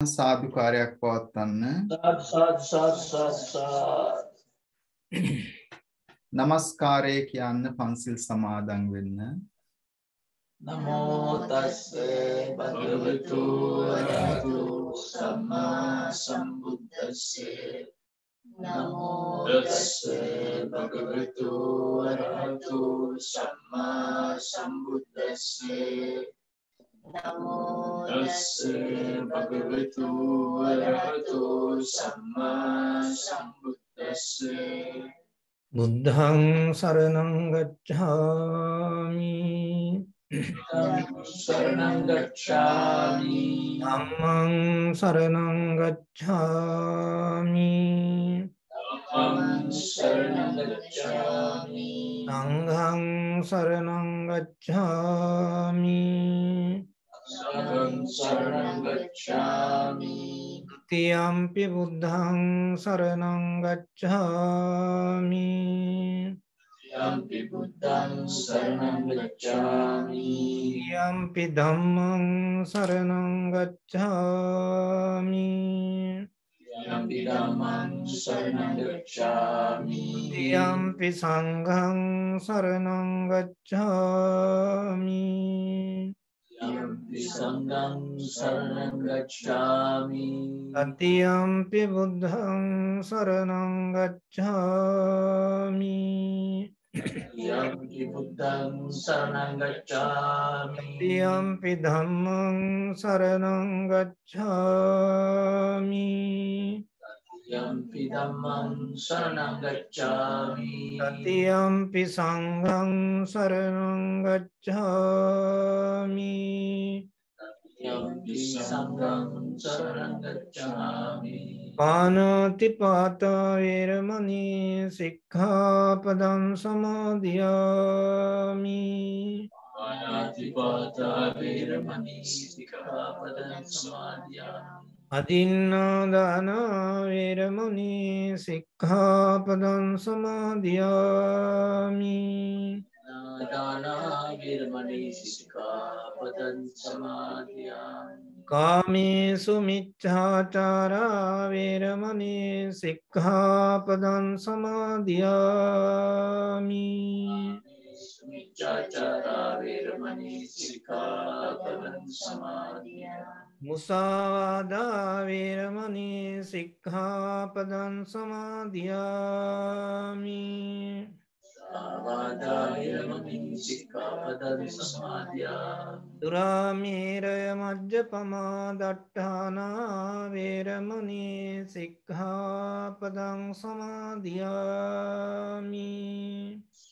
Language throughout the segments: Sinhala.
සාදුකාරයක් පවත්වන්න. නමස්කාරය කියන්න පන්සිල් සමාදන් වෙන්න. නමෝ තස්ස භගවතු වරහතු සම්මා සම්බුද්දස්ස. නමෝ තස්ස භගවතු වරහතු සම්මා සම්බුද්දස්ස. නමෝ තස්ස භගවතු වරහතු සම්මා සම්බුද්දස්ස. බුද්ධං සරණං ගච්ඡාමි. शरणं गच्छामि. ධම්මං සරණං ගච්ඡාමි. धम्मं शरणं गच्छामि. සංඝං සරණං ගච්ඡාමි. संघं शरणं गच्छामि. ဒ තියම්පි බුද්ධං සරණං ගච්ඡාමි. यम्पि बुद्धं शरणं गच्छामि. යම්පි ධම්මං සරණං ගච්ඡාමි. यम्पि धम्मं शरणं गच्छामि. යම්පි සංඝං සරණං ගච්ඡාමි. यम्पि संघं शरणं गच्छामि. තතියම්පි බුද්ධං සරණං ගච්ඡාමි. यम्पि बुद्धं शरणं गच्छामि. තතියම්පි ධම්මං සරණං ගච්ඡාමි. यम्पि धम्मं शरणं गच्छामि. තතියම්පි සංඝං සරණං ගච්ඡාමි. यम्पि संघं शरणं गच्छामि. පානාති පාතා වේරමණී සික්ඛාපදං සමාදියාමි. पानातिपाता वैरमणि सिक्खापदं समादियामि. අදින්නා දාන වේරමණී සික්ඛාපදං සමාදියාමි. दाना वैरमणि सिक्खापदं समादियामि. කාමේසු මිච්ඡාචාරා වේරමණී සික්ඛාපදං සමාදියාමි. मिच्छाचारा वैरमणि सिक्खापदं समादियामि. මුසාවාදා වේරමණී සික්ඛාපදං සමාදියාමි. वादा वैरमणि सिक्खापदं समादियामि. දුරාමේරය මජ්ජපමා දට්ඨානා වේරමණී සික්ඛාපදං සමාදියාමි.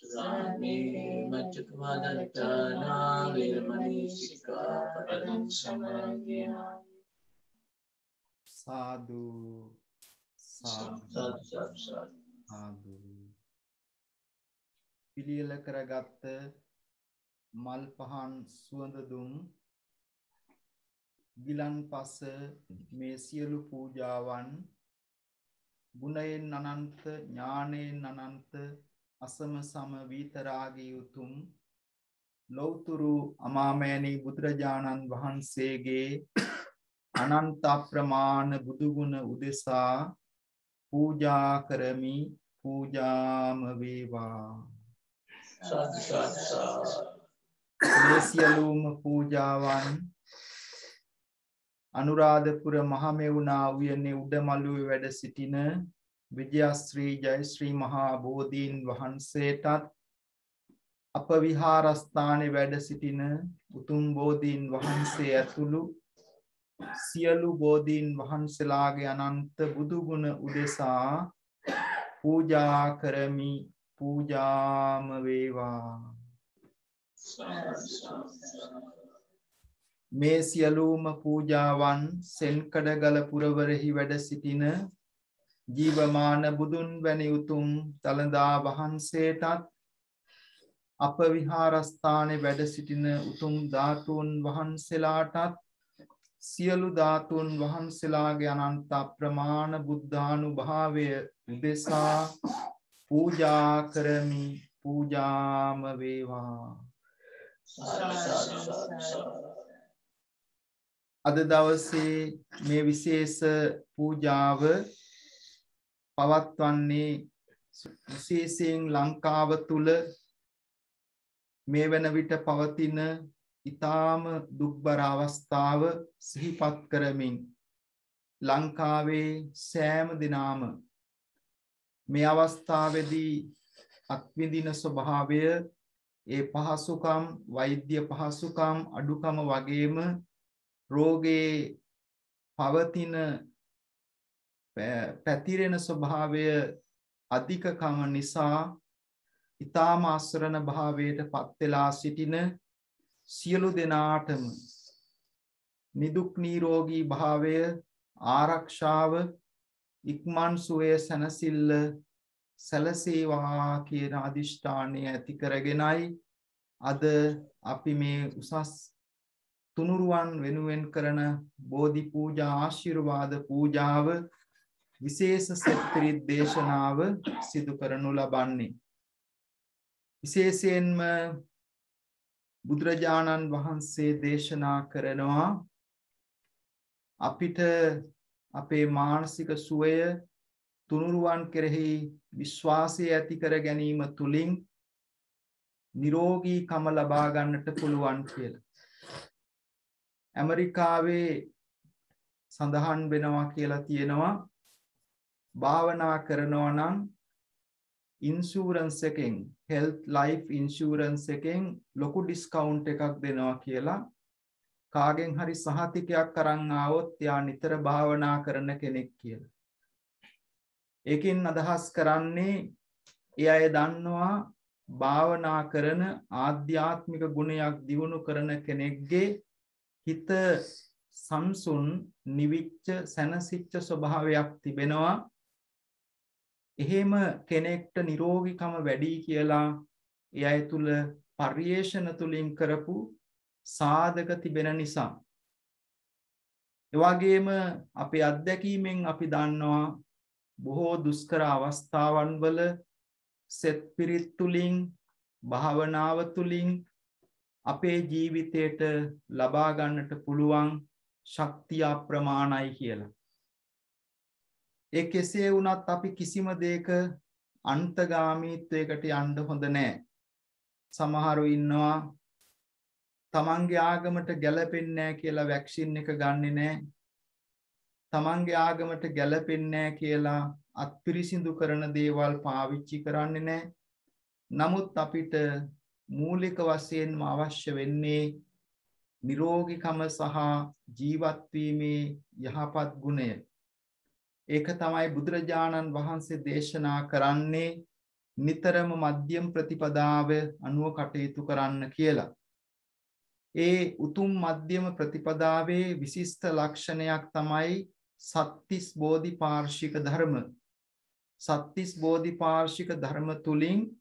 स्वामी मच्चुपमादत्ताना वैरमणि सिक्खापदं समादियामि. සාදු සාදු සාදු. පිළියෙල කරගත්ත මල් පහන් සුවඳ දුම් ගිලන්පස මේ සියලු පූජාවන් ගුණයෙන් අනන්ත ඥානයෙන් අනන්ත අසම සම විතරාගී උතුම් ලෞතුරු අමාමෑණී බුදුරජාණන් වහන්සේගේ අනන්ත අප්‍රමාණ බුදුගුණ උදෙසා පූජා කරමි. පූජාම වේවා. මේ සියලුම පූජාවන් අනුරාධපුර මහමෙවුනා උයනේ උඩමළුවේ වැඩ සිටින විජයශ්‍රී ජයශ්‍රී මහා බෝධීන් වහන්සේටත් අප විහාරස්ථානයේ වැඩ සිටින උතුම් බෝධීන් වහන්සේ ඇතුළු සියලු බෝධීන් වහන්සේලාගේ අනන්ත බුදු ගුණ උදෙසා පූජා කරමි. පූජාම වේවා. මේ සියලුම පූජාවන් සෙන්කඩගල පුරවරෙහි වැඩ සිටින ජීවමාන බුදුන් වැනි උතුම් දළදා වහන්සේටත් අප විහාරස්ථානයේ වැඩ සිටින උතුම් ධාතුන් වහන්සේලාටත් සියලු ධාතුන් වහන්සේලාගේ අනන්ත අප්‍රමාණ බුද්ධානුභාවය උදෙසා පූජා කරමි. පූජාම වේවා. අද දවසේ මේ විශේෂ පූජාව පවත්වන්නේ විශේෂයෙන් ලංකාව තුල මේ වෙන විට පවතින ඊටාම දුක්බර අවස්ථාව සිහිපත් කරමින් ලංකාවේ සෑම දිනම මේ අවස්ථාවේදී අත්විඳින ස්වභාවය ඒ පහසුකම් වෛද්‍ය පහසුකම් අඩුකම වගේම රෝගේ පවතින පැතිරෙන ස්වභාවය අධිකකම නිසා ඊටාම අසරණ භාවයට පත් වෙලා සිටින සියලු දෙනාටම නිදුක් නිරෝගී භාවය ආරක්ෂාව ඉක්මන් සුවය සැනසෙල්ල සැලසේවා කියන අදිෂ්ඨානය ඇති කරගෙනයි අද අපි මේ උසස් තුනුරුවන් වෙනුවෙන් කරන බෝධි පූජා ආශිර්වාද පූජාව විශේෂ සෙත් පිරිත් දේශනාව සිදු කරනු ලබන්නේ. විශේෂයෙන්ම බුදුරජාණන් වහන්සේ දේශනා කරනවා අපිට අපේ මානසික සුවය තුනුරුවන් කෙරෙහි විශ්වාසය ඇති කර ගැනීම තුලින් නිරෝගීකම ලබා ගන්නට පුළුවන් කියලා. ඇමරිකාවේ සඳහන් වෙනවා කියලා තියෙනවා භාවනා කරනවා නම් ඉන්ෂුරන්ස් එකෙන් හෙල්ත් ලයිෆ් ඉන්ෂුරන්ස් එකෙන් ලොකු ඩිස්කවුන්ට් එකක් දෙනවා කියලා කාගෙන් හරි සහතිකයක් අරන් ආවොත් යා නිතර භාවනා කරන කෙනෙක් කියලා. ඒකෙන් අදහස් කරන්නේ ඒ අය දන්නවා භාවනා කරන ආධ්‍යාත්මික ගුණයක් දියුණු කරන කෙනෙක්ගේ හිත සම්සුන් නිවිච්ච සැනසෙච්ච ස්වභාවයක් තිබෙනවා. එහෙම කෙනෙක්ට නිරෝගීකම වැඩි කියලා ඒ අය තුල පරිේශන තුලින් කරපු සාධක තිබෙන නිසා. ඒ වගේම අපේ අත්දැකීමෙන් අපි දන්නවා බොහෝ දුෂ්කර අවස්ථාවන් වල සෙත් පිරිත් තුලින් භාවනාව තුලින් අපේ ජීවිතයට ලබා ගන්නට පුළුවන් ශක්තිය අප්‍රමාණයි කියලා. ඒ කෙසේ වුණත් අපි කිසිම දෙයක අන්තගාමීත්වයකට යන්න හොඳ නැහැ. සමහරව ඉන්නවා තමන්ගේ ආගමට ගැලපෙන්නේ නැහැ කියලා වැක්සින් එක ගන්නෙ නැහැ. තමන්ගේ ආගමට ගැලපෙන්නේ නැහැ කියලා අත්පිරිසිදු කරන දේවල් පාවිච්චි කරන්නේ නැහැ. නමුත් අපිට මූලික වශයෙන්ම අවශ්‍ය වෙන්නේ නිරෝගීකම සහ ජීවත් වීමේ යහපත් ගුණය. ඒක තමයි බුදුරජාණන් වහන්සේ දේශනා කරන්නේ නිතරම මධ්‍යම ප්‍රතිපදාව අනුව කටයුතු කරන්න කියලා. ඒ උතුම් මධ්‍යම ප්‍රතිපදාවේ විශිෂ්ට ලක්ෂණයක් තමයි සත්‍තිස් බෝධිපාර්ශික ධර්ම. සත්‍තිස් බෝධිපාර්ශික ධර්ම තුලින්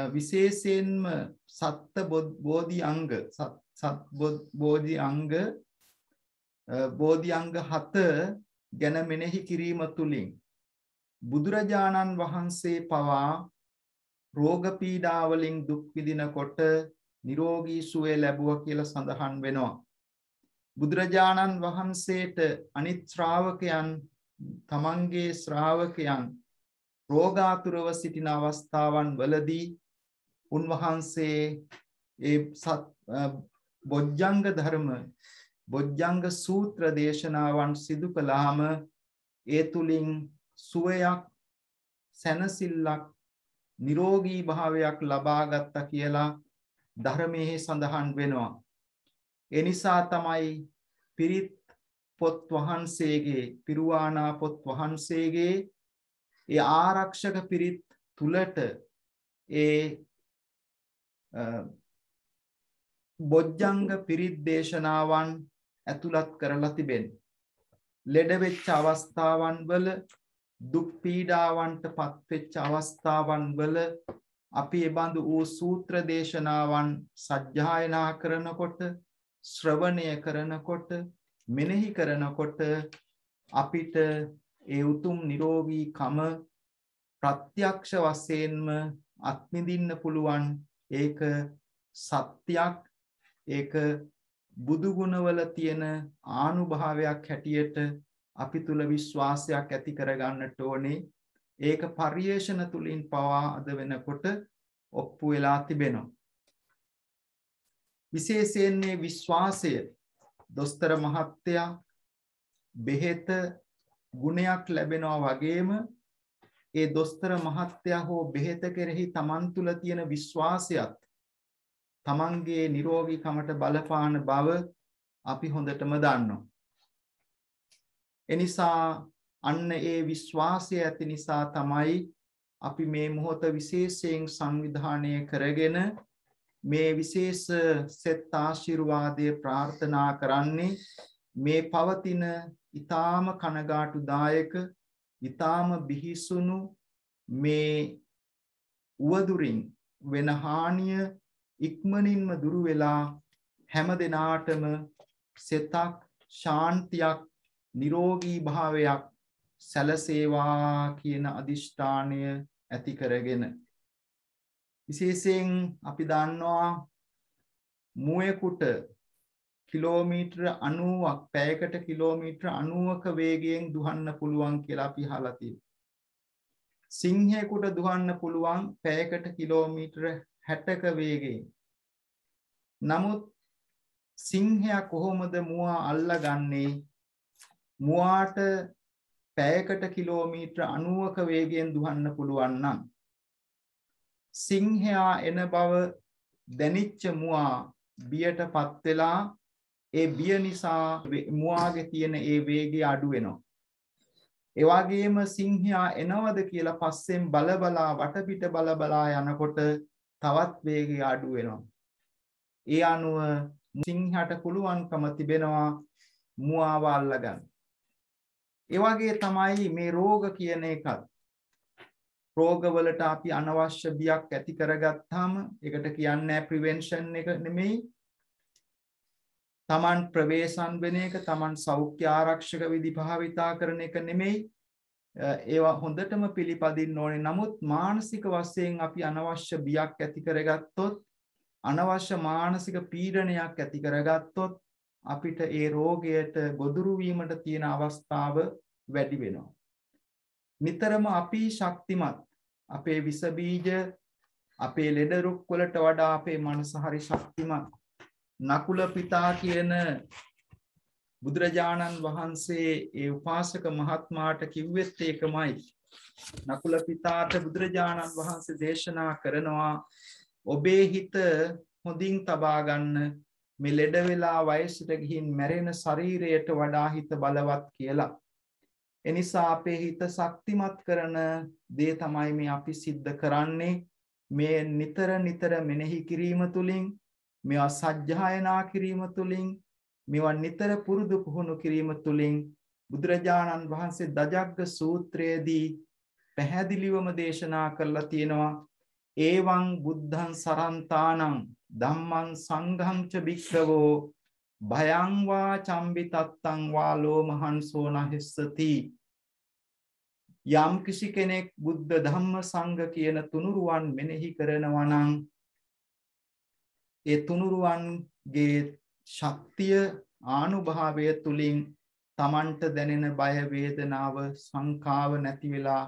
විශේෂයෙන්ම සත්ත බෝධි අංග බෝධි අංග 7 ගැන මෙනෙහි කිරීම තුලින් බුදුරජාණන් වහන්සේ පවා රෝග පීඩා වලින් දුක් විඳිනකොට නිරෝගී සුවය ලැබුවා කියලා සඳහන් වෙනවා. බුදුරජාණන් වහන්සේට අනිත් ශ්‍රාවකයන් තමන්ගේ ශ්‍රාවකයන් රෝගාතුරව සිටින අවස්ථාවන් වලදී උන්වහන්සේ ඒ බොජ්ජංග ධර්ම බොජ්ජංග සූත්‍ර දේශනාවන් සිදු කළාම ඒ තුලින් සුවයක් සැනසෙල්ලක් නිරෝගී භාවයක් ලබා ගත්තා කියලා ධර්මයේ සඳහන් වෙනවා. ඒ නිසා තමයි පිරිත් පොත් වහන්සේගේ පිරුවානා පොත් වහන්සේගේ ඒ ආරක්ෂක පිරිත් තුලට ඒ බොජ්ජංග පිරිත් දේශනාවන් ඇතුළත් කරලා තිබෙනවා. ලෙඩ වෙච්ච අවස්ථාවන් වල දුක් පීඩාවන්ට පත් වෙච්ච අවස්ථාවන් වල අපි ඒ බඳු වූ සූත්‍ර දේශනාවන් සජ්ජායනා කරනකොට ශ්‍රවණය කරනකොට මෙනෙහි කරනකොට අපිට ඒ උතුම් නිරෝගීකම ප්‍රත්‍යක්ෂ වශයෙන්ම අත්විඳින්න පුළුවන්. ඒක සත්‍යයක්, ඒක බුදු ගුණවල තියෙන ආනුභාවයක් හැටියට අපි තුල විශ්වාසයක් ඇති කරගන්නට ඕනේ. ඒක පරිේශන තුලින් පවා අද වෙනකොට ඔප්පු වෙලා තිබෙනවා. විශේෂයෙන් මේ විශ්වාසය දොස්තර මහත්තයා බෙහෙත ගුණයක් ලැබෙනවා වගේම ඒ දොස්තර මහත්තයා හෝ බෙහෙත කෙරෙහි තමන් තුල තියෙන විශ්වාසයත් තමන්ගේ නිරෝගීකමට බලපාන බව අපි හොඳටම දන්නවා. එනිසා අන්න ඒ විශ්වාසය ඇති නිසා තමයි අපි මේ මොහොත විශේෂයෙන් සංවිධානය කරගෙන මේ විශේෂ සෙත් ආශිර්වාදය ප්‍රාර්ථනා කරන්නේ. මේ පවතින ඊ타ම කනගාටුදායක ඊ타ම බිහිසුණු මේ උවදුරින් වෙන හානිය ඉක්මනින්ම දුරු වෙලා හැම දිනාටම සෙතක් ශාන්තියක් නිරෝගී භාවයක් සැලසේවා කියන අදිෂ්ඨානය ඇති කරගෙන විශේෂයෙන් අපි දන්නවා මුවෙකුට කිලෝමීටර 90ක් පැයකට කිලෝමීටර 90ක වේගයෙන් දුවන්න පුළුවන් කියලා අපි අහලා තියෙනවා. සිංහයෙකුට දුවන්න පුළුවන් පැයකට කිලෝමීටර 60ක වේගයෙන්. නමුත් සිංහයා කොහොමද මුවා අල්ලගන්නේ? මුවාට පැයකට කිලෝමීටර 90ක වේගයෙන් දුවන්න පුළුවන් නම් සිංහයා එන බව දැනිච්ච මුවා බියටපත් වෙලා ඒ බිය නිසා මුවාගේ තියෙන ඒ වේගය අඩු වෙනවා. ඒ වගේම සිංහයා එනවද කියලා පස්සෙන් බලබලා වටපිට බලබලා යනකොට තවත් වේගය අඩු වෙනවා. ඒ අනුව සිංහයාට පුළුවන්කම තිබෙනවා මුවාව අල්ලගන්න. ඒ වගේ තමයි මේ රෝග කියන එකත්. රෝගවලට අපි අනවශ්‍ය බියක් ඇති කරගත්තාම ඒකට කියන්නේ ප්‍රිවෙන්ෂන් එක නෙමෙයි. තමන් ප්‍රවේශම් වෙන එක, තමන් සෞඛ්‍ය ආරක්ෂක විධි භාවිතා කරන එක නෙමෙයි. ඒවා හොඳටම පිළිපදින්න ඕනේ. නමුත් මානසික වශයෙන් අපි අනවශ්‍ය බියක් ඇති කරගත්තොත්, අනවශ්‍ය මානසික පීඩනයක් ඇති කරගත්තොත් අපිට ඒ රෝගයට ගොදුරු වීමට තියෙන අවස්ථාව වැඩි වෙනවා. නිතරම අපි ශක්තිමත්, අපේ විස බීජ, අපේ ලෙඩ රුක් වලට වඩා අපේ මනස හරි ශක්තිමත්. නකුල පිතා කියන බුදුරජාණන් වහන්සේ ඒ උපාසක මහත්මයාට කිව්වෙත් ඒකමයි. නකුල පිතාට බුදුරජාණන් වහන්සේ දේශනා කරනවා ඔබේ හිත හොඳින් තබා ගන්න, මේ ලෙඩ වෙලා වයසට ගිහින් මැරෙන ශරීරයට වඩා හිත බලවත් කියලා. එනිසා අපේ හිත ශක්තිමත් කරන දේ තමයි මේ අපි සිද්ධ කරන්නේ. මේ නිතර මෙනෙහි කිරීම තුලින්, මේවා සජ්ජායනා කිරීම තුලින්, මේවා නිතර පුරුදු පුහුණු කිරීම තුලින් බුදුරජාණන් වහන්සේ දජග්ග සූත්‍රයේදී පැහැදිලිවම දේශනා කරලා තියෙනවා ඒවං බුද්ධං සරන්තානං ධම්මං සංඝං ච භික්ඛවෝ භයං වා චම්බි තත්තං වා ලෝමහංසෝ නහිස්සති. යම් කිසි කෙනෙක් බුද්ධ ධම්ම සංඝ කියන තුනුරුවන් මෙනෙහි කරනවා නම් ඒ තුනුරුවන්ගේ ශක්තිය ආනුභාවය තුලින් තමන්ට දැනෙන බය වේදනාව සංකාව නැති වෙලා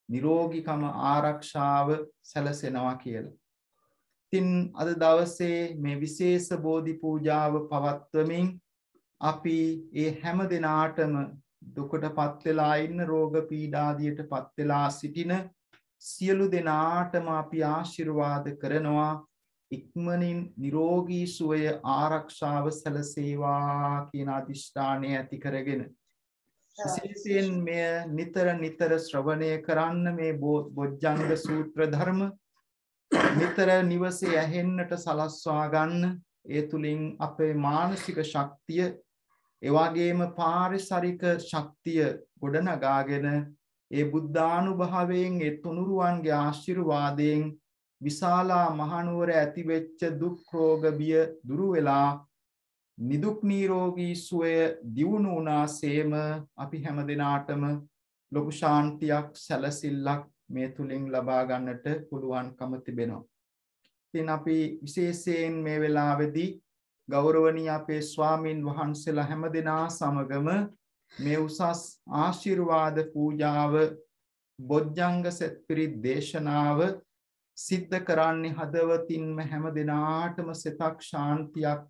නිරෝගීකම ආරක්ෂාව සැලසෙනවා කියලා. ඉතින් අද දවසේ මේ විශේෂ බෝධි පූජාව පවත්වමින් අපි ඒ හැම දිනාටම දුකටපත් වෙලා ඉන්න, රෝග පීඩාදියටපත් වෙලා සිටින සියලු දෙනාටම අපි ආශිර්වාද කරනවා ඉක්මනින් නිරෝගී සුවය ආරක්ෂාව සැලසේවා කියන අදිෂ්ඨානය ඇති කරගෙන විශේෂයෙන් මෙය නිතර ශ්‍රවණය කරන්න. මේ බොජ්ජංග සූත්‍ර ධර්ම නිතර නිවසේ ඇහෙන්නට සලස්වා ගන්න. ඒ තුලින් අපේ මානසික ශක්තිය, ඒ වගේම පාරිසරික ශක්තිය ගොඩනගාගෙන ඒ බුද්ධානුභවයෙන්, ඒ තුනුරුවන්ගේ ආශිර්වාදයෙන් විශාලා මහනුවර ඇති වෙච්ච දුක් රෝග බිය දුරු වෙලා නිදුක් නිරෝගී සුවය දියුණු වුණාseම අපි හැම දිනාටම ලොකු ශාන්තියක්, සැලසිල්ලක් මේ තුලින් ලබා ගන්නට පුළුවන්කම තිබෙනවා. ඉතින් අපි විශේෂයෙන් මේ වෙලාවේදී ගෞරවනීය අපේ ස්වාමින් වහන්සේලා හැමදෙනා සමගම මේ උසස් ආශිර්වාද පූජාව බොජ්ජංග සත්පිරිත් දේශනාව සිද්ධ කරන්නේ හදවතින්ම හැමදෙනාටම සිතක් ශාන්තියක්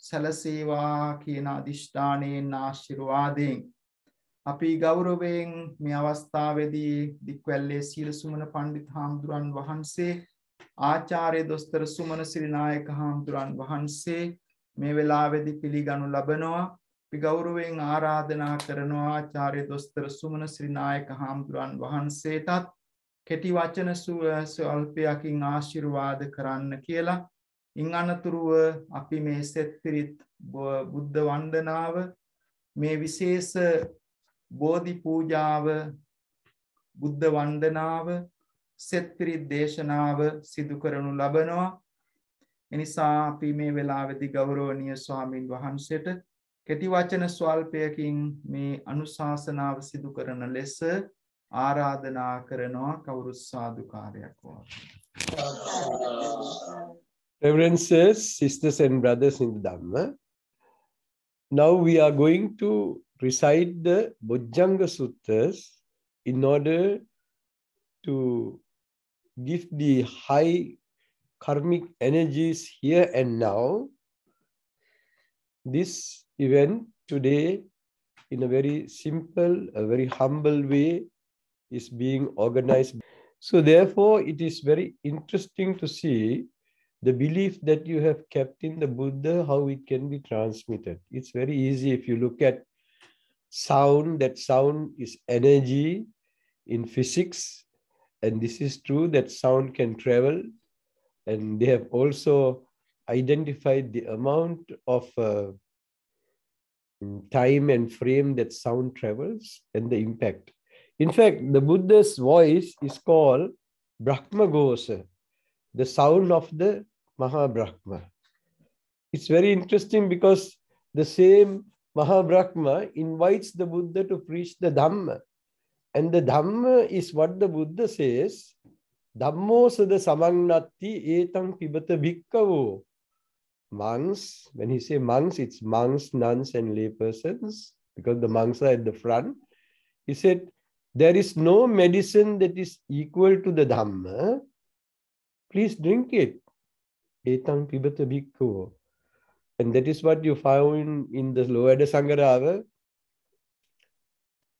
සැලසේවා කියන අදිෂ්ඨානයෙන් ආශිර්වාදයෙන් අපි ගෞරවයෙන් මේ අවස්ථාවේදී දික්වැල්ලේ සීල සුමන පණ්ඩිත හාමුදුරන් වහන්සේ ආචාර්ය දොස්තර සුමන සිරිනායක හාමුදුරන් වහන්සේ මේ වෙලාවේදී පිළිගනු ලබනවා. අපි ගෞරවයෙන් ආරාධනා කරනවා ආචාර්ය දොස්තර සුමන සිරිනායක හාමුදුරන් වහන්සේටත් කෙටි වචන ස්වල්පයකින් ආශිර්වාද කරන්න කියලා. ඉන් අනතුරුව අපි මේ සෙත් පිරිත් බුද්ධ වන්දනාව මේ විශේෂ බෝධි පූජාව බුද්ධ වන්දනාව සෙත් පිරිත් දේශනාව සිදු කරනු ලබනවා. එනිසා අපි මේ වෙලාවේදී ගෞරවනීය ස්වාමින් වහන්සේට කෙටි වචන ස්වල්පයකින් මේ අනුශාසනාව සිදු කරන ලෙස ආරාධනා කරනවා. කවුරුත් සාදුකාරයක් වේවා. Reverences, sisters and brothers in the Dhamma, now we are going to recite the Bojjanga Suttas in order to give the high karmic energies here and now. This event today, in a very simple, a very humble way, is being organized. So therefore, it is very interesting to see the belief that you have kept in the Buddha, how it can be transmitted. It's very easy if you look at sound, that sound is energy in physics. And this is true that sound can travel. And they have also identified the amount of time and frame that sound travels and the impact. In fact, the Buddha's voice is called Brahmagosa, the sound of the Mahabrahma. It's very interesting because the same Mahabrahma invites the Buddha to preach the Dhamma. And the Dhamma is what the Buddha says, Dhammo sada samangnatti etang pibata bhikkavo. Monks, when he say monks, it's monks, nuns and lay persons, because the monks are at the front. He said, there is no medicine that is equal to the Dhamma. Please drink it. Etang pibata bhikkavo. And that is what you found in the Loada Sangarava.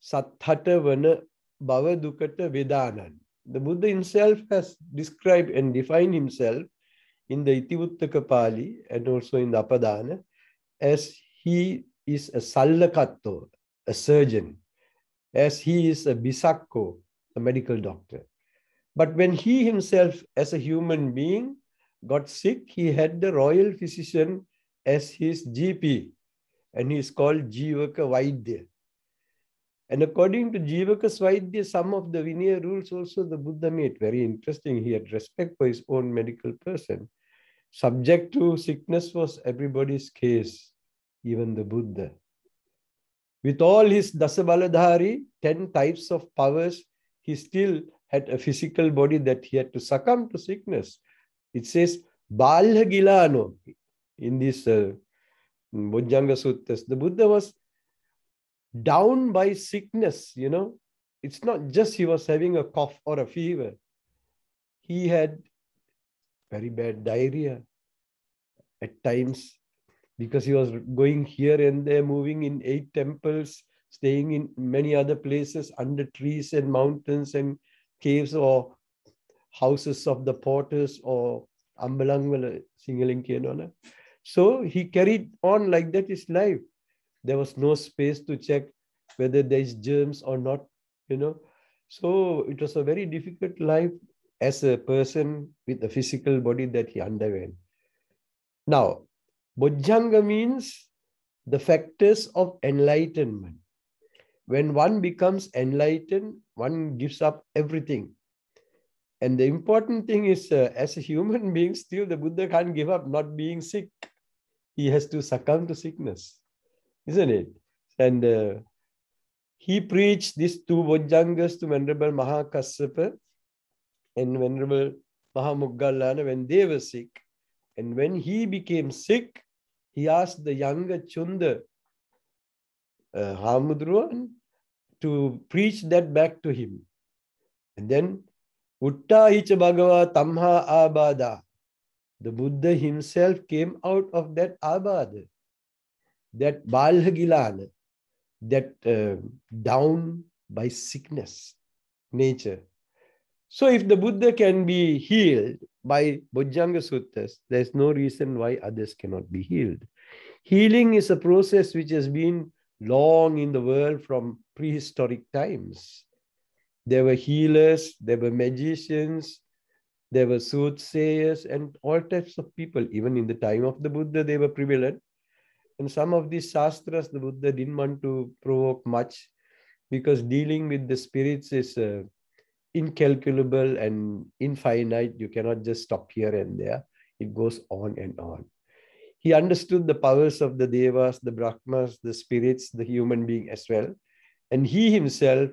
Sathata vana bhava dukkata vedanan. The Buddha himself has described and defined himself in the Itivuttaka Pali and also in the Apadana as he is a Sallakatto, a surgeon, as he is a Bisakko, a medical doctor. But when he himself as a human being got sick, he had the royal physician as his GP, and he is called Jivaka Vaidya. And according to Jivaka Vaidya, some of the Vinaya rules also the Buddha made. Very interesting. He had respect for his own medical person. Subject to sickness was everybody's case, even the Buddha. With all his Dasabaladhari, 10 types of powers, he still had a physical body that he had to succumb to sickness. It says, Balha Gilano, in this Bojjanga Suttas. The Buddha was down by sickness, you know. It's not just he was having a cough or a fever. He had very bad diarrhea at times because he was going here and there, moving in 8 temples, staying in many other places under trees and mountains and caves or houses of the porters or Ambalangwala Singalinkianona. So he carried on like that his life. There was no space to check whether there is germs or not, you know. So it was a very difficult life as a person with a physical body that he underwent. Now, Bojjanga means the factors of enlightenment. When one becomes enlightened, one gives up everything. And the important thing is, as a human being, still the Buddha can't give up not being sick. He has to succumb to sickness, isn't it? And he preached these 2 Bojjangas to Venerable Mahakassapa and Venerable Mahamoggallana when they were sick. And when he became sick, he asked the younger Chunda Hamudruan to preach that back to him. And then, Uttahicha Bhagava Tamha Abada. The Buddha himself came out of that Abada, that Balhagilana, that down by sickness nature. So if the Buddha can be healed by Bojjhanga Suttas, there's no reason why others cannot be healed. Healing is a process which has been long in the world from prehistoric times. There were healers, there were magicians, there were soothsayers, and all types of people. Even in the time of the Buddha, they were prevalent. And some of these shastras, the Buddha didn't want to provoke much, because dealing with the spirits is incalculable and infinite. You cannot just stop here and there. It goes on and on. He understood the powers of the devas, the brahmas, the spirits, the human being as well. And he himself,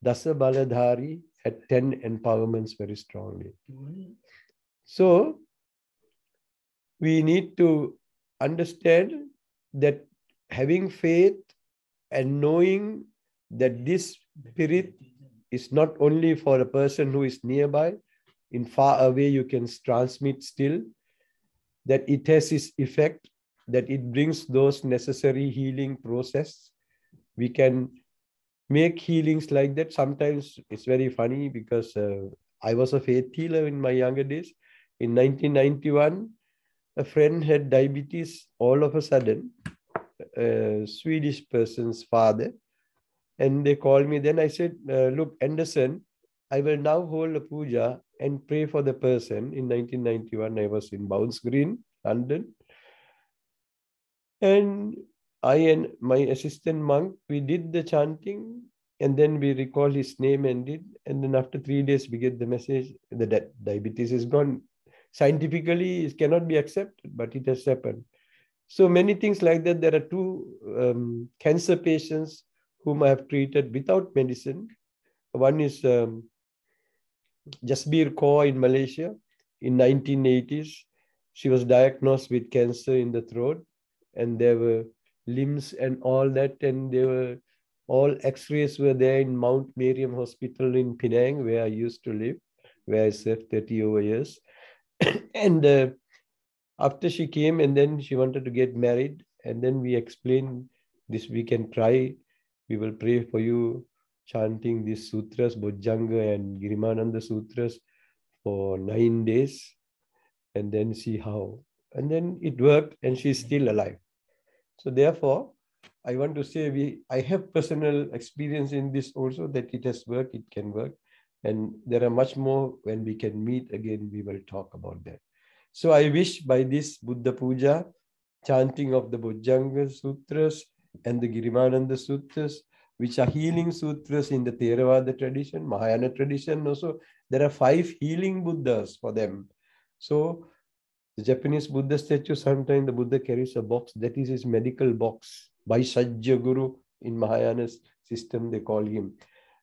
Dasa Baladhari, had 10 empowerments very strongly. So we need to understand that having faith and knowing that this spirit is not only for a person who is nearby, in far away you can transmit still, that it has its effect, that it brings those necessary healing process. We can make healings like that. Sometimes it's very funny, because I was a faith healer in my younger days. In 1991, a friend had diabetes all of a sudden, a Swedish person's father. And they called me. Then I said, look, Anderson, I will now hold a puja and pray for the person. In 1991, I was in Bounce Green, London. And I and my assistant monk, we did the chanting, and then we recall his name and did. And then after 3 days, we get the message that diabetes is gone. Scientifically, it cannot be accepted, but it has happened. So many things like that. There are 2 cancer patients whom I have treated without medicine. One is Jasbir Kaur in Malaysia in 1980s. She was diagnosed with cancer in the throat, and there were limbs and all that, and there were all x-rays were there in Mount Miriam Hospital in Penang, where I used to live, where I served 30 over years. And after she came, and then she wanted to get married, and then we explained this, we can try, we will pray for you, chanting these sutras, Bojjhanga and Girimananda sutras, for 9 days, and then see how. And then it worked, and she's still alive. So therefore, I want to say I have personal experience in this also, that it has worked, it can work. And there are much more. When we can meet again, we will talk about that. So I wish by this Buddha Puja, chanting of the Bojjhanga Sutras and the Girimananda Sutras, which are healing sutras in the Theravada tradition, Mahayana tradition also, there are 5 healing Buddhas for them. So the Japanese Buddha statue, sometimes the Buddha carries a box, that is his medical box. Vaisajya Guru in Mahayana system, they call him.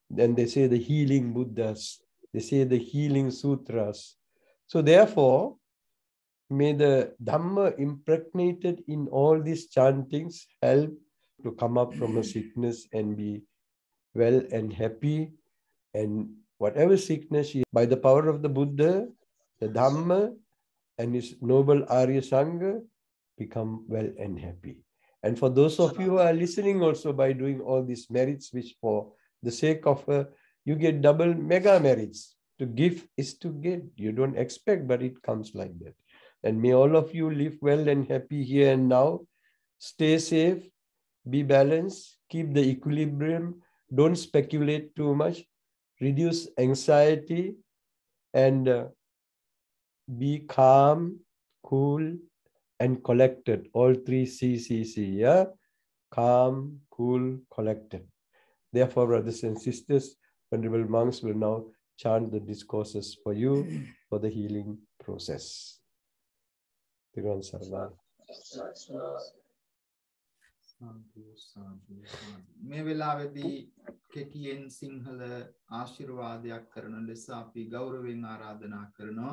Then they say the healing Buddhas, they say the healing sutras. So therefore, may the Dhamma impregnated in all these chantings help to come up from a sickness and be well and happy. And whatever sickness, by the power of the Buddha, the Dhamma, and his noble Arya Sangha, become well and happy. And for those of you who are listening also, by doing all these merits, which for the sake of you get double mega merits. To give is to get. You don't expect, but it comes like that. And may all of you live well and happy here and now. Stay safe, be balanced, keep the equilibrium, don't speculate too much, reduce anxiety, and be calm, cool, and collected. All 3 CCC, yeah? Calm, cool, collected. Therefore, brothers and sisters, Venerable monks will now chant the discourses for you for the healing process. Tiruvan Sarva. මේ වෙලාවේදී කෙටියෙන් සිංහල ආශිර්වාදයක් කරන ලෙස අපි ගෞරවයෙන් ආරාධනා කරනවා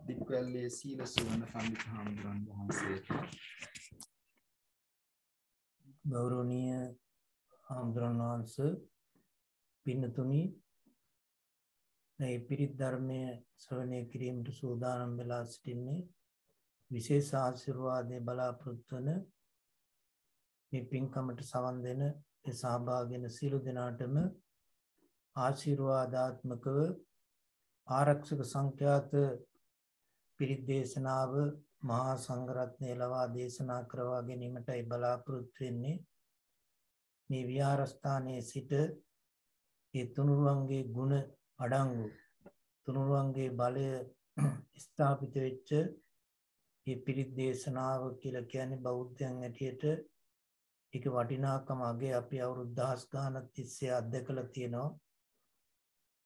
දික්වැල්ලේ සීල සුවඳ පඬිතු හාමුදුරන් වහන්සේට ගෞරවනීය ආම්දුරන් වහන්සේ පින්නතුනි මේ පිරිත් ධර්මය ශ්‍රවණය කිරීමට සූදානම් වෙලා සිටින්නේ විශේෂ ආශිර්වාදයේ බලාපොරොත්තු වන මේ පින්කමට සවන් දෙන ඒ සහභාගී වෙන සියලු දෙනාටම ආශිර්වාදාත්මකව ආරක්ෂක සංඛ්‍යාත පිරිත් දේශනාව මහා සංඝරත්නය ලවා දේශනා කරවා ගැනීමටයි බලාපොරොත්තු වෙන්නේ. මේ විහාරස්ථානයේ සිට ඒ තුනුරුවන්ගේ ගුණ අඩංගු තුනුරුවන්ගේ බලය ස්ථාපිත වෙච්ච මේ පිරිත් දේශනාව කියලා කියන්නේ බෞද්ධයන් ඇටියට ඒක වටිනාකම අගේ අපි අවුරුදු 1000 ගානක් තිස්සේ අත්දකලා තියෙනවා.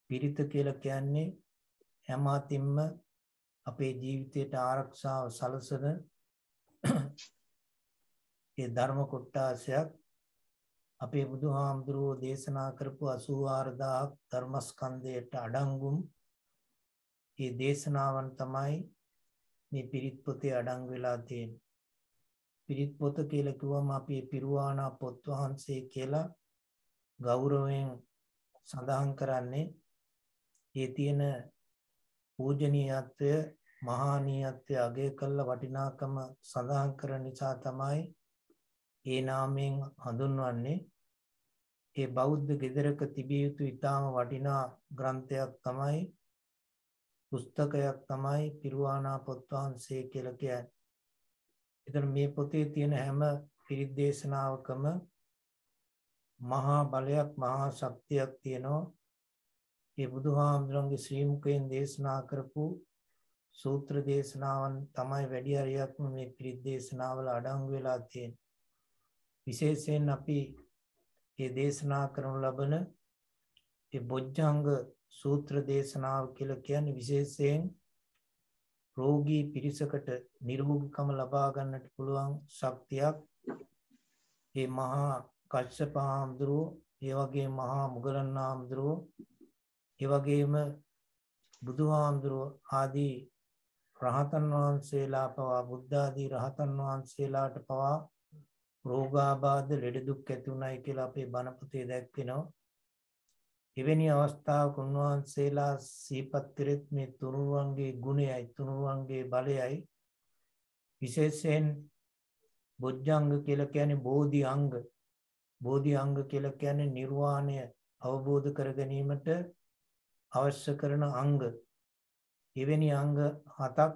පිරිත කියලා කියන්නේ හැම අතින්ම අපේ ජීවිතයට ආරක්ෂාව සලසන ඒ ධර්ම කොටාසයක්. අපේ බුදුහාමුදුරුවෝ දේශනා කරපු 84000ක් ධර්මස්කන්ධයට අඩංගුම් මේ දේශනාවන් තමයි මේ පිරිත් පොතේ අඩංගු වෙලා තියෙන්නේ. පිරිත් පොත කියලා කිව්වම අපි පිරුවානා පොත් වහන්සේ කියලා ගෞරවයෙන් සඳහන් කරන්නේ ඒ තියෙන පූජනීයත්වය මහානීයත්වය අගය කළ වටිනාකම සඳහන් කරන නිසා තමයි ඒ නාමයෙන් හඳුන්වන්නේ. ඒ බෞද්ධ ගෙදරක තිබිය යුතු ඉතාම වටිනා ග්‍රන්ථයක් තමයි පුස්තකයක් තමයි පිරුවානා පොත් වහන්සේ කියලා කියන්නේ. එතන මේ පොතේ තියෙන හැම පිරිත් දේශනාවකම මහා බලයක් මහා ශක්තියක් තියෙනවා. ඒ බුදුහාමුදුරන්ගේ ශ්‍රී මුඛයෙන් දේශනා කරපු සූත්‍ර දේශනාවන් තමයි වැඩි හරියක්ම මේ පිරිත් දේශනාවල අඩංගු වෙලා තියෙන්නේ. විශේෂයෙන් අපි මේ දේශනා කරනු ලබන ඒ බොජ්ජංග සූත්‍ර දේශනාව කියලා කියන්නේ විශේෂයෙන් රෝගී පිරිසකට නිරෝගීකම ලබා ගන්නට පුළුවන් ශක්තියක්. ඒ මහා කච්චප හාමුදුරුවෝ, ඒ වගේ මහා මුගලන් හාමුදුරුවෝ, ඒ වගේම බුදුහාමුදුරුවෝ ආදී රහතන් වහන්සේලා පවා බුද්ධ ආදී රහතන් වහන්සේලාට පවා රෝගාබාධ ලෙඩ දුක් ඇති උනායි කියලා අපේ බණ පොතේ දැක්වෙනවා. එවැනි අවස්ථාවක උන්වහන්සේලා සිහිපත් කරෙත් මේ තුනුරුවන්ගේ ගුණයයි තුනුරුවන්ගේ බලයයි. විශේෂයෙන් බොජ්ජංග කියලා කියන්නේ බෝධි අංග. බෝධි අංග කියලා කියන්නේ නිර්වාණය අවබෝධ කර ගැනීමට අවශ්‍ය කරන අංග. එවැනි අංග 7ක්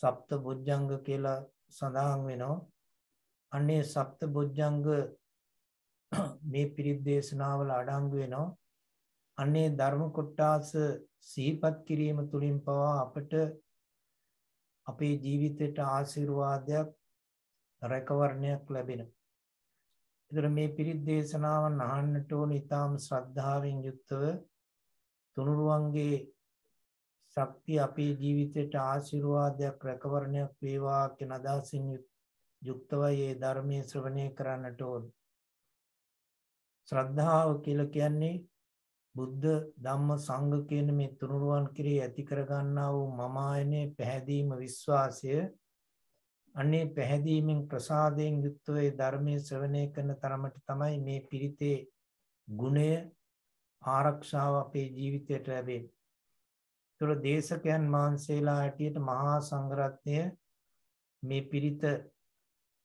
සප්ත බොජ්ජංග කියලා සඳහන් වෙනවා. අනේ සප්ත බොජ්ජංග මේ පිරිත් දේශනාවල අඩංගු වෙනවා. අනේ ධර්ම කොටාස සිහිපත් කිරීම තුළින් පවා අපට අපේ ජීවිතයට ආශිර්වාදයක් රැකවරණයක් ලැබෙනවා. ඒතර මේ පිරිත් දේශනාවන් අහන්නට ඕන ඉතාම ශ්‍රද්ධාවෙන් යුක්තව තුනුරුවන්ගේ ශක්තිය අපේ ජීවිතයට ආශිර්වාදයක් රැකවරණයක් වේවා කියන අදහසින් යුක්තවයි මේ ධර්මයේ ශ්‍රවණය කරන්නට ඕන. ශ්‍රද්ධාව කියලා කියන්නේ බුද්ධ ධම්ම සංඝ කියන මේ තුනුරුවන් කෙරෙහි ඇති කරගන්නා වූ මම ආයනේ පැහැදීම විශ්වාසය. අනේ පැහැදීමෙන් ප්‍රසාදයෙන් යුක්තව මේ ධර්මයේ ශ්‍රවණය කරන තරමට තමයි මේ පිරිතේ ගුණය ආරක්ෂාව අපේ ජීවිතයට ලැබෙන්නේ. ඒතර දේශකයන් වහන්සේලා හැටියට මහා සංඝරත්නය මේ පිරිත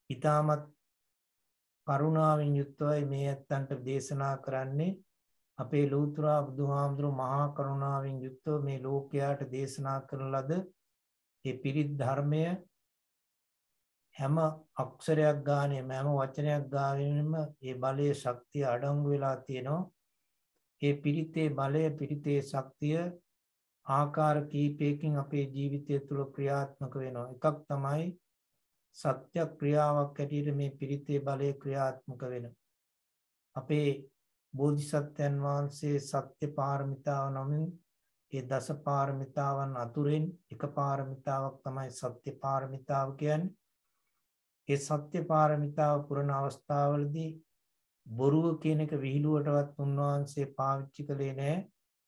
ඊටමත් කරුණාවෙන් යුක්තවයි මේ ඇත්තන්ට දේශනා කරන්නේ. අපේ ලෞතර බුදුහාමුදුරු මහා කරුණාවෙන් යුක්තව මේ ලෝකයට දේශනා කරන ලද මේ පිරිත් ධර්මය හැම අක්ෂරයක් ගානේ හැම වචනයක් ගානෙම මේ බලයේ ශක්තිය අඩංගු වෙලා තියෙනවා. ඒ පිරිතේ බලය පිරිතේ ශක්තිය ආකාර කීපයකින් අපේ ජීවිතය තුළ ක්‍රියාත්මක වෙනවා. එකක් තමයි සත්‍ය ක්‍රියාවක් ඇටියට මේ පිරිතේ බලය ක්‍රියාත්මක වෙනවා. අපේ බෝධිසත්වයන් වහන්සේ සත්‍ය පාරමිතාව නමින් ඒ දස පාරමිතාවන් අතුරෙන් එක පාරමිතාවක් තමයි සත්‍ය පාරමිතාව කියන්නේ. ඒ සත්‍ය පාරමිතාව පුරන අවස්ථාවලදී බොරුව කියන එක විහිළුවටවත් උන්වහන්සේ පාවිච්චි කළේ නැහැ.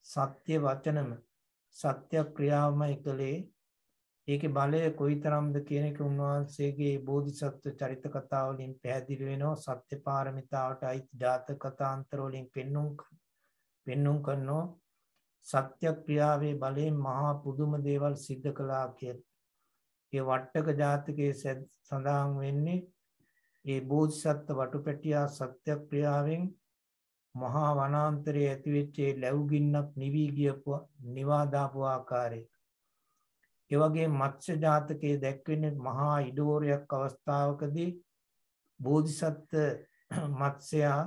සත්‍ය වචනම සත්‍ය ක්‍රියාවමයි කළේ. ඒකේ බලය කොයිතරම්ද කියන එක උන්වහන්සේගේ බෝධිසත්ව චරිත කතා වලින් පැහැදිලි වෙනවා. සත්‍ය පාරමිතාවට අයිති ජාතක කතාන්තර වලින් පෙන්눔 කරනවා. සත්‍ය ක්‍රියාවේ බලයෙන් මහා පුදුම දේවල් සිද්ධ කළා කියලා. ඒ වට්ටක ජාතකයේ සඳහන් වෙන්නේ ඒ බෝධිසත්ව වටුපැටියා සත්‍ය ක්‍රියාවෙන් මහා වනාන්තරයේ ඇතිවෙච්ච ලැබුගින්නක් නිවා දාපු ආකාරය. ඒ වගේ මත්ස්‍ය ජාතකයේ දැක්වෙන්නේ මහා ඉඩෝරයක් අවස්ථාවකදී බෝධිසත්ව මත්ස්‍යයා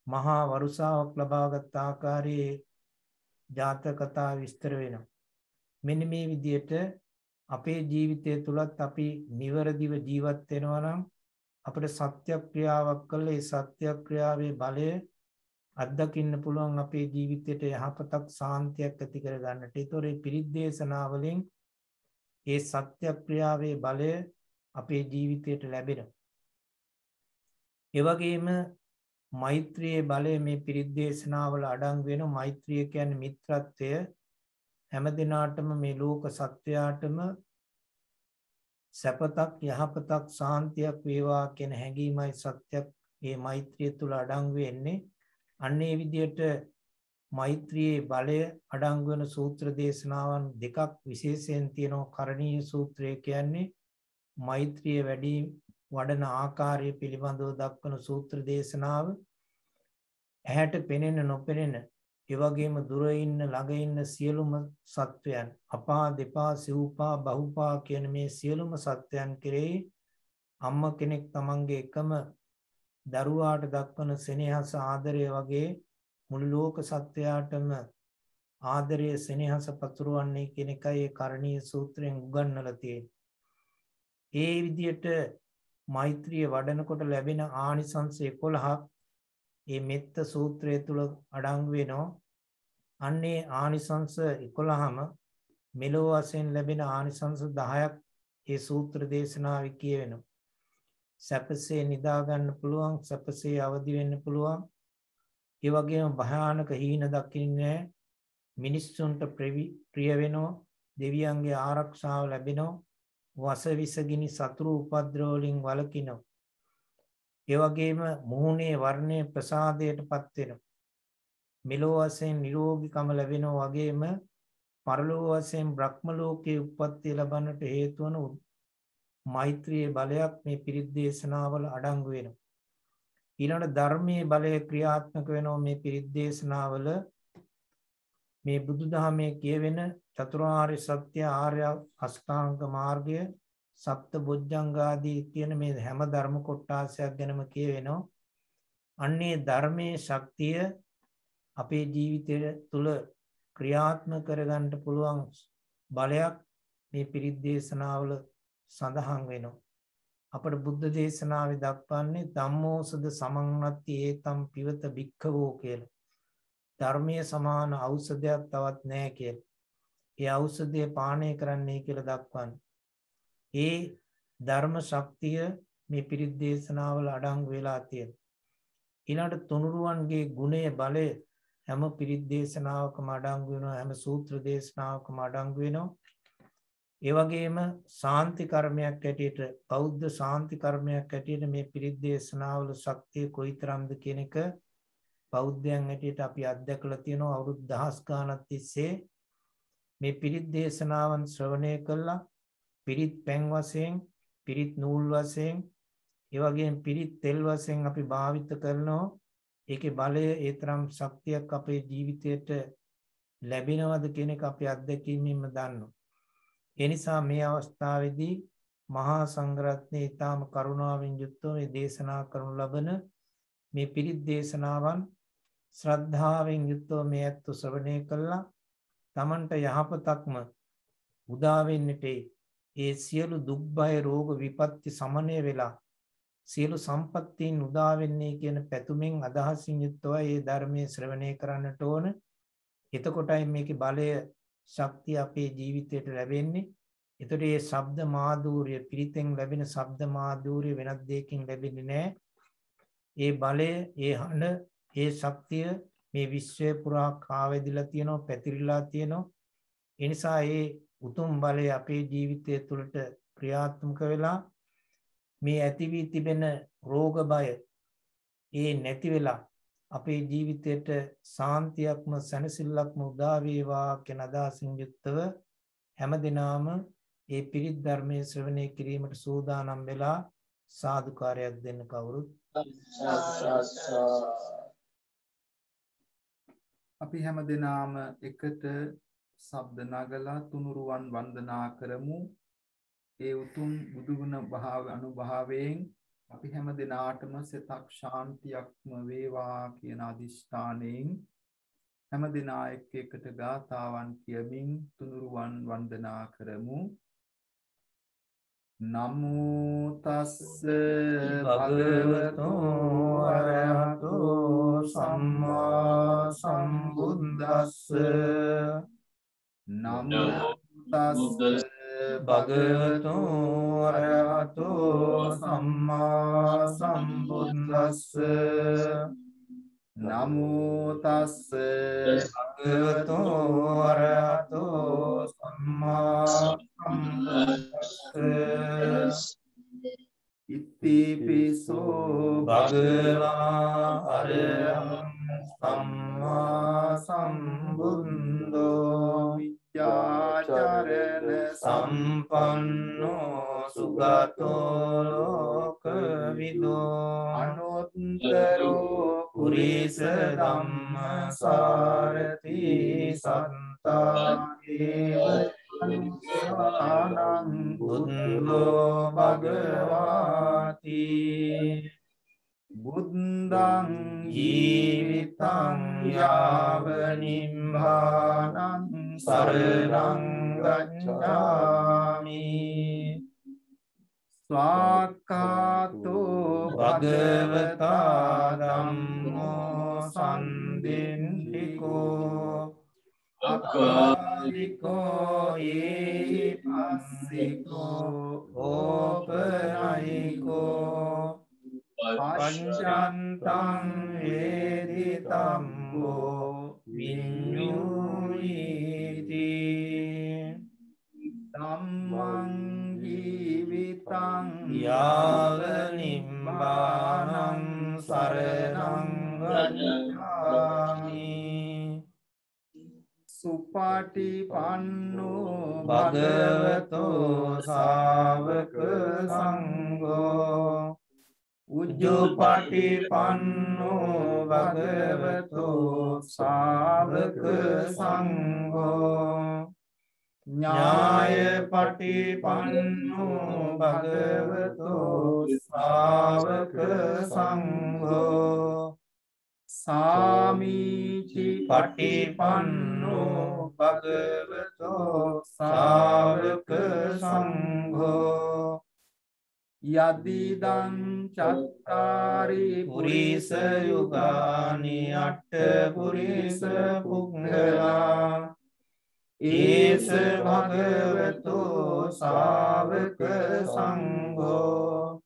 මහා වරුසාවක් ලබාගත් ආකාරයේ ජාතක කතා විස්තර වෙනවා. මෙන්න මේ විදිහට අපේ ජීවිතය තුලත් අපි නිවැරදිව ජීවත් වෙනවා නම් අපිට සත්‍ය ක්‍රියාවක් කළා. ඒ සත්‍ය ක්‍රියාවේ බලය අත්දකින්න පුළුවන් අපේ ජීවිතයට යහපතක් සාන්තියක් ඇති කර ගන්නට. ඒතොර පිරිත් දේශනාවලින් ඒ සත්‍ය ක්‍රියාවේ බලය අපේ ජීවිතයට ලැබෙනවා. ඒ වගේම මෛත්‍රියේ බලය මේ පිරිත් දේශනාවල අඩංගු වෙනවා. මෛත්‍රිය කියන්නේ මිත්‍රත්වය. හැම දිනාටම මේ ලෝක සත්වයාටම සැපතක් යහපතක් සාන්තියක් වේවා කියන හැඟීමයි සත්‍යයක් මේ මෛත්‍රිය තුල අඩංගු වෙන්නේ. අන්න ඒ විදිහට මෛත්‍රියේ බලය අඩංගු වෙන සූත්‍ර දේශනාවන් දෙකක් විශේෂයෙන් තියෙනවා. කරණීය සූත්‍රය කියන්නේ මෛත්‍රිය වඩන ආකාරය පිළිබඳව දක්වන සූත්‍ර දේශනාව. ඇහැට පෙනෙන නොපෙනෙන ඒ වගේම දුර ඉන්න ළඟ ඉන්න සියලුම සත්වයන් අපා දෙපා සිව්පා බහුපා කියන මේ සියලුම සත්වයන් කෙරෙහි අම්මා කෙනෙක් තමන්ගේ එකම දරුවාට දක්වන සෙනෙහස ආදරය වගේ මුළු ලෝක සත්වයාටම ආදරය සෙනෙහස පතුරවන්නේ කියන එකයි ඒ කරණීය සූත්‍රයෙන් උගන්වලා තියෙන්නේ. ඒ විදිහට මෛත්‍රිය වඩනකොට ලැබෙන ආනිසංස 11ක් මේ මෙත්ත සූත්‍රය තුල අඩංගු වෙනවා. අන්නේ ආනිසංස 11ම මෙලොව වශයෙන් ලැබෙන ආනිසංස 10ක් මේ සූත්‍ර දේශනාවේ කියවෙනවා. සැපසේ නිදා ගන්න පුළුවන්, සැපසේ අවදි වෙන්න පුළුවන්. ඒ වගේම භයානක හීන දකින්නේ මිනිස්සුන්ට ප්‍රිය වෙනවා, දෙවියන්ගේ ආරක්ෂාව ලැබෙනවා, වසවිසගිනි සතුරු උපද්‍රව වලින් වළකිනවා. ඒ වගේම මුහුණේ වර්ණයේ ප්‍රසාදයටපත් වෙනවා. මෙලොව වශයෙන් නිරෝගීකම ලැබෙනවා වගේම පරලොව වශයෙන් බ්‍රහ්ම ලෝකයේ උප්පත්තිය ලබන්නට හේතු වන මෛත්‍රියේ බලයක් මේ පිරිත් දේශනාවල අඩංගු වෙනවා. ඊළඟ ධර්මයේ බලය ක්‍රියාත්මක වෙනවා මේ පිරිත් දේශනාවල. මේ බුදුදහමේ කියවෙන චතුරාර්ය සත්‍ය, ආර්ය අෂ්ටාංග මාර්ගය, සප්ත බොජ්ජංගාදී කියන මේ හැම ධර්ම කොටාසයක් ගැනම කියවෙනවා. අන්නේ ධර්මයේ ශක්තිය අපේ ජීවිතය තුළ ක්‍රියාත්මක කරගන්න පුළුවන් බලයක් මේ පිරිත් දේශනාවල සඳහන් වෙනවා. අපේ බුද්ධ දේශනාවේ දක්වන්නේ ධම්මෝසද සමන්නත්ති ඒතම් පිවත භික්ඛවෝ කියලා. ධර්මයේ සමාන ඖෂධයක් තවත් නැහැ කියලා. ඒ ඖෂධය පානය කරන්නයි කියලා දක්වන්නේ. ඒ ධර්ම ශක්තිය මේ පිරිත් දේශනාවල අඩංගු වෙලා තියෙනවා. ඊළඟට තුනුරුවන්ගේ ගුණය බලය හැම පිරිත් දේශනාවකම අඩංගු වෙනවා. හැම සූත්‍ර දේශනාවකම අඩංගු වෙනවා. ඒ වගේම ශාන්ති කර්මයක් ඇටියට, බෞද්ධ ශාන්ති කර්මයක් ඇටියට මේ පිරිත් දේශනාවල ශක්තිය කොයිතරම්ද කියන එක බෞද්ධයන් ඇටියට අපි අත්දැකලා තියෙනවා. අවුරුදු දහස් ගාණක් තිස්සේ මේ පිරිත් දේශනාවන් ශ්‍රවණය කළා. පිරිත් පැන් වශයෙන්, පිරිත් නූල් වශයෙන්, ඒ වගේම පිරිත් තෙල් වශයෙන් අපි භාවිත කරනවා. ඒකේ බලය ඒ තරම් ශක්තියක් අපේ ජීවිතයට ලැබෙනවද කියන එක අපි අත්දැකීමෙන්ම දන්නවා. ඒ නිසා මේ අවස්ථාවේදී මහා සංඝරත්නයේ ඊටාම කරුණාවෙන් යුක්තව මේ දේශනා කරනු ලබන මේ පිරිත් දේශනාවන් ශ්‍රද්ධාවෙන් යුක්තව මේ අත්ව ශ්‍රවණය කළා. තමන්ට යහපතක්ම උදා වෙන්නට ඒ සියලු දුක් බය රෝග විපත්ති සමනය වෙලා සියලු සම්පත්තීන් උදා වෙන්නේ කියන පැතුමින් අදහසින් යුක්තවයි මේ ධර්මයේ ශ්‍රවණය කරන්නට ඕන. එතකොටයි මේකේ බලය ශක්තිය අපේ ජීවිතයට ලැබෙන්නේ. එතකොට මේ ශබ්ද මාධූර්ය, පිරිතෙන් ලැබෙන ශබ්ද මාධූර්ය වෙනත් දෙයකින් ලැබෙන්නේ නැහැ. ඒ බලය, ඒ හඬ, ඒ ශක්තිය මේ විශ්වය පුරා කාවැදිලා තියෙනවා, පැතිරිලා තියෙනවා. ඒ නිසා මේ උතුම් බලය අපේ ජීවිතය තුළට ක්‍රියාත්මක වෙලා මේ ඇති වී තිබෙන රෝග බය ඒ නැති වෙලා අපේ ජීවිතයට සාන්තියක්ම සැනසෙල්ලක්ම උදා වේවා කියන අදහසින් යුක්තව හැමදෙනාම ඒ පිරිත් ධර්මයේ ශ්‍රවණය කිරීමට සූදානම් වෙලා සාදුකාරයක් දෙන්න කවුරුත්. අපි හැමදෙනාම එකට ශබ්ද නගලා තුනුරුවන් වන්දනා කරමු. ඒ උතුම් බුදුගුණ භාව අනුභවයෙන් අපි හැමදෙනාටම සිතක් ශාන්තියක්ම වේවා කියන අදිෂ්ඨානයෙන් හැමදෙනා එකට ගාථාවන් කියමින් තුනුරුවන් වන්දනා කරමු. නමෝ තස්ස භගවතෝ අරහතෝ සම්මා සම්බුද්දස්ස නමෝ තස්ස භගවතෝ අරහතෝ සම්මා සම්බුද්දස්ස නමෝ තස්ස භගවතෝ අරහතෝ සම්මා සම්බුද්දස්ස ඉතිපිසෝ භගවා අරහං සම්මා සම්බුද්ධෝ විද්‍යාචරණ සම්පන්නෝ සුගතෝ ලෝකවිදෝ අනුත්තරෝ පුරිස ධම්මසාරති සත්තා ඒව බුද්ධෝ භගවාති බුද්ධං ජීවිතං යාව නිම්මානං සරණං ගච්ඡාමි ස්වාක්ඛාතෝ භගවතා ධම්මෝ සම්දින්තිකෝ අකාලිකෝ යේ පස්සිකෝ ඕපනයිකෝ පංචන්තං වේදිතම්බෝ විඤ්ඤුයිති ධම්මං ජීවිතං යාව නිම්මානං සරණං ගච්ඡාමි සුපටිපන්නෝ භගවතෝ ශාවක සංඝෝ උජ්ජුපටිපන්නෝ භගවතෝ ශාවක සංඝෝ ඥායපටිපන්නෝ භගවතෝ ශාවක සංඝෝ සාමීචි පටිපන්නෝ භගවතෝ ශාවක සංඝෝ යදිදං චත්තාරි පුරිස යුගානි අට්ඨ පුරිස පුංගලා ඒස භගවතෝ ශාවක සංඝෝ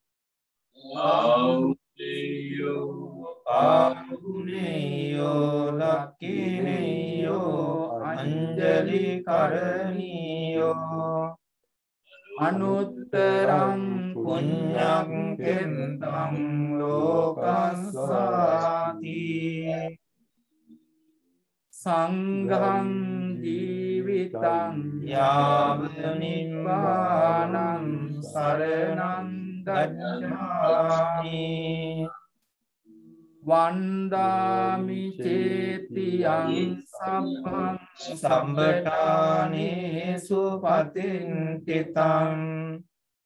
ආහුනේයෝ ලක්ඛිනේයෝ අංජලි කරණීයෝ අනුත්තරං පුඤ්ඤං කෙන්තං ලෝකස්සාති සංඝං ජීවිතං යාව නිම්මානං සරණං ගච්ඡාමි වන්දාමි චේතියං සම්භං සම්බටානේසු පතින්තිතං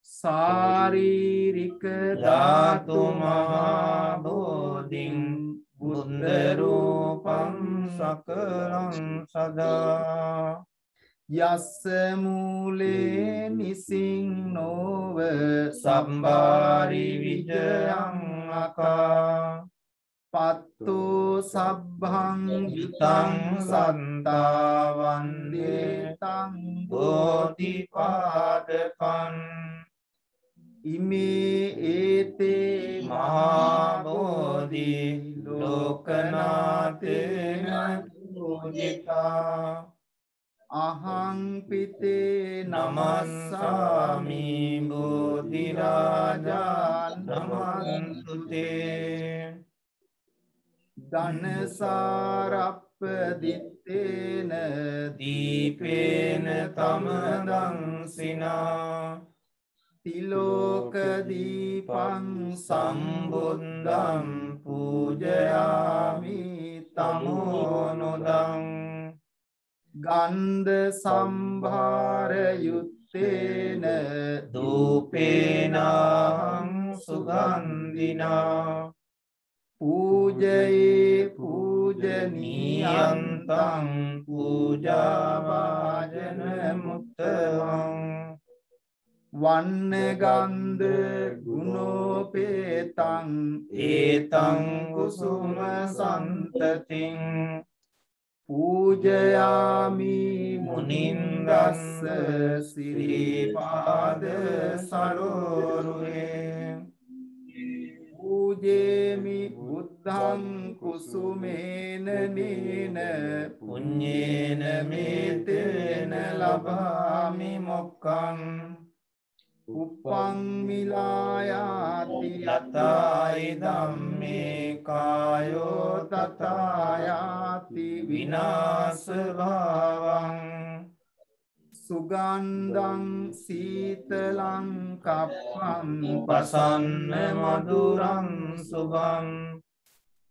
සාරීරික ධාතු මහා බෝධින් බුද්ධ රූපං සකලං සදා යස්ස මූලේ නිසින්නෝව සම්බාරි විජයං අකා පත්තු සබ්බං යුතං සන්තාවන්දේ තං බෝධිපාදකං ඉමේ ඒතේ මහා බෝධි ලෝකනාතේන පූජිතා අහං පිතේ නමස්සාමි බෝධිරාජා නමන්තු තේ ධනසාරප්ප දිත්තේන දීපේන තමදං සිනා තිලෝක දීපං සම්බුද්ධං පූජයාමි තමෝනොදං ගන්ධ සම්භාර යුත්තේන දූපේනං සුගන්ධිනා පූජයේ පූජනීයන්තං පූජාවාජන මුත්තවං වන්න ගන්ධ ගුණෝපේතං ඒතං කුසුම සන්තතින් පූජයාමි මුනින්දස්ස සිරිපාද සරෝරුහේ පූජේමි බුද්ධං කුසුමේන නේන පුඤ්ඤේන මේතේන ලබාමි මොක්ඛං උපං මිලායාති යතායි ධම්මේ කායෝ තථායාති විනාශ භාවං සුගන්ධං සීතලං කප්පං පසන්න මధుරං සුභං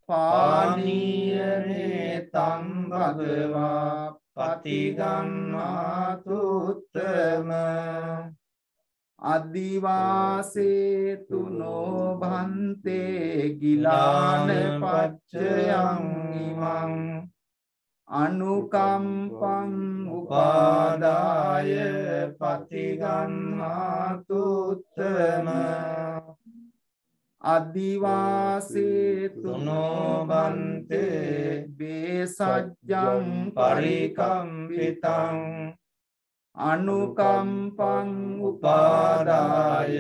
පානීයනේ තං භගවා පතිගන්නාතු උත්තම අදිවාසේතු නොභන්තේ ගිලාන පච්චයං ඉමං අනුකම්පං උපාදාය පතිගන්නාතු උත්තම අදිවාසේතු නොභන්තේ බේසජ්ජං පරිකම්පිතං අනුකම්පං උපාදාය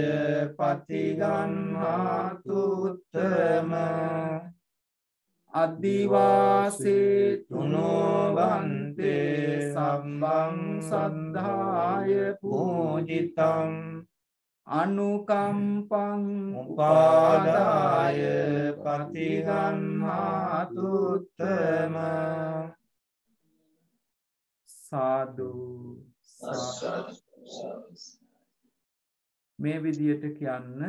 පතිගන්නාතු උත්තම අදිවාසේතු නොභන්තේ සම්බං සද්ධාය පූජිතං අනුකම්පං උපාදාය පතිගන්නාතු උත්තම සාදු මේ විදියට කියන්න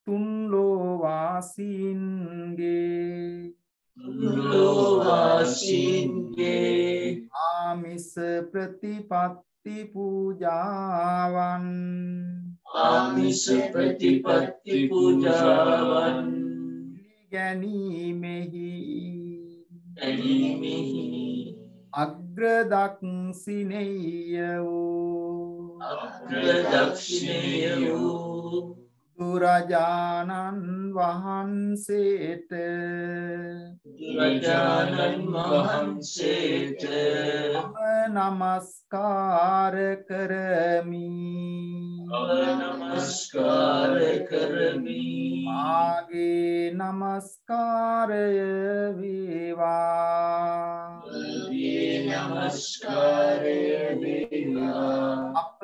තුන් ලෝවාසීන්ගේ ආමිස ප්‍රතිපත්ති පූජාවන් ගැනීමෙහි අග්‍රදක්ෂිනේය වූ බුදුරජාණන් වහන්සේට නමස්කාර කරමි මාගේ නමස්කාරය වේවා අප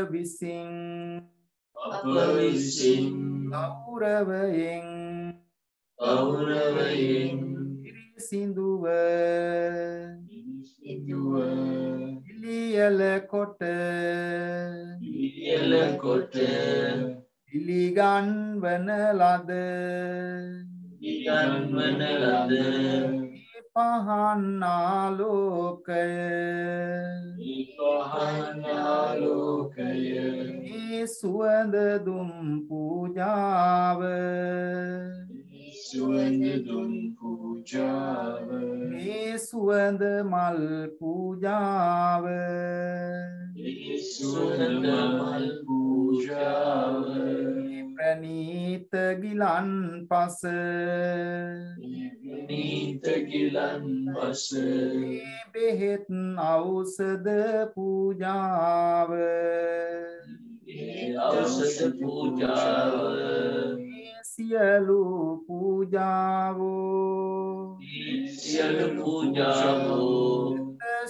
විසින් ගෞරවයෙන් පිරිසිදුව පිළියෙල කොට පිළිගන්වන ලද පහන් ආලෝකය මේ සුවඳ දුම් පූජාව මේ සුවඳ මල් පූජාව ප්‍රණීත ගිලන් පස බෙහෙත් ඖෂධ පූජාව සියලු පූජාවෝ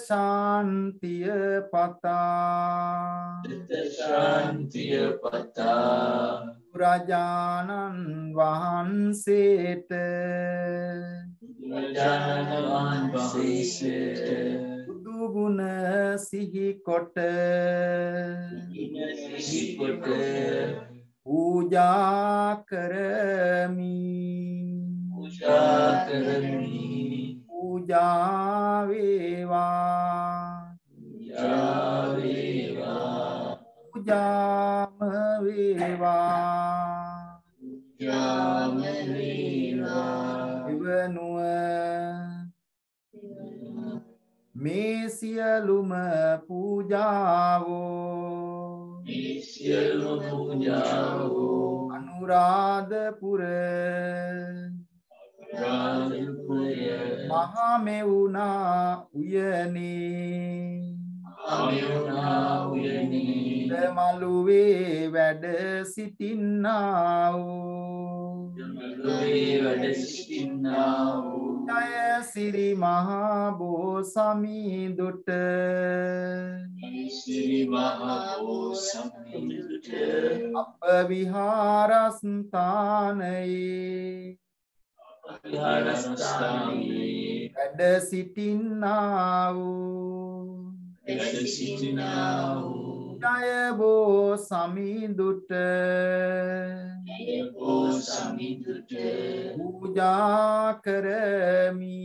ශාන්තිය පතා ශාන්තිය පතා බුදුරජාණන් වහන්සේට බුදුරජාණන් වහන්සේට බුදු ගුණ සිහි කොට සිහිකොට පූජා කරමි පූජා කරමි පූජා වේවා පූජා වේවා පූජාම වේවා පූජාම වේවා එවනුව මේ සියලුම පූජාවෝ මේ සියලුම පූජාවෝ අනුරාධපුර රාජපුර මහමෙවුනා උයනේ අමියුනා උයනේ මළුවේ වැඩ සිටින්නා වූ මළුවේ වැඩ සිටින්නා වූ ජය සිරි මහා බෝසමිඳුට සිරි මහා බෝසමිඳුට අප විහාරස්ථානයේ විහාරස්ථානයේ වැඩ සිටින්නා වූ වැඩ සිටිනා වූ ජය බෝසමිඳුට බෝසමිඳුට පූජා කරමි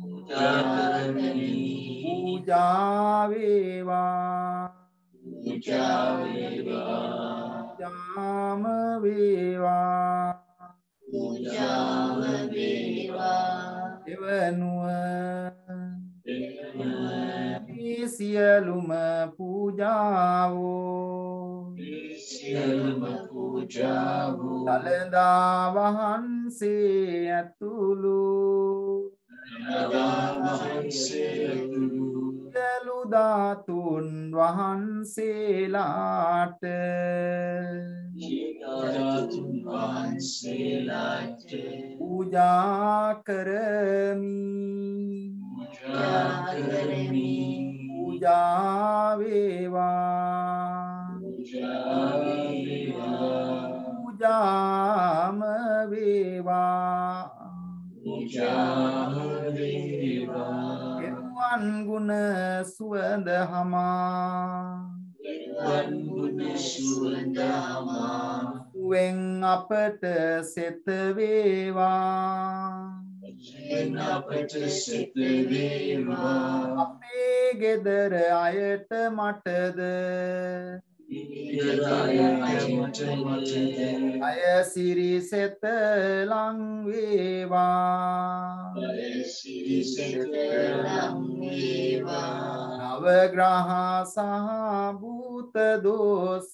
පූජා කරමි පූජා වේවා පූජා වේවා පූජාම වේවා පූජාම වේවා එවනුව මේ සියලුම පූජාවෝ සියලුම පූජාවෝ දළදා වහන්සේ ඇතුළු සියලු ධාතුන් වහන්සේලාට පූජා කරමි පූජා වේවා පූජාම වේවා එරුවන් ගුණ සුවඳ හමා වෙන් අපට සෙත වේවා අපේ ගෙදර අයට මටද අය සිරි සෙත ලං වේවා නවග්‍රහ සහ භූත දෝෂ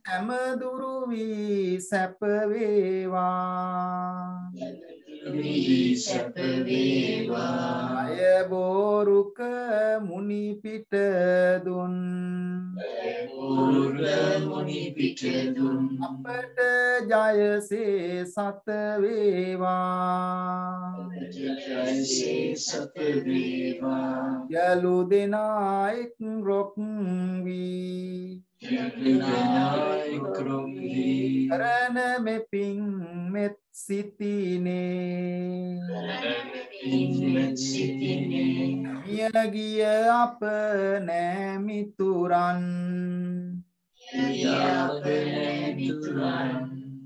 හැම දුරු වී සැප වේවා අය බෝරුක මුනි පිට දුන් අපට ජයසේ සත වේවා යලු දෙනා එක් රොක් වී කරන මෙපින් මෙත් සිතිනේ මියගිය අප නෑමිතුරන්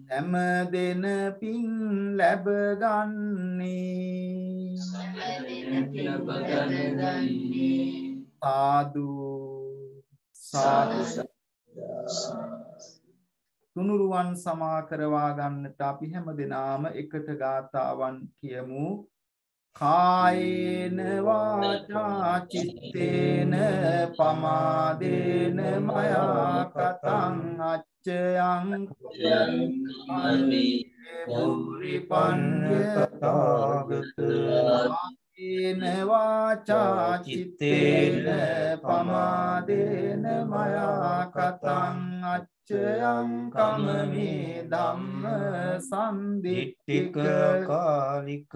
හැම දෙන පින් ලැබගන්නේ සාදු සාදු තුනුරුවන් සමා කරවා ගන්නට අපි හැම දෙනාම එකට ගාථාවන් කියමු. කායේන වාචා චිත්තේන පමාදේන මයා කතං අච්චයං පුරි පඤ්ඤ තථාගත කායේන වාචා චිත්තේන පමාදේන මයා කතං අච්චයං කමමේ ධම්ම සම්දිට්ඨික කාලික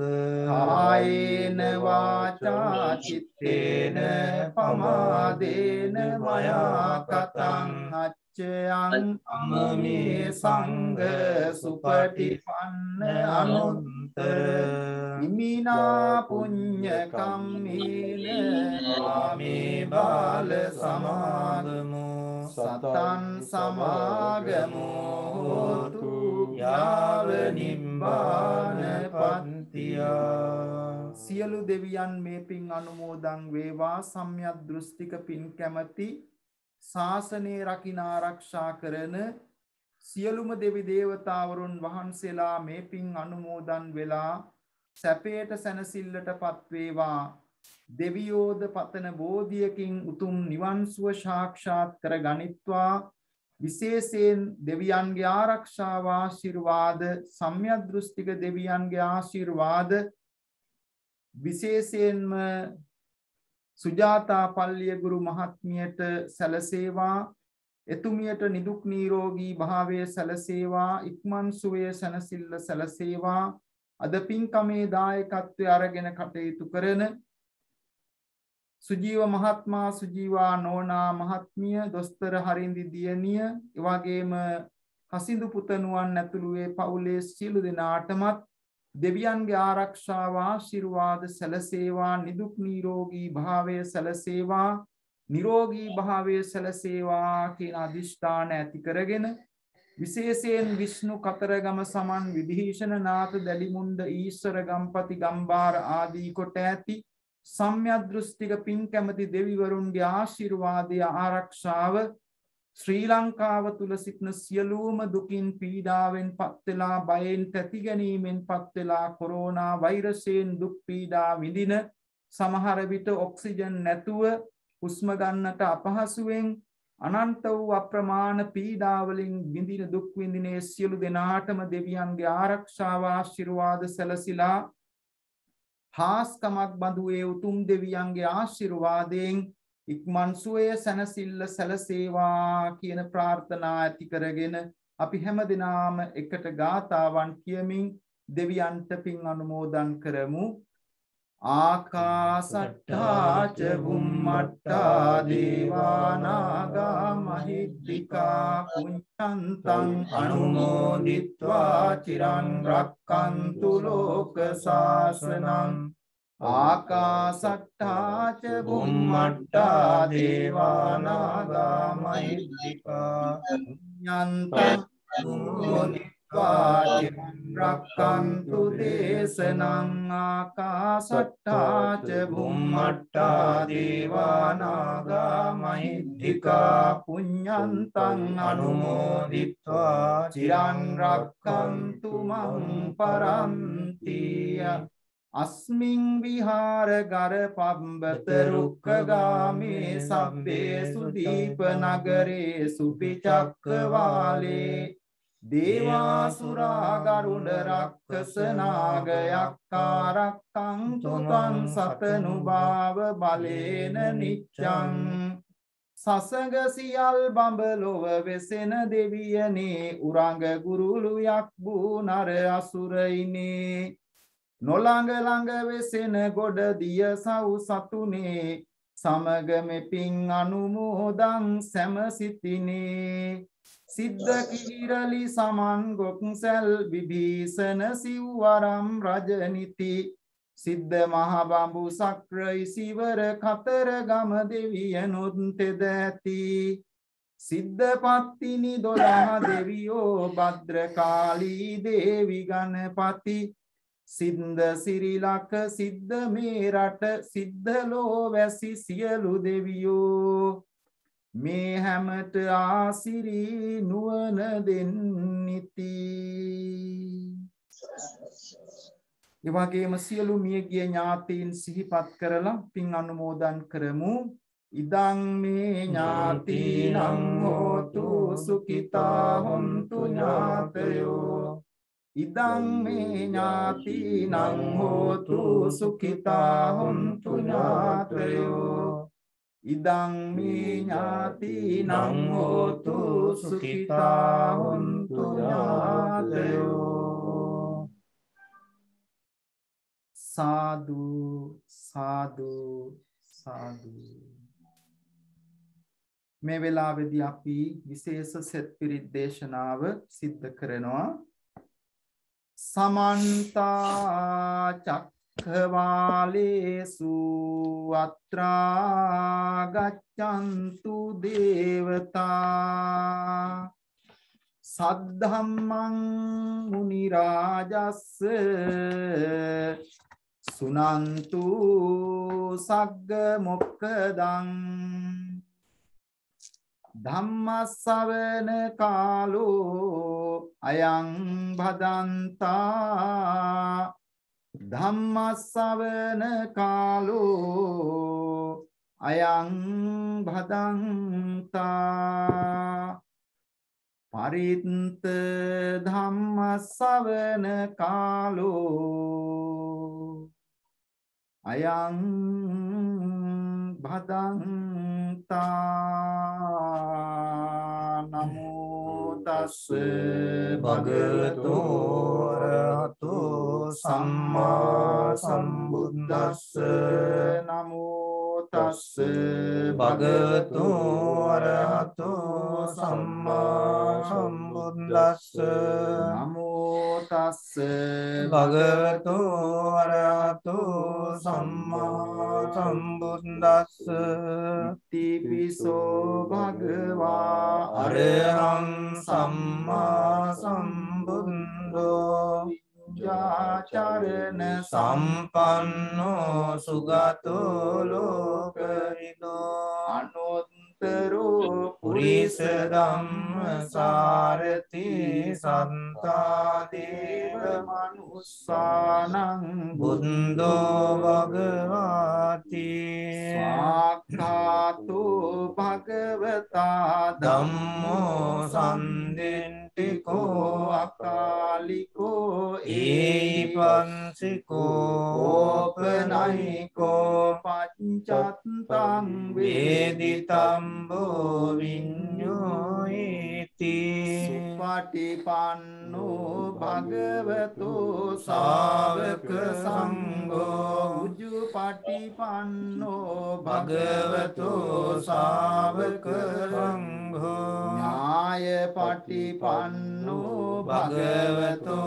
කායේන වාචා චිත්තේන පමාදේන මයා කතං අච්චයං කමමේ සංඝ සුපටිපන්න අනුත්තර ඉමිනා පුඤ්ඤ කම්මේන ආමේ බාල සමාගමෝ සතං සමාගමෝ හෝතු යාව නිම්බාන පන්තියා. සියලු දෙවියන් මේ පින් අනුමෝදන් වේවා. සම්‍යක් දෘෂ්ටික පින් කැමැති ශාසනය රකින්න ආරක්ෂා කරන සියලුම දෙවි දේවතාවරුන් වහන්සේලා මේ පින් අනුමෝදන් වෙලා සැපයට සැනසෙල්ලටපත් වේවා. දෙවියෝද පතන බෝධියකින් උතුම් නිවන් සුව සාක්ෂාත් කර ගනිත්වා. විශේෂයෙන් දෙවියන්ගේ ආරක්ෂාව ආශිර්වාද සම්‍යක් දෘෂ්ටික දෙවියන්ගේ ආශිර්වාද විශේෂයෙන්ම සුජාතා පල්ලිය ගුරු මහත්මියට සැලසේවා. එතුමියට නිදුක් නිරෝගී භාවය සැලසේවා. ඉක්මන් සුවය සැනසෙල්ල සැලසේවා. අද පින්කමේ දායකත්වය අරගෙන කටයුතු කරන සුජීව මහත්මයා, සුජීවා නෝනා මහත්මිය, දොස්තර හරින්දි දියණිය, එවැගේම කසිඳු පුතණුවන් ඇතුළු ඒ පවුලේ සියලු දෙනාටමත් දෙවියන්ගේ ආරක්ෂාව ආශිර්වාද සැලසේවා. නිදුක් නිරෝගී භාවය සැලසේවා. නිරෝගී භාවය සැලසේවා කියන අදිෂ්ඨාන ඇති කරගෙන විශේෂයෙන් විෂ්ණු කතරගම සමන් විභීෂණ නාථ දැලිමුණ්ඩ ඊශ්වර ගම්පති ගම්බාර ආදී කොට ඇති සම්‍යක් දෘෂ්ටික පින් කැමති දෙවිවරුන්ගේ ආශිර්වාදය ආරක්ෂාව ශ්‍රී ලංකාව තුල සිටින සියලුම දුකින් පීඩාවෙන් පත් වෙලා බයෙන් තැති ගැනීමෙන් පත් වෙලා කොරෝනා වෛරසයෙන් දුක් පීඩා විඳින සමහර විට ඔක්සිජන් නැතුව හුස්ම ගන්නට අපහසුවෙන් අනන්ත වූ අප්‍රමාණ පීඩාවලින් විඳින දුක් විඳිනේ සියලු දෙනාටම දෙවියන්ගේ ආරක්ෂාව ආශිර්වාද සැලසිලා හාස්කමක් බඳු ඒ උතුම් දෙවියන්ගේ ආශිර්වාදයෙන් ඉක්මන් සුවය සැනසෙල්ල සැලසේවා කියන ප්‍රාර්ථනා ඇති කරගෙන අපි හැමදෙනාම එකට ගාථාවන් කියමින් දෙවියන්ට පින් අනුමෝදන් කරමු. ආකාසට්ඨා ච බුම්මට්ඨා දේවානාගා මහිද්దికා පුඤ්ඤන්තං අනුමෝදිත්වා චිරන් රක්칸තු ලෝක සාසනං. ආකාසට්ඨා ච බුම්මට්ඨා දේවානාගා මහිද්దికා පුඤ්ඤන්තං අනුමෝදිත්වා චිරන් රක්칸තු දේශනං. ආකාසට්ඨා ච බුම්මට්ඨා දේවානාගා මහිද්దికා පුඤ්ඤන්තං අනුමෝදිත්වා චිරන් රක්칸තු මං පරන්ති. अस्मिन् विहार गर पम्बत रुक्कगामे सब्बेषु दीप नगरे सुपिचक्कवाले देवासुरा गरुड राक्षस नाग यक्का रक्कन्तु तं सतनुभाव बलेन निච්ඡං. සසඟ සියල් බඹලොව වෙසෙන දෙවියනේ උරංග ගුරුළු යක්බූ නර අසුරයිනේ නොළඟ ළඟ වෙසෙන ගොඩ දිය සව් සතුනේ සමග මෙපින් අනුමෝදන් සැමසිතිනේ. සිද්ධ කිහිරලි සමන් ගොක්සැල් විභීෂණ සිව්වරම් රජනිති සිද්ධ මහ බඹු සක්‍ර ඉසිවර කතරගම දෙවියනුත් තෙද ඇති. සිද්ධ පත්තිනි 12 දෙවියෝ භද්‍රකාලී දේවි ගණපති සින්ද සිරිලක සිද්ධ මේ රට සිද්ධ ලෝ වැසි සියලු දෙවියෝ මේ හැමත ආසිරි නුවණ දෙන්නිති. ඒ වගේම සියලු මියගිය ඥාතීන් සිහිපත් කරලා පින් අනුමෝදන් කරමු. ඉදං මේ ඥාතීනං හෝතු සුඛිතා හොන්තු ඥාතයෝ Idang me nyati nang hotu sukita hontu nyatayo. Idang me nyati nang hotu sukita hontu nyatayo. Sadhu, sadhu, sadhu. මේ වෙලාවේදී අපි විශේෂ සෙත් පිරිත් දේශනාව සිද්ධ කරනවා. समन्ता चक्रवालेषु अत्रा गच्छन्तु देवता सद्धम्मं मुनिराजस्य सुनन्तु सग्गमोक्खदं धम्मश्रवण कालो अयं भदन्ता धम्मश्रवण कालो अयं भदन्ता परित धम्मश्रवण कालो अयं भदन्ता नमो तस्से भगवतो अरहतो सम्मा सम्बुद्दस्से नमो तस्से भगवतो अरहतो सम्मा सम्बुद्दस्से नमो तस्से भगवतो अरहतो सम्मा सम्बुद्दस्से इतिपिसो भगवा अरहं सम्मा सम्बुद्धो विद्याचरण सम्पन्नो सुगतो लोकविदो अनुत्तरो पुरीश धम्म सारथि संता देव मनुष्यानं बुद्धो भगवति साक्षातो भगवता धम्मो संदिष्टिको अकालिको एपंसिको ओपनयिको पंचत्तं वेदितं भो विඤ्ඤोयति सुपटिपन्नो भगवतो सावक संघो उजुपटिपन्नो भगवतो सावक संघो न्यायपटिपन्नो भगवतो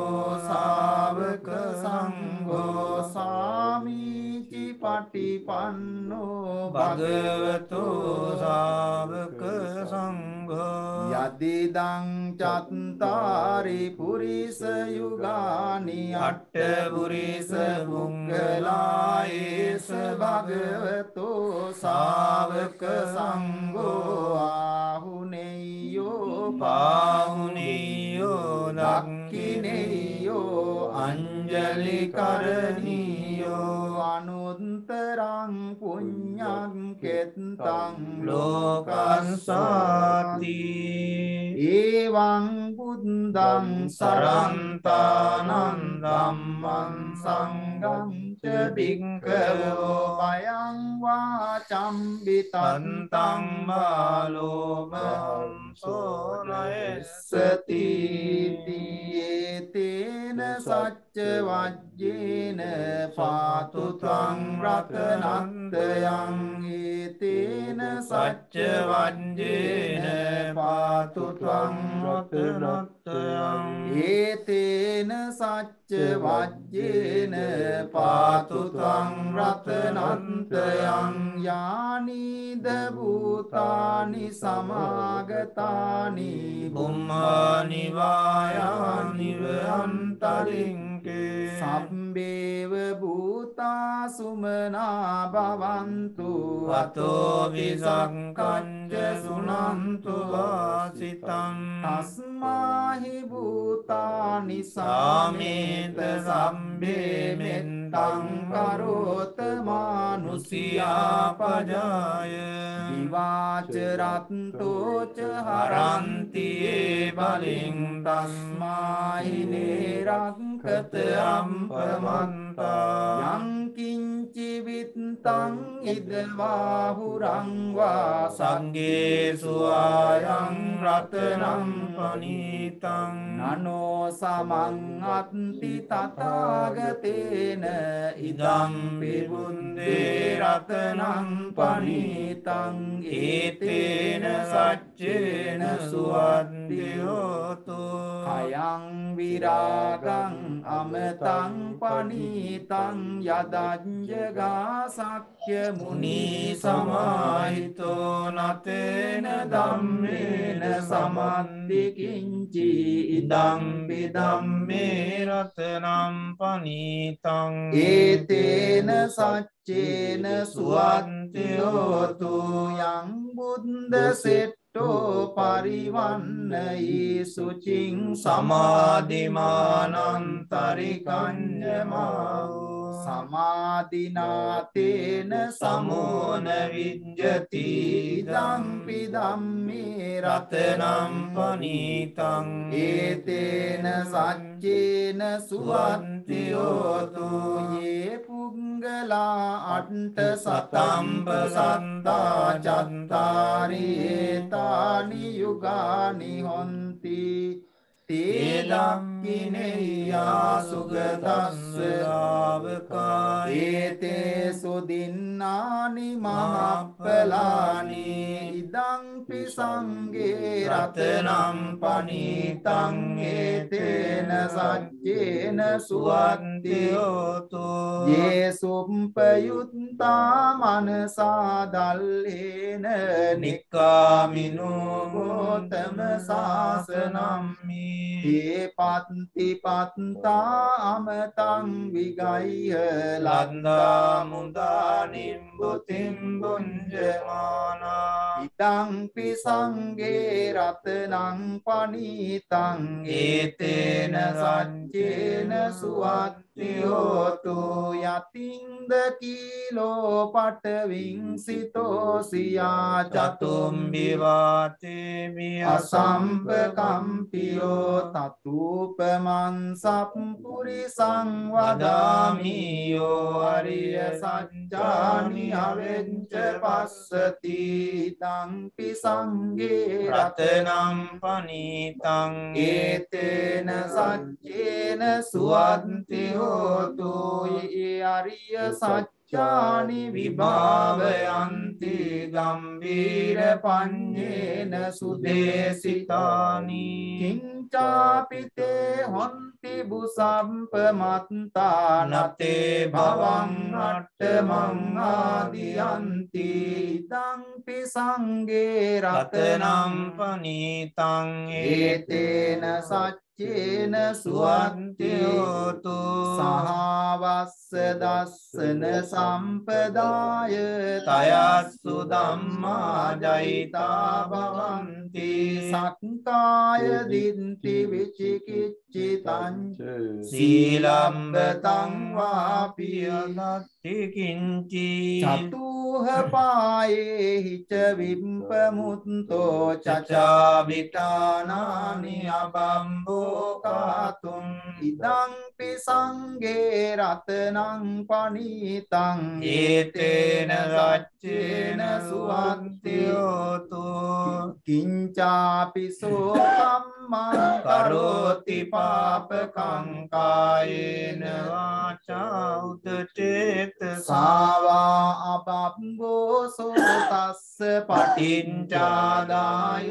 सावक संघो सामीचि पटिपन्नो भगवतो सावक संघो यदिदं चत्तारि पुरीश युगानि अट्ठ पुरीश पुंगलायेश भगवतो सावक संघो आहुनेयो पाहुनेयो दक्षिणेयो अंजलि करनीयो अनुत्तरं पुण्यं केत्तं लोकस्साति एवं बुद्धं सरन्तानं धम्मं संगं च भिक्खवो वयं वाचं वितन्तं बालोमहं सोनयस्सति तेन सच्चवज्जेन पातु त्वं रत्नत्रयं एतेन सच्चवज्जेन पातु त्वं रत्नत्रयं एतेन सच्चवज्जेन पातु त्वं रत्नत्रयं यानि भूतानि समागतानि बुम्मानि वायानि अन्तरिङ्गे सम्बेव भूतानि සුමනා භවන්තු අතෝ විසංකංච සුනන්තු වාසිතං තස්මාහි භූතානි සාමේත සම්බේ මෙත්තං කරෝත මානුසියා පජාය විවාච රත්තෝච හරන්තියේ බලින් තස්මාහි නේරක්කත අම්පමන්තා යං කිංචි විත්තං ඉදවාහුරං වා සංගේසු ආයං රතනම් පනීතං නනෝ සමං අත්ති තථාගතේන ඉදම් පිබුන්දේ රතනම් පනීතං ඒතේන සච්චේන සුවන්තියෝතු අයං විරාගං අමතං පනීතං යදඤ්ජගා සක්්‍ය මුනි සමාහිතෝ නතේන ධම්මේන සමන්ති කිංචි ඉදම් පිදම්මේ රතනම් පනීතං ඒතේන සච්චේන සුවන්තියෝතු යං බුද්ද සෙට්ටෝ පරිවන්නයි සුචින් සමාධිමානන්තරිකඤ්ඤමාවෝ සමාධිනාතේන සමෝන විඤ්ජති ධම්පි ධම්මේ රතනම් පනීතං ඒතේන සච්චේන සුවන්තියෝතු යේ පුංගලා අට්ඨ සතම්බ සත්තා චත්තාරි ඒතානි යුගානි හොන්ති තේලක්ඛිනේයා සුගතස්ස ආවකාය ඒතේ සුදින්නානි මහප්පලානි ඉදං පිසංගේ රතනම් පනීතං ඒතේන සච්චේන සුවන්තියෝතු යේ සුම්පයුත්තා මනසා දල්හේන නික්කාමිනෝ ගෝතම සාසනම්මි ඒ පත්ති පත්තා අමතං විගයිහ ලන්දා මුදා නිම්බුතිම් බුඤ්ජමානා ඉදං පිසංගේ රතනං පනීතං ඒතේන සච්චේන සුවත්තියෝතු යතින්ද කීලෝ පටවින් සිතෝසියා චතුම් විවාතේ විය අසම්පකම්පියෝ තතුපමන් සප්පුරිසං වදාමියෝ අරිය සත්‍යානි අවෙච්ච පස්සති තංපි සංගේ රතනම් පනීතං ඒතේන සච්චේන සුවන්තියෝතු යේ අරිය සත්‍යානි විභාවයන්ති ගම්බීර පඤ්ඤේන සුදේසිතානි කිංචාපිතේ හොන්ති බුසම්පමත්තා නතේ භවං අට්ඨමං ආදියන්ති තංපි සංගේ රතනම් පනීතං ඒතේන සච්චේන සුවන්තියෝතු සහවස්ස දස්සන සම්පදාය තයස්සු ධම්මා ජයිතා භවන්ති සක්කාය දින්ති විචිකිච්ඡිතං සීලම්බතං වාපියනත්ති කිංචි චතුහ පායේ හිච විම්පමුත්තෝ චචාවිතානානි අබම්බෝකාතුම් ඉදං පිසංගේ රතනං පනීතං ඒතේන සච්චේන සුවන්තියෝතු කිංචාපිසෝ කම්මං කරෝති පාපකං කායේන වාචා උදචේත සාවා අපම්බෝසෝ තස්ස පටිච්චාදාය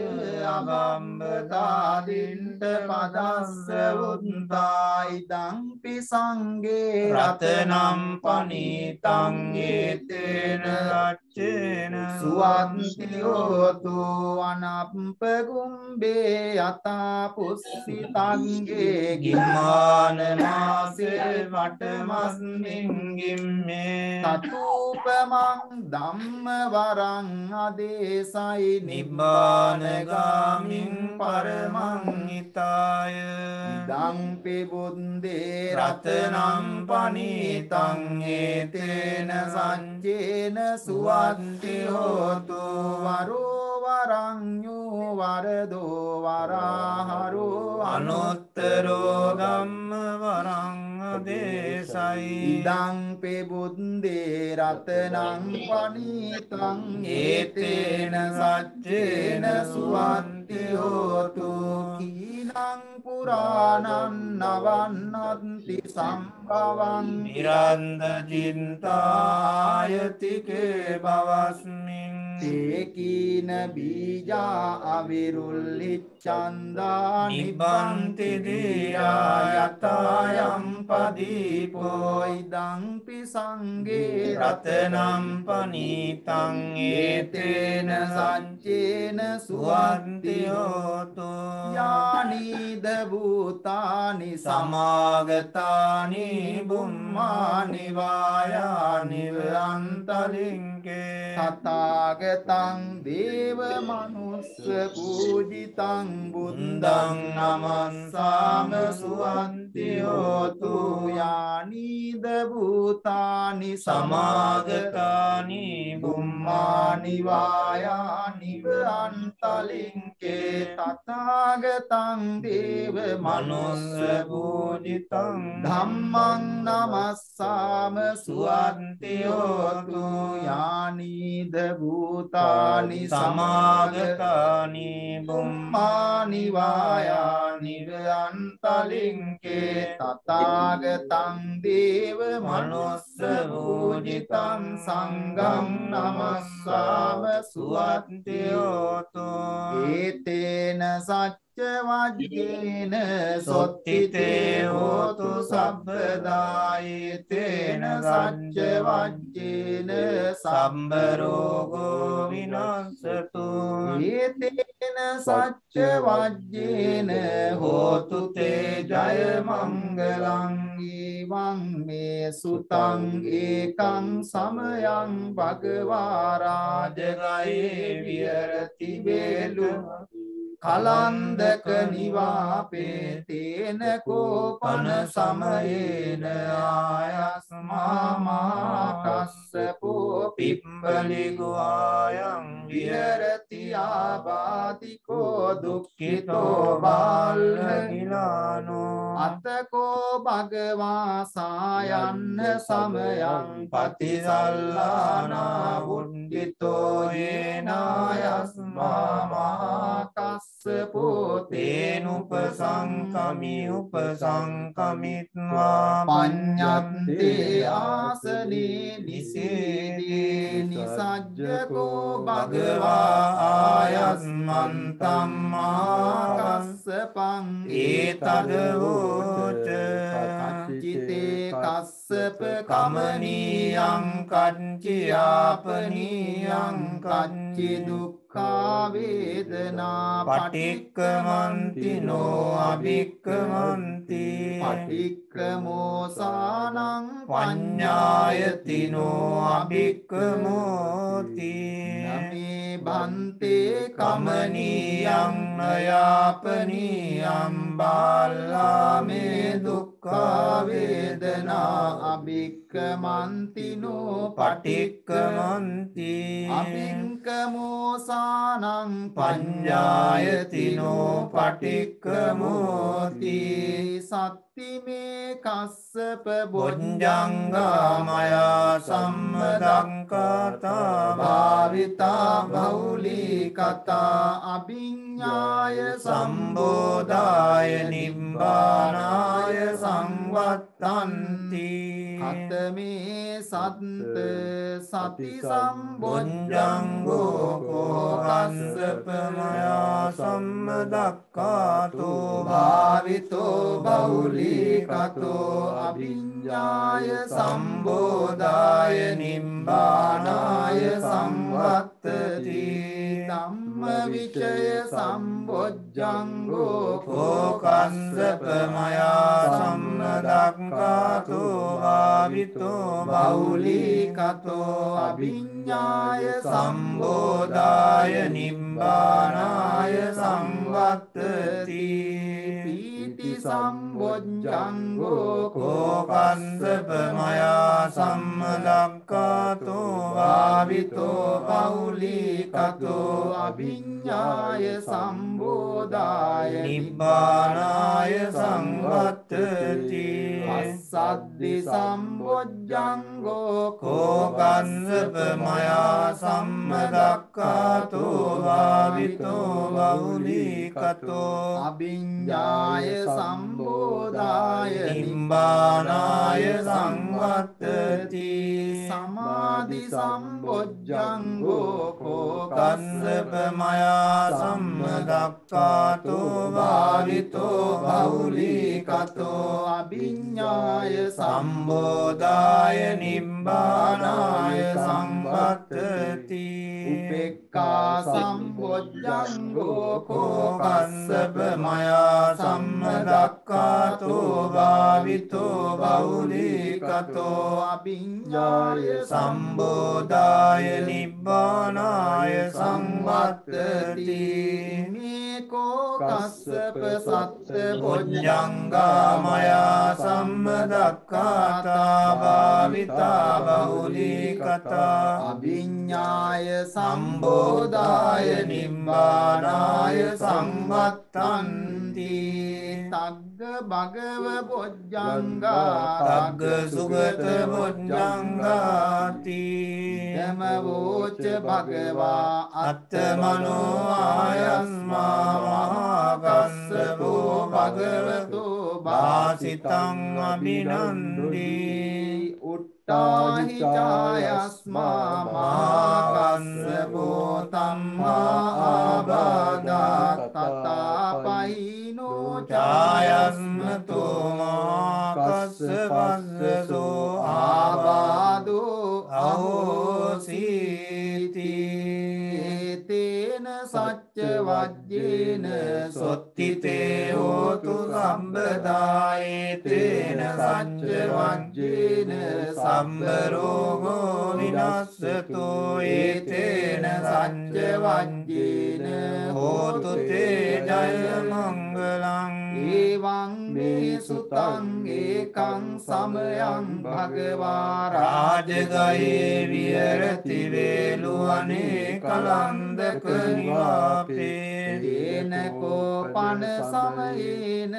අබම්බතාදින්ට පදස්ස උත්තායි දම්පි යම්පි සංඝේ රතනම් පනිතං ඒතේන රච්චේන සුවන්තියෝතු අනප්පගුම්බේ යතා පුස්සිතංගේ ගිම්මාන මාසේ වටමස්මින් ගිම්මේ තතුපමං ධම්ම වරං අදේසයි නිබ්බානගාමින් පරමං හිතාය ඉදංපි බුද්දේ රතනම් පනිතං ඒතේන සංජේන සුවන්ති හෝතු වරෝ වරඤ්ඤෝ වරදෝ වරහරෝ අනුත්තරෝ ධම්ම වරං අදේසයි ඉදංපි බුද්දේ රතනං පනිතං ඒතේන සච්චේන සුවන්ති හෝතු කීනං පුරාණං නවන්නන්ති සම්භවං නිරන්ද චින්තායතිකේ භවස්මින් තේකීන බීජා අවිරුල්ලිච්ඡන්දා නිබ්බන්ති දියා යතයම් පදීපෝ ඉදංපි සංඝේ රතනම් පනිතං ඒතේන සංචේන සුවන්ති හෝතු යානිද භූතානි සමාගතානි බුම්මානි වායානි අන්තරින්කේ තථාගතං දේව මනුස්ස පූජිතං බුද්ධං නමස්සාම සුවන්ති හෝතු යානිද භූතානි සමාගතානි බුම්මානි වායානි අන්තලින්කේ තථාගතං දේව මනුස්ස පූජිතං ධම්මං නමස්සාම සුවන්ති හෝතු යානිද භූතානි සමාගතානි බුම්මානි වායානි අන්තලින්කේ තථාගතං දේව මනුස්ස පූජිතං සංඝං නමස්සාම සුවන්ති හෝතු ඒතේන සච්ච වජ්ජේන සොත්තිතේ හෝතු සබ්බදායේතේන සච්ච වජ්ජේන සම්බ රෝගෝ විනාශතු ඒතේන සච්ච වජ්ජේන හෝතු තේ ජය මංගලං ඊවං මේ සුතං ඒකං සමයං භගවා රාජගයේ විහෙරති වේලු කලන්දක නිවාපේ තේන කෝපන සමයේන ආයස්මාමා කස්සපෝ පිප්පලි ගුආයං විහෙරති ආබාතිකෝ දුක්ඛිතෝ බාල්ලහිලානෝ අතකෝ භගවා සායන්න සමයං පතිසල්ලානා වුණ්ඩිතෝ යේනායස්මාමා තේනුපසංකමි උපසංකමිත්වා පඤ්ඤත්තේ ආසනේ නිසේදී නිසජ්ජකෝ භගවා ආයස්මන්තම් මාකස්සපං ඒතදවෝච කච්චිතේ කස්සප කමනීයං කච්චියාපනීයං කච්චි දුක්ඛා වේදනා පටික්කමන්තිනෝ අභික්කමන්ති පටික්කමෝසානං පඤ්ඤායතිනෝ අභික්කමෝති නමේ බන්තේ කමනීයං නයාපනීයං බාල්ලාමේ දුක්ඛා වේදනා අභික්කමන්තිනෝ පටික්කමන්ති අභික්කමෝසානං පඤ්ඤායතිනෝ පටික්කමෝති සත්තිමේ කස්සප බොජ්ජංගාමයා සම්මදංකතා භාවිතා බහුලී කතා අභිඤ්ඤාය සම්බෝධාය නිබ්බානාය සංවත්ත සම්වත්තන්ති කතමේ සත්ත සති බොඤ්ජංගෝ කෝකස්සපමයා සම්මදක්කාතෝ භාවිතෝ බහුලීකතෝ අභිඤ්ඤාය සම්බෝධාය නිබ්බානාය සංවත්තති ධම්ම විචය සම්බොජ්ජංගෝ කෝකස්සපමයා සම්මදක්කාතෝ භාවිතෝ බහුලීකතෝ අභිඤ්ඤාය සම්බෝධාය නිබ්බානාය සංවත්තති පීති සම්බොජ්ජංගෝ කෝකස්සපමයා සම්මදක්කාතෝ භාවිතෝ බහුලීකතෝ අභිඤ්ඤාය සම්බෝධාය නිබ්බානාය සංවත්තති අස්සද්දි සම්බොජ්ජංගෝ කෝකස්සපමයා සම්මදක්කාතෝ භාවිතෝ බහුලීකතෝ අභිඤ්ඤාය සම්බෝධාය නිබ්බානාය සංවත්තති සමාධි සම්බොජ්ජංගෝ කෝකස්සපමයා සම්මදක්කාතෝ භාවිතෝ බහුලීකතෝ අභිඤ්ඤාය සම්බෝධාය නිබ්බානාය සංවත්තති උපේක්ඛා සම්බොජ්ජංගෝ කෝකස්සපමයා සම්මදක්කාතෝ භාවිතෝ බහුලීකතෝ අභිඤ්ඤාය සම්බෝධාය නිබ්බානාය සංවත්තති මේකෝ කස්සප සත්ත බොඤ්ජංගාමයා සම්මදක්කාතා භාවිතා බහුලීකතා අභිඤ්ඤාය සම්බෝධාය නිබ්බානාය සංවත්තන්ති තග්ග භගව බොජ්ජංගා තග්ග සුගත බොජ්ජංගාති ධමවෝච භගවා අත්තමනෝ ආයස්මා මහාකස්සපෝ භගවතෝ භාසිතං අභිනන්දී උට්ටාහි ජායස්මා මහාකස්සපෝ තම්මා ආබාධා තථාපයිනෝ ජායස්මතෝ මහාකස්සපස්සෝ ආබාධෝ අහෝසීති තේන සච්ච වජ්ජේන සොත්තිතේ හෝතු සම්බදායේතේන සච්ච වජ්ජේන සම්බරෝගෝ විනස්සතෝ ඒතේන සච්ච වජ්ජේන හෝතු තේ ජය මංගලං ඒවං මේ සුතං ඒකං සමයං භගවා රාජගයේ විහෙරති වේලුවනේ කලන්දක නිවාපේ තේන කෝපන සමයේන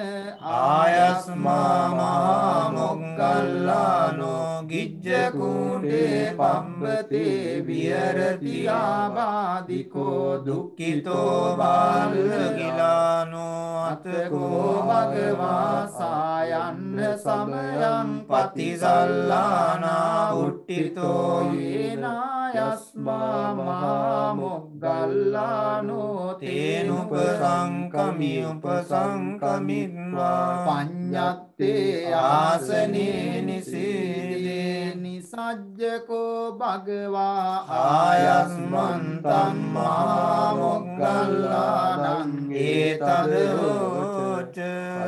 ආයස්මා මහා මොග්ගල්ලානෝ ගිජ්ජ කුණ්ඩේ පම්බතේ විහෙරති ආබාධිකෝ දුක්ඛිතෝ බාලගිලානෝ අතකෝ භගවා සායන්න සමයං පතිසල්ලානා උට්ඨිතෝ යේනායස්මා මහා මොග්ගල්ලානෝ තේනුපසංකමි උපසංකමිත්වා පඤ්ඤත්තේ ආසනේ නිසීදේ නිසජ්ජකෝ භගවා ආයස්මන්තං මහා මොග්ගල්ලානං ඒතදෝච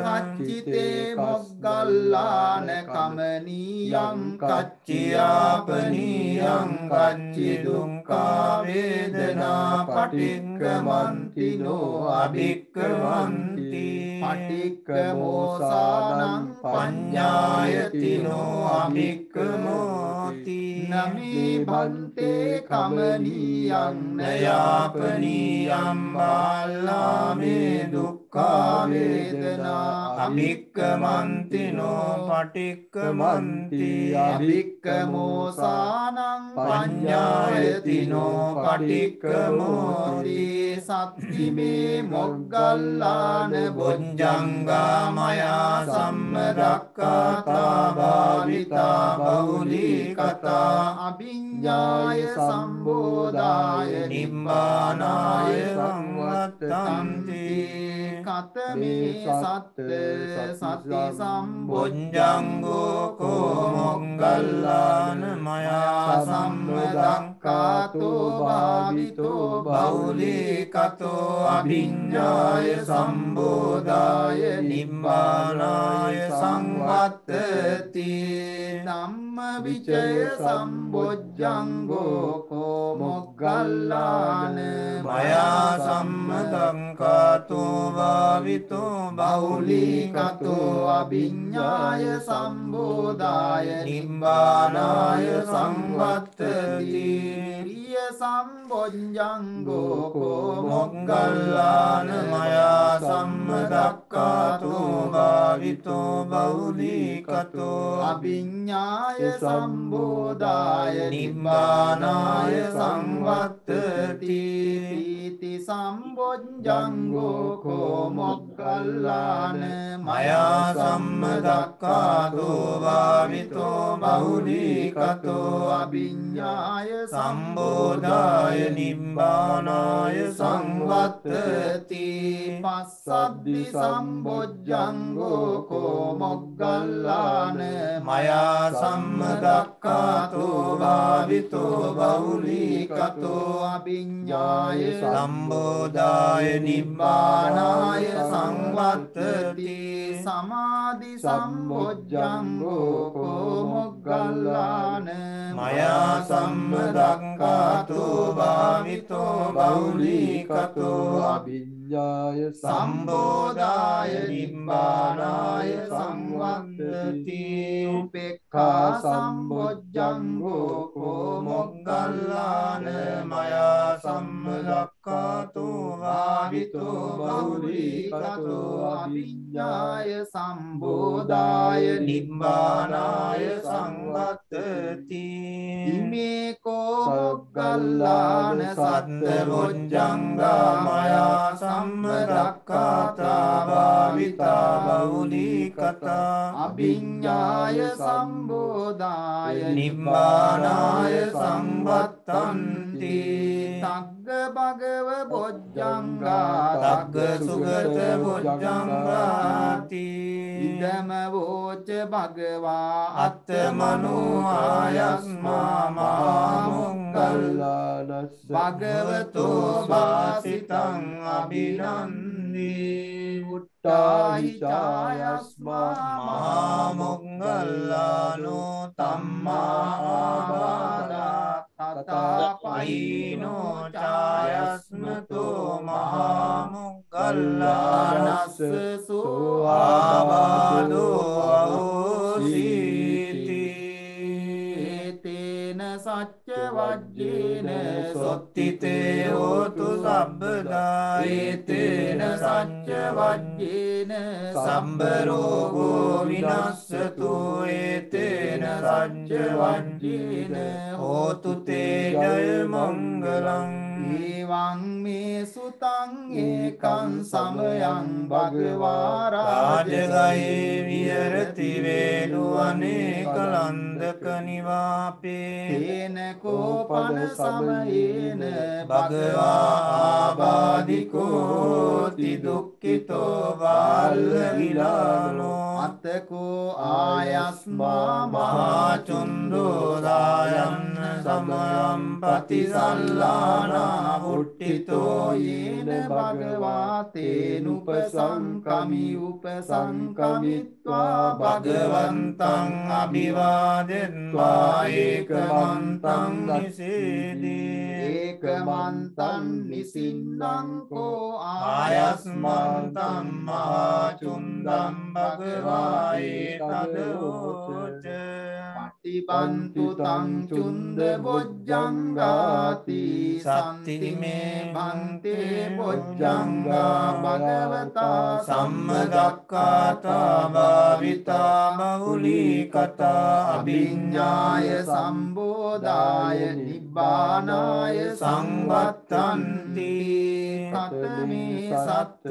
කච්චිතේ මොග්ගල්ලාන කමනීයං කච්චියාපනීයං කච්චි දුක්ඛා වේදනා පටික්කමන්තිනෝ අභික්කමන්ති පටික්කමෝසානං පඤ්ඤායතිනෝ අභික්කමෝති නමේ භන්තේ කමනීයං නයාපනීයං බාලාමේ දුක්ඛ දුක්ඛ වේදනා අභික්ඛමන්තිනෝ පටික්ඛමන්ති අභික්ඛමෝසානං පඤ්ඤායතිනෝ පටික්ඛමෝති සත්තිමේ මොග්ගල්ලාන බොජ්ජංගා මයා සම්මදක්ඛාතා භාවිතා බහුලී කතා අභිඤ්ඤාය සම්බෝධාය නිබ්බානාය සංවත්තන්ති කතමේ සත්ත සති බොජ්ජංගෝ කෝ මොග්ගල්ලාන මයා සම්මදක්ඛාතෝ භාවිතෝ බහුලී කතෝ අභිඤ්ඤාය සම්බෝධාය නිබ්බානාය සංවත්තති ධම්ම විචය සම්බොජ්ජංගෝ කෝ මොග්ගල්ලාන මයා සම්මදක්ඛාතෝ භාවිතෝ බහුලී කතෝ අභිඤ්ඤාය සම්බෝධාය නිබ්බානාය සංවත්තති ප්‍රිය සම්බොජ්ජංගෝ කෝ මොග්ගල්ලාන මයා සම්මදක්ඛාතෝ භාවිතෝ බහුලී කතෝ අභිඤ්ඤාය සම්බෝධාය නිබ්බානාය සංවත්තති පීති සම්බොජ්ජංගෝ කෝ මොග්ගල්ලාන මයා සම්මදක්ඛාතෝ භාවිතෝ බහුලී කතෝ අභිඤ්ඤාය සම්බෝධාය නිබ්බානාය සංවත්තති පස්සද්ධි සම්බොජ්ජංගෝ කෝ මොග්ගල්ලාන මයා සම්මදක්ඛාතෝ භාවිතෝ බහුලී කතෝ අභිඤ්ඤාය සම්බෝධාය නිබ්බානාය සංවත්තති සමාධි සම්බොජ්ජංගෝ කෝ මොග්ගල්ලාන මයා සම්මදක්ඛාතෝ භාවිතෝ බහුලී කතෝ අභිඤ්ඤාය සම්බෝධාය නිබ්බානාය සංවත්තති උපේක්ඛා සම්බොජ්ජංගෝ කෝ මොග්ගල්ලාන මයා සම්මදක්ඛාතෝ භාවිතෝ බහුලී කතෝ අභිඤ්ඤාය සම්බෝධාය නිබ්බානාය සංවත්තති ඉමේ කෝ මොග්ගල්ලාන සත්ත බොජ්ජංගා මයා සම්මදක්ඛාතා භාවිතා බහුලී කතා අභිඤ්ඤාය සම්බෝධාය නිබ්බානාය සංවත්තන්ති තග්ග භගව බොජ්ජංගා තග්ග සුගත බොජ්ජංගාති ඉදම වෝච භගවා අත්තමනෝ ආයස්මා මහා භගවතෝ වාසිතං අභිනන්දී උට්ටාහි චායස්මා මහා මොග්ගල්ලානෝ තම්මා ආබාධා තථාපයිනෝ චායස්මතෝ මහා මොග්ගල්ලානස්ස සෝ ආබාධෝ අවෝසීති තේන සච්ච වජ්ජේන සොත්තිතේ හෝතු සබ්බදා ඒතේන සච්ච වජ්ජේන සම්බ රෝගෝ විනස්සතු ඒතේන සච්ච වජ්ජේන හෝතු තේ ජය මංගලං ඒවං මේ සුතං ඒකං සමයං භගවා රාජගයේ විහෙරති වේලුවනේ කලන්දක නිවාපේ තේන කෝපන සමයේන භගවා ආබාධිකෝ ති දුක්ඛිතෝ බාල්ල විලානෝ අතකෝ ආයස්මා මහා චුන්දෝ දායන්න සමයම් පතිසල්ලානා පුට්ඨිතෝ යේන භගවා තේනුපසංකමි උපසංකමිත්වා භගවන්තං අභිවාදෙත්වා ඒකමන්තං නිසේදී ඒකමන්තං නිසින්දං කෝ ආයස්මන්තං මහා චුන්දං භගවා ඒතදෝච පටිපන්තු තං චුන්ද බොජ්ජංග සංඝාති සත්තිමේ භන්තේ බොජ්ජංගා භගවතා සම්මදක්ඛාතා භාවිතා බහුලී කතා අභිඤ්ඤාය සම්බෝධාය නිබ්බානාය සංවත්තන්ති කතමේ සත්ත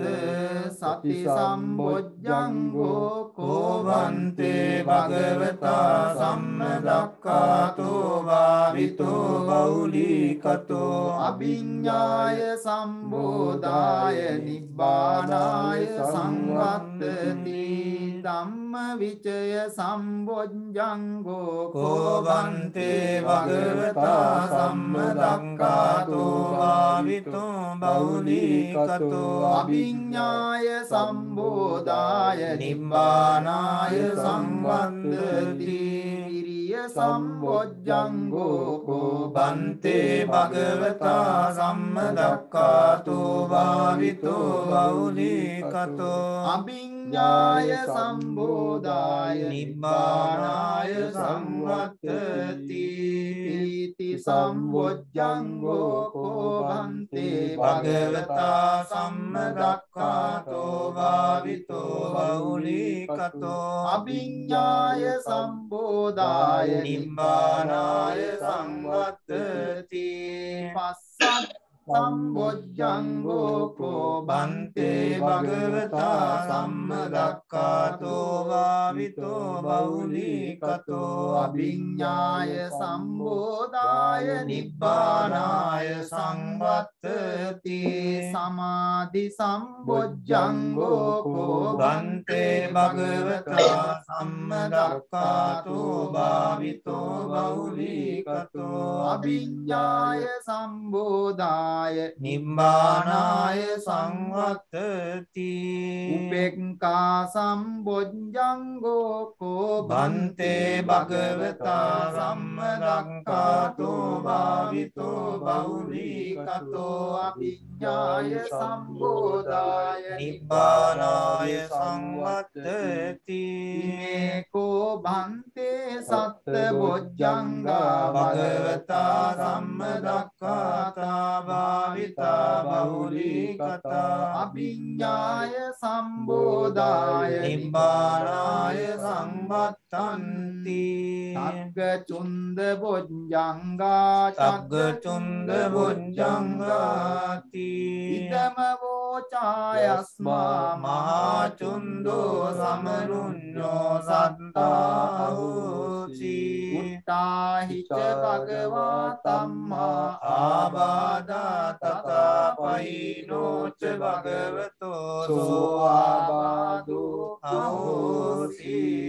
සති සම්බොජ්ජංගෝ කෝවන්තේ භගවතා සම්මදක්ඛාතෝ භාවිතෝ බහුලී කතෝ අභිඤ්ඤාය සම්බෝධාය නිබ්බානාය සංවත්තති ධම්ම විචය සම්බොජ්ජංගෝ කෝවන්තේ භගවතා සම්මදක්ඛාතෝ භාවිතෝ බහුලී කතෝ අභිඤ්ඤාය සම්බෝධාය නිබ්බානාය සංවත්තති විරිය සම්බොජ්ජංගෝ බන්තේ භගවතා සම්මදක්ඛාතෝ භාවිතෝ බහුලී කතෝ අභිඤ්ඤාය සම්බෝධාය නිබ්බානාය සංවත්තති ඉති සම්බොජ්ජංගෝ කෝභන්තේ භගවතා සම්මදක්ඛාතෝ භාවිතෝ බහුලී කතෝ අභිඤ්ඤාය සම්බෝධාය නිබ්බානාය සංවත්තති පස්සත් සම්බොජ්ජංගෝ බන්තේ භගවතා සම්මදක්ඛාතෝ භාවිතෝ බහුලී කතෝ අභිඤ්ඤාය සම්බෝධාය නිබ්බානාය සංවත්තති සමාධි සම්බොජ්ජංගෝ බන්තේ භගවතා සම්මදක්ඛාතෝ භාවිතෝ බහුලී කතෝ අභිඤ්ඤාය සම්බෝධාය නිබ්බානාය සංවත්තති උපේක්ඛා සම්බොජ්ජංගෝ බන්තේ භගවතා සම්මදක්ඛාතෝ භාවිතෝ බහුලී කතෝ අභිඤ්ඤාය සම්බෝධාය නිබ්බානාය සංවත්තති මේකෝ භන්තේ සත්ත බොජ්ජංගා භගවතා සම්මදක්ඛාතා භාවිතා බහුලී කතා අභිඤ්ඤාය සම්බෝධාය නිබ්බානාය සංවත්තන්ති චග්ග චුන්ද බොජ්ජංගා චග්ග චුන්ද බොජ්ජංගාති ඉදම වෝචායස්මා මහා චුන්දෝ සමනුඤ්ඤෝ සත්තාහෝසි උට්ටාහිච භගවා තම්මා ආබාධා තථා පයිනෝච භගවතෝ සෝ ආබාධෝ අහෝසීති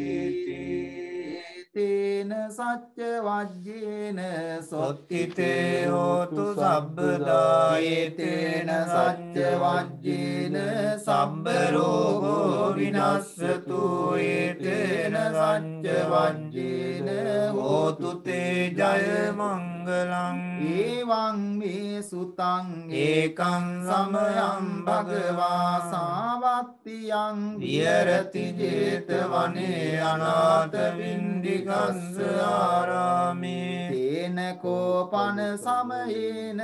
තේන සච්ච වජ්ජේන සොත්තිතේ හෝතු සබ්බදා ඒතේන සච්ච වජ්ජේන සම්බ රෝගෝ විනස්සතු ඒතේන සච්ච වජ්ජේන හෝතු තේ ජය මංගලං ඒවං මේ සුතං ඒකං සමයං භගවා සාවත්තියං විහෙරති 제තවනේ අනාථ වින්දිකස්ස ආරාමේ තේන කෝපන සමයේන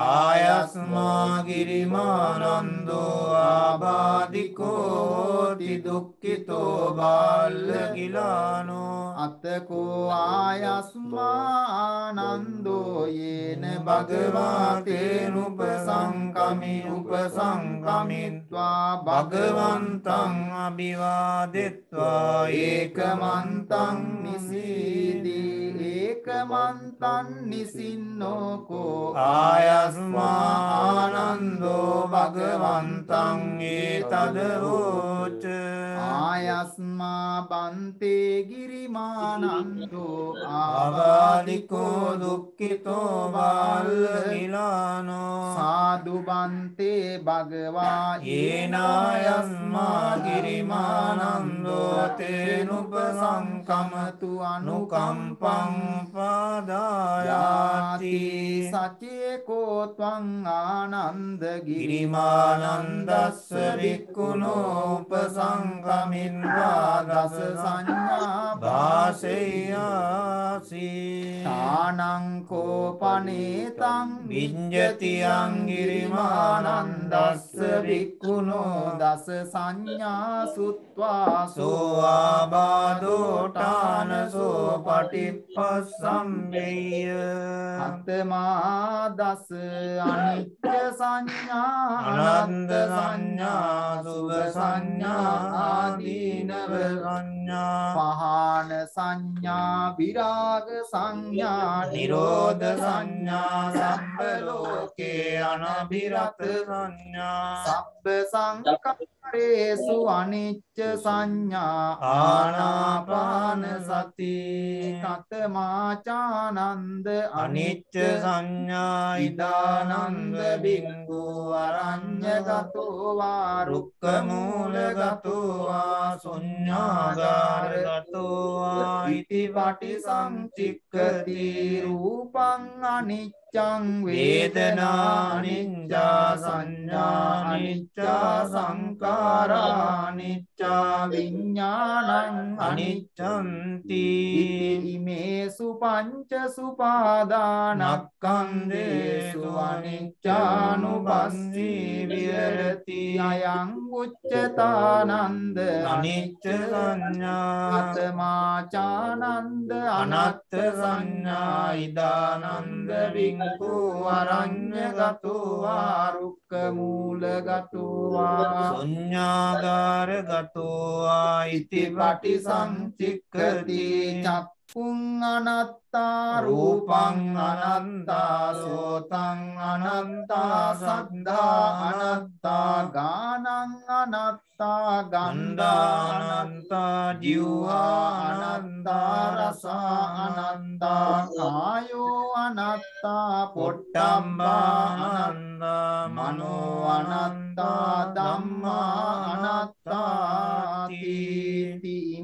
ආයස්මා ගිරිමානන්දෝ ආබාධිකෝ හෝති දුක්ඛිතෝ බාල්ල ගිලානෝ අතකෝ ආයස්මා ආනන්දෝ යේන භගවා තේනුපසංකමි උපසංකමිත්වා භගවන්තං අභිවාදෙත්වා ඒකමන්තං නිසීදී ඒකමන්තං නිසින්නෝකෝ ආයස්මා ආනන්දෝ භගවන්තං ඒතදවෝච ආයස්මා බන්තේ ගිරිමානන්දෝ ආවාදිකෝ දුක්ඛිතෝ බාල්ලගිලානෝ සාදු බන්තේ භගවා ඒනායස්මා ගිරිමානන්දෝ තේනුපසංකමතු අනුකම්පං පාදායාති සචේකෝ ත්වං ආනන්ද ගිරිමානන්දස්ස වික්ඛුනෝ උපසංකමින්වා දස සංඥා භාසෙයාසි තාන ආනංකෝ පනේතං විඤ්ජති අංගිරිමානන්දස්ස වික්ඛුනෝ දස සංඥා සුත්වා සෝ ආබාධෝඨානසෝ පටිප්පස්සම්බේය අත්තමා දස අනිච්ච සංඥා අනන්ත සංඥා සුභ සංඥා ආදීනව සංඥා පහාන සංඥා විරාග සංඥා නිරෝධ සංඥා සම්බ ලෝකේ අනබිරත සංඥා සබ්බ සංඛාරේසු අනිච්ච සංඥා ආනාපාන සති කතමාචානන්ද අනිච්ච සංඥා ඉදානන්ද බින්දු අරඤ්ඤගතෝ වා රුක්ඛ මූලගතෝ වා ශුඤ්ඤාගාරගතෝ වා ඉති පටිසංචික්ඛති රූපං අනිච්චං වේදනා අනිච්චා සංඥා අනිච්චා සංඛාරා අනිච්චා විඥානං අනිච්ඡන්ති ඉමේසු පංච සුපාදානස්කන්ධේසු අනිච්චානුපස්සී විහෙරති අයං උච්චතානන්ද අනිච්ච සංඥා අතමාචානන්ද අනත්ථ සංඥා ඉදානන්ද වික්ඛු අරඤ්ඤගතෝ වා රුක්ඛ මූලගතෝ වා ශුඤ්ඤාගාරගතෝ වා ඉති පටිසංචික්ඛති චක්ඛුං අනත්තා රූපං අනත්තා සෝතං අනත්තා සද්ධා අනත්තා ගානං අනත්තා ගන්ධා අනත්තා ජීවා අනත්තා රස අනත්තා කායෝ අනත්තා පොට්ටම්බා අනත්තා මනෝ අනත්තා ධම්මා අනත්තාති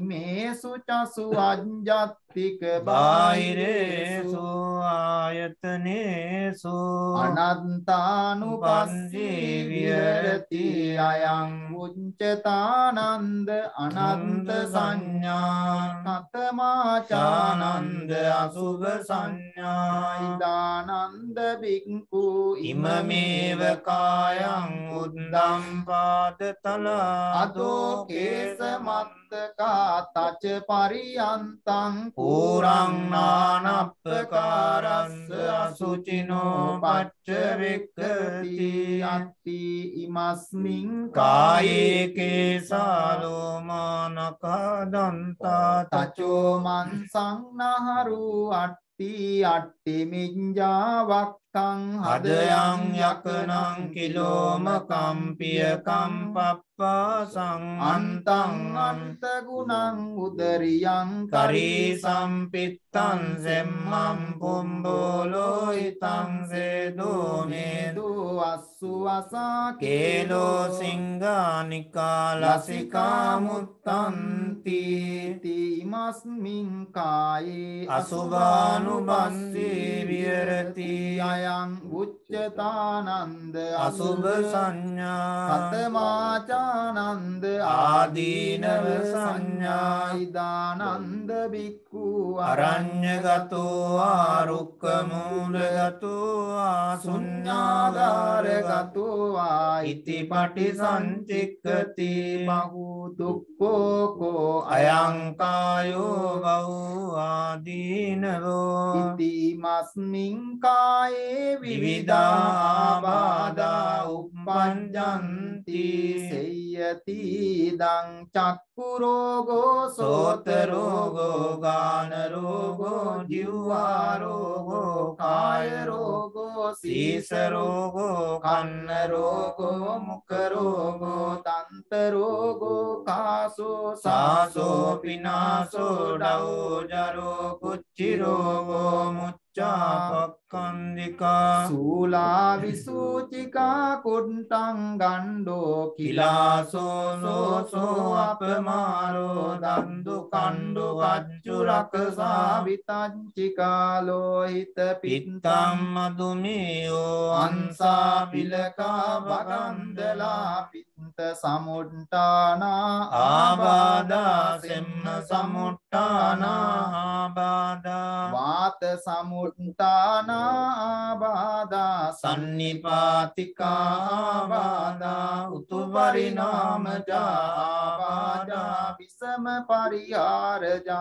මේසු චසු අඤ්ඤත්තික බාහිරේසු ආයතනේසු අනන්තානුපස්සී විහෙරති අයං උච්චතානන්ද අනන්ත සංඥා කතමාචානන්ද අසුභ සංඥා ඉදානන්ද බික්ඛු ඉමමේව කායං උද්දම් පාදතලා අදෝ කේසමත්තකා තච පරියන්තං පුරං නානප්පකාරස්ස අසුචිනෝ පච්චවෙක්ඛති අත්ති ඉමස්මින් කායේ කේසාලෝමානකා දන්තා තචෝ මන්සං නහරු අට්ටි අට්ටි මිඤ්ඤාවක් හදයං යකනං කිලෝමකම් පියකම් පප්පාසං අන්තං අන්ත ගුණං උදරියං කරී සම්පිත්තං සෙම්මං පුම්බෝලෝ හිතං සේදෝ මේදු අස්සු අසා කේලෝ සිංගානිකා ලසිකා මුත්තන්ති තිමස්මින් කායේ අසුභානුබස්සී විහෙරති අයං උච්චතානන්ද අසුභ සංඥා කතමාචානන්ද ආදීනව සංඥා ඉදානන්ද බික්ඛු අරඤ්ඤගතෝ ආරුක්ඛ මූලගතෝ ආසුඤ්ඤාගාරගතෝ ආයිති පටිසංචික්ඛති බහු දුක්ඛෝ කෝ අයං කායෝ බහු ආදීනවෝ ඉති මස්මින් කායේ විවිධා බාධා උප්පඤ්ඤන්ති සේයති දං චක්ඛු රෝගෝ සෝත රෝගෝ ගාන රෝගෝ ජීවා රෝගෝ කාය රෝගෝ සීස රෝගෝ කන්න රෝගෝ මුඛ රෝගෝ දන්ත රෝගෝ කාසෝ සාසෝ පිනාසෝ ඩවෝ ජරෝ කුච්චි රෝගෝ මුච්ඡාපක් स्कंदिका सूला विसूचिका कुंटं गंडो किलासो सोसो अपमारो दंदु कंडु वज्जुरक सावितांचिका लोहित पित्तं मधुमेयो अंसा बिलका बगंदला पित्त समुट्टाना आबादा सिम्ह समुट्टाना आबादा वात समुट्टाना आबादा सन्निपातिका आबादा उतुपरिणाम जा आबादा विषम परिहार जा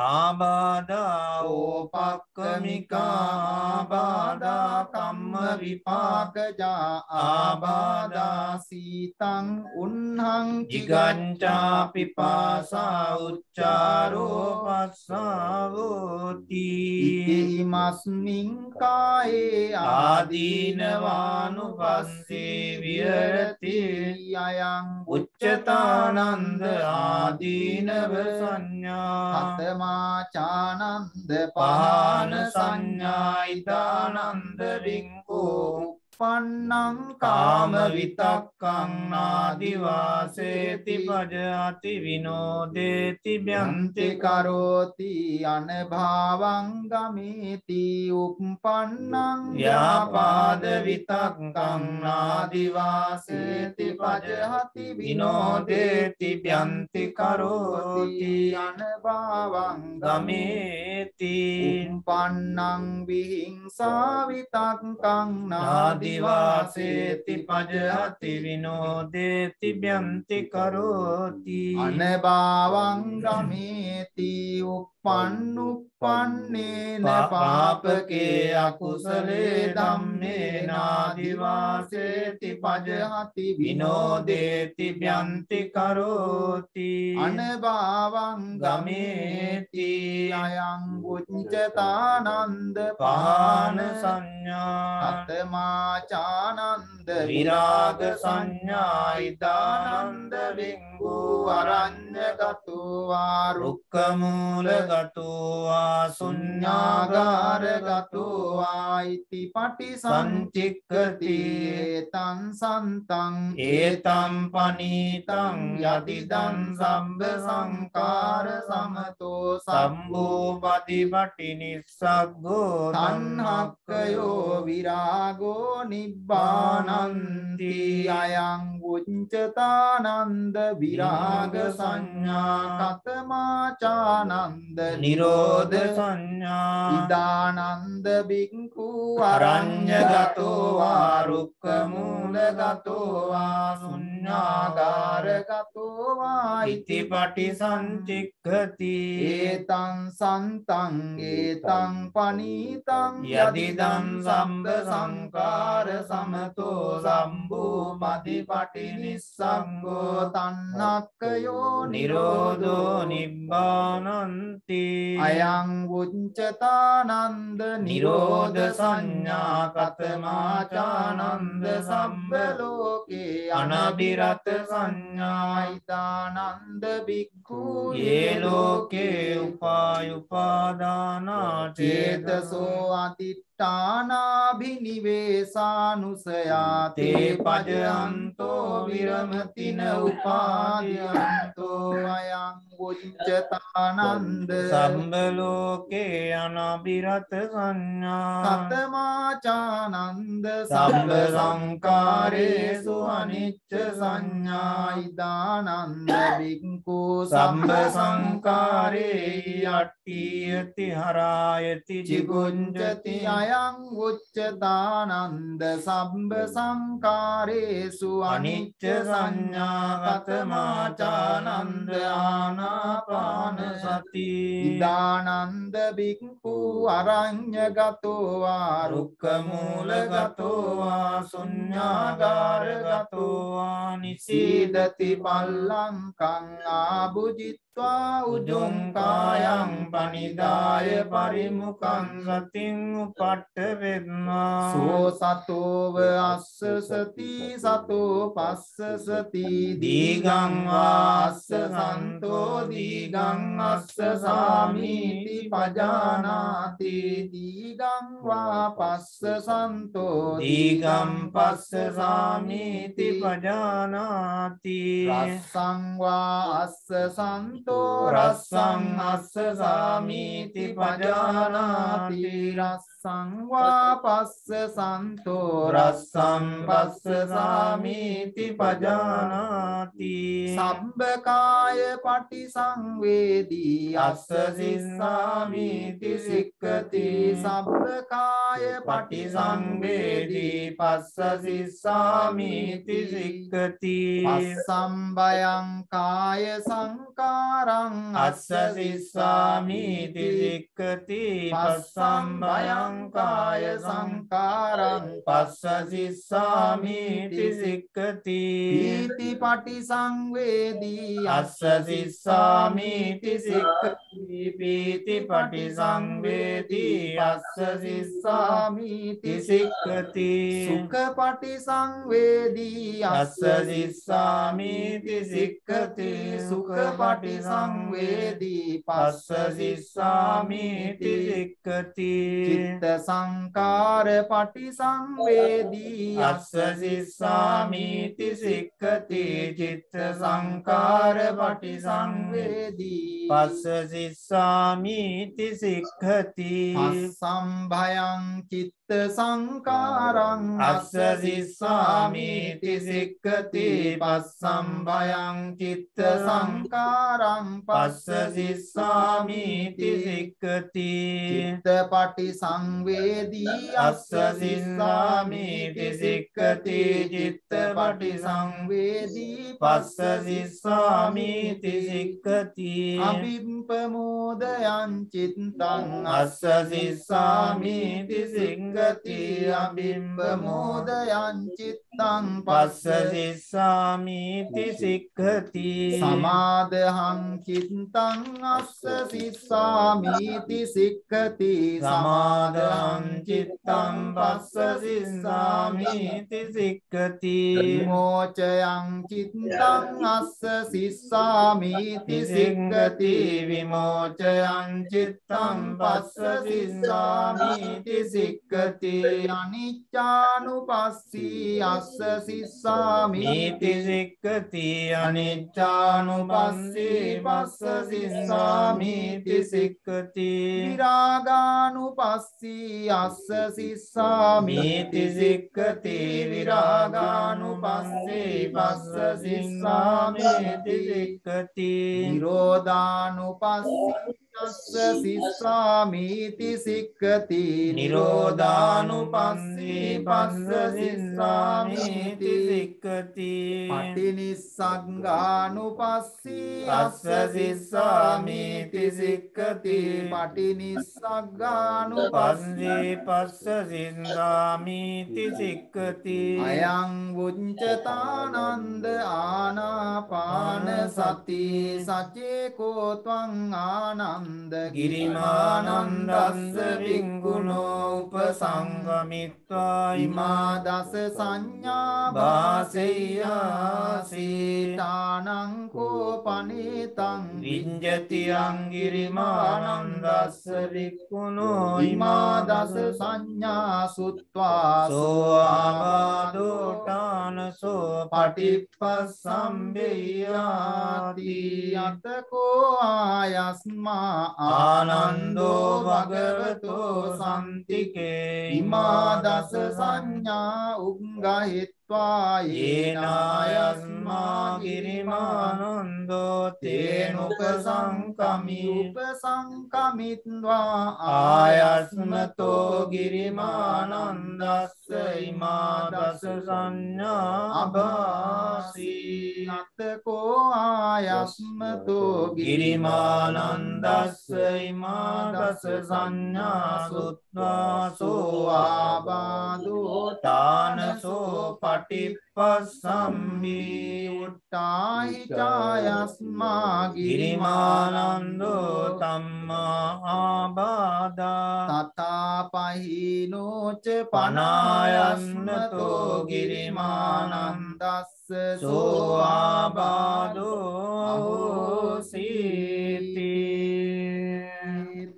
आबादा ओपक्कमिका आबादा कम्म विपाक जा आबादा सीतं उन्हं जिगंचा पिपासा उच्चारो पस्सावोति इमस्मिन् काये आदीनवानुपस्से विहरति अयं उच्चतानंद आदीनव संज्ञा हतमाचानंद पान संज्ञा इदानंद रिंको पन्नं काम वितक्कं नादिवासेति भजति विनोदेति व्यन्ति करोति अनभावं गमेति उपपन्नं व्यापाद वितक्कं नादिवासेति भजति विनोदेति व्यन्ति करोति अनभावं गमेति उपपन्नं विहिंसा वितक्कं नादिवासेति पजहति विनोदेति व्यन्ति करोति अनभावं गमेति उपपन्नुपन्नेन पापके अकुशले धम्मे नादिवासेति पजहति विनोदेति व्यन्ति करोति अनभावं गमेति अयं उच्चतानंद पान संज्ञा आत्माचानंद विराग संज्ञा इदानंद विंगु अरण्यगतो वा रुक्कमूलगतो वा शून्यागारगतो वा इति पटिसञ्चिक्कति एतं सन्तं एतं पनीतं यदिदं सब्ब संकार समतो सम्भूपतिपटि निस्सग्गो तन्हक्कयो विरागो निब्बानन्ति अयं उच्चतानंद विराग संज्ञा कतमाचानंद निरोध संज्ञा इदानंद भिक्खु अरण्यगतो वा रुक्कमूलगतो वा शून्यागारगतो वा इति पटिसञ्चिक्खति एतं सन्तं एतं पनीतं यदिदं सम्ब संकार समतो सम्भूपतिपटि निस्सङ्गो तन्नक्कयो निरोधो निब्बानन्ति अयं उच्चतानंद निरोध संज्ञा कतमाचानंद सम्बलोके अनभिरत संज्ञा इदानंद भिक्खु ये लोके उपायुपादाना चेतसो अतिष्ठानाभिनिवेशानुसया ते पजन्तो विरमति न उपायन्तो अयं उच्चतानंद सम्बलोके अनभिरत संज्ञा कतमाचानंद सम्ब संकारेषु अनिच्च संज्ञा इदानंद भिक्खु सम्ब संकारे अट्टीयति हरायति जिगुञ्जति अयं उच्चतानंद सम्ब संकारेषु अनिच्च संज्ञा कतमाचानंद आनापान सति इदानंद भिक्खु अरण्यगतो वा रुक्कमूलगतो वा शून्यागारगतो वा निसीदति पल्लंकं आभुजित्वा හිත්වා උජුං කායං පනිදාය පරිමුඛං සතින් උපට්ඨවෙත්වා සෝ සතෝව අස්ස සති සතෝ පස්ස සති දීගං වාස්ස සන්තෝ දීගං අස්ස සාමීති පජානාති දීගං වා පස්ස සන්තෝ දීගං පස්ස සාමීති පජානාති රස්සං වා අස්ස සන්තෝ රස්සං අස්ස සාමීති පජානාති රස්සං වා පස්ස සන්තෝ රස්සං පස්ස සාමීති පජානාති සබ්බකාය පටිසංවේදී අස්ස සිස්සාමීති සික්ඛති සබ්බකාය පටිසංවේදී පස්ස සිස්සාමීති සික්ඛති පස්සම්බයං කාය සංකාරං අස්ස සිස්සාමීති සික්ඛති පස්සම්බයං කාය සංකාරං පස්ස සිස්සාමීති සික්ඛති පීති පටිසංවේදී අස්ස සිස්සාමීති සික්ඛති පීති පටිසංවේදී අස්ස සිස්සාමීති සික්ඛති සුඛ පටිසංවේදී අස්ස සිස්සාමීති සික්ඛති සුඛ පටිසංවේදී පස්ස සිස්සාමීති සික්ඛති චිත්ත සංකාර පටිසංවේදී අස්ස සිස්සාමීති සික්ඛති චිත්ත සංකාර පටිසංවේදී පස්ස සිස්සාමීති සික්ඛති පස්සම්භයං චිත්ත සංකාරං අස්ස සිස්සාමීති සික්ඛති පස්සම්භයං චිත්ත සංකාරං පස්ස සිස්සාමීති සික්ඛති චිත්ත පටිසංවේදී අස්ස සිස්සාමීති සික්ඛති චිත්ත පටිසංවේදී පස්ස සිස්සාමීති සික්ඛති අභිම්පමෝදයං චිත්තං අස්ස සිස්සාමීති සික්ඛති අභිම්පමෝදයං චිත්තං පස්ස සිස්සාමීති සික්ඛති සමාදහං චිත්තං අස්ස සිස්සාමීති සික්ඛති සමාදහං චිත්තං පස්ස සිස්සාමීති සික්ඛති විමෝචයං චිත්තං අස්ස සිස්සාමීති සික්ඛති විමෝචයං චිත්තං පස්ස සිස්සාමීති සික්ඛති අනිච්චානුපස්සී අස්ස සිස්සාමීති සික්ඛති අනිච්චානුපස්සී පස්ස සිස්සාමීති සික්ඛති විරාගානුපස්සී අස්ස සිස්සාමීති සික්ඛති විරාගානුපස්සී පස්ස සිස්සාමීති සික්ඛති නිරෝධානුපස්සී අස්ස සිස්සාමීති සික්ඛති නිරෝධානුපස්සී පස්ස සිස්සාමීති සික්ඛති පටිනිස්සග්ගානුපස්සී අස්ස සිස්සාමීති සික්ඛති පටිනිස්සග්ගානුපස්සී පස්ස සිස්සාමීති සික්ඛති අයං වුඤ්චතානන්ද ආනාපාන සති සචේකෝ ත්වං ආනන්ද ගිරිමානන්දස්ස විංගුණෝ උපසංගමිත්වා ඉමා දස සංඥා භාසෙය්‍යාසීතානං කෝපනීතං විඤ්ජති අංගිරිමානන්දස්ස වික්ඛුණෝ ඉමා දස සංඥා සුත්වා සෝ ආබාධෝඨානසෝ පටිප්පස්සම්බෙය්‍යාති යතකෝ ආයස්මා ආනන්දෝ භගවතෝ සම්තිකේ ඉමා දස සංඥා උග්ගහිත්වා යේනායස්මා ගිරිමානන්දෝ තේනුපසංකමි උපසංකමිත්වා ආයස්මතෝ ගිරිමානන්දස්ස ඉමා දස සංඥා අභාසී අතකෝ ආයස්මතෝ ගිරිමානන්දස්ස ඉමා දස සංඥා සුත්වා සෝ ආබාධෝ තානසෝ පටිපස්සම්මි උට්ටාහි චායස්මා ගිරිමානන්දෝ තම්මා ආබාධා තථාපහිනෝච පනායස්නතෝ ගිරිමානන්දස්ස සෝ ආබාධෝ සීති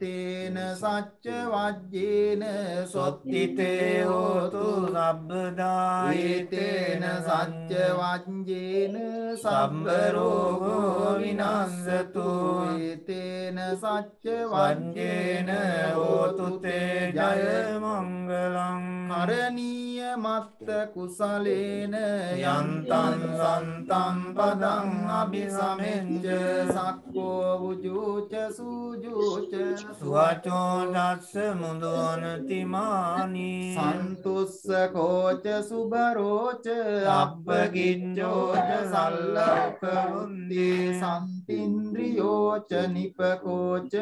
තේන සච්ච වජ්ජේන සොත්තිතේ හෝතු සබ්බදා ඒතේන සච්ච වජ්ජේන සම්බ රෝගෝ විනස්සතු ඒතේන සච්ච වජ්ජේන හෝතු තේ ජය මංගලං කරණීය මත්ත කුසලේන යන්තං සන්තං පදං අபிසමෙච්ච සක්කෝ වුජූච සූජූච සුවචෝ දස්ස මුදවනති මානී සන්තුස්ස කෝච සුබරෝච අප්පගිච්ඡෝච සල්ලෝක වුන්දී සම්පින්ද්‍රියෝච නිපකෝච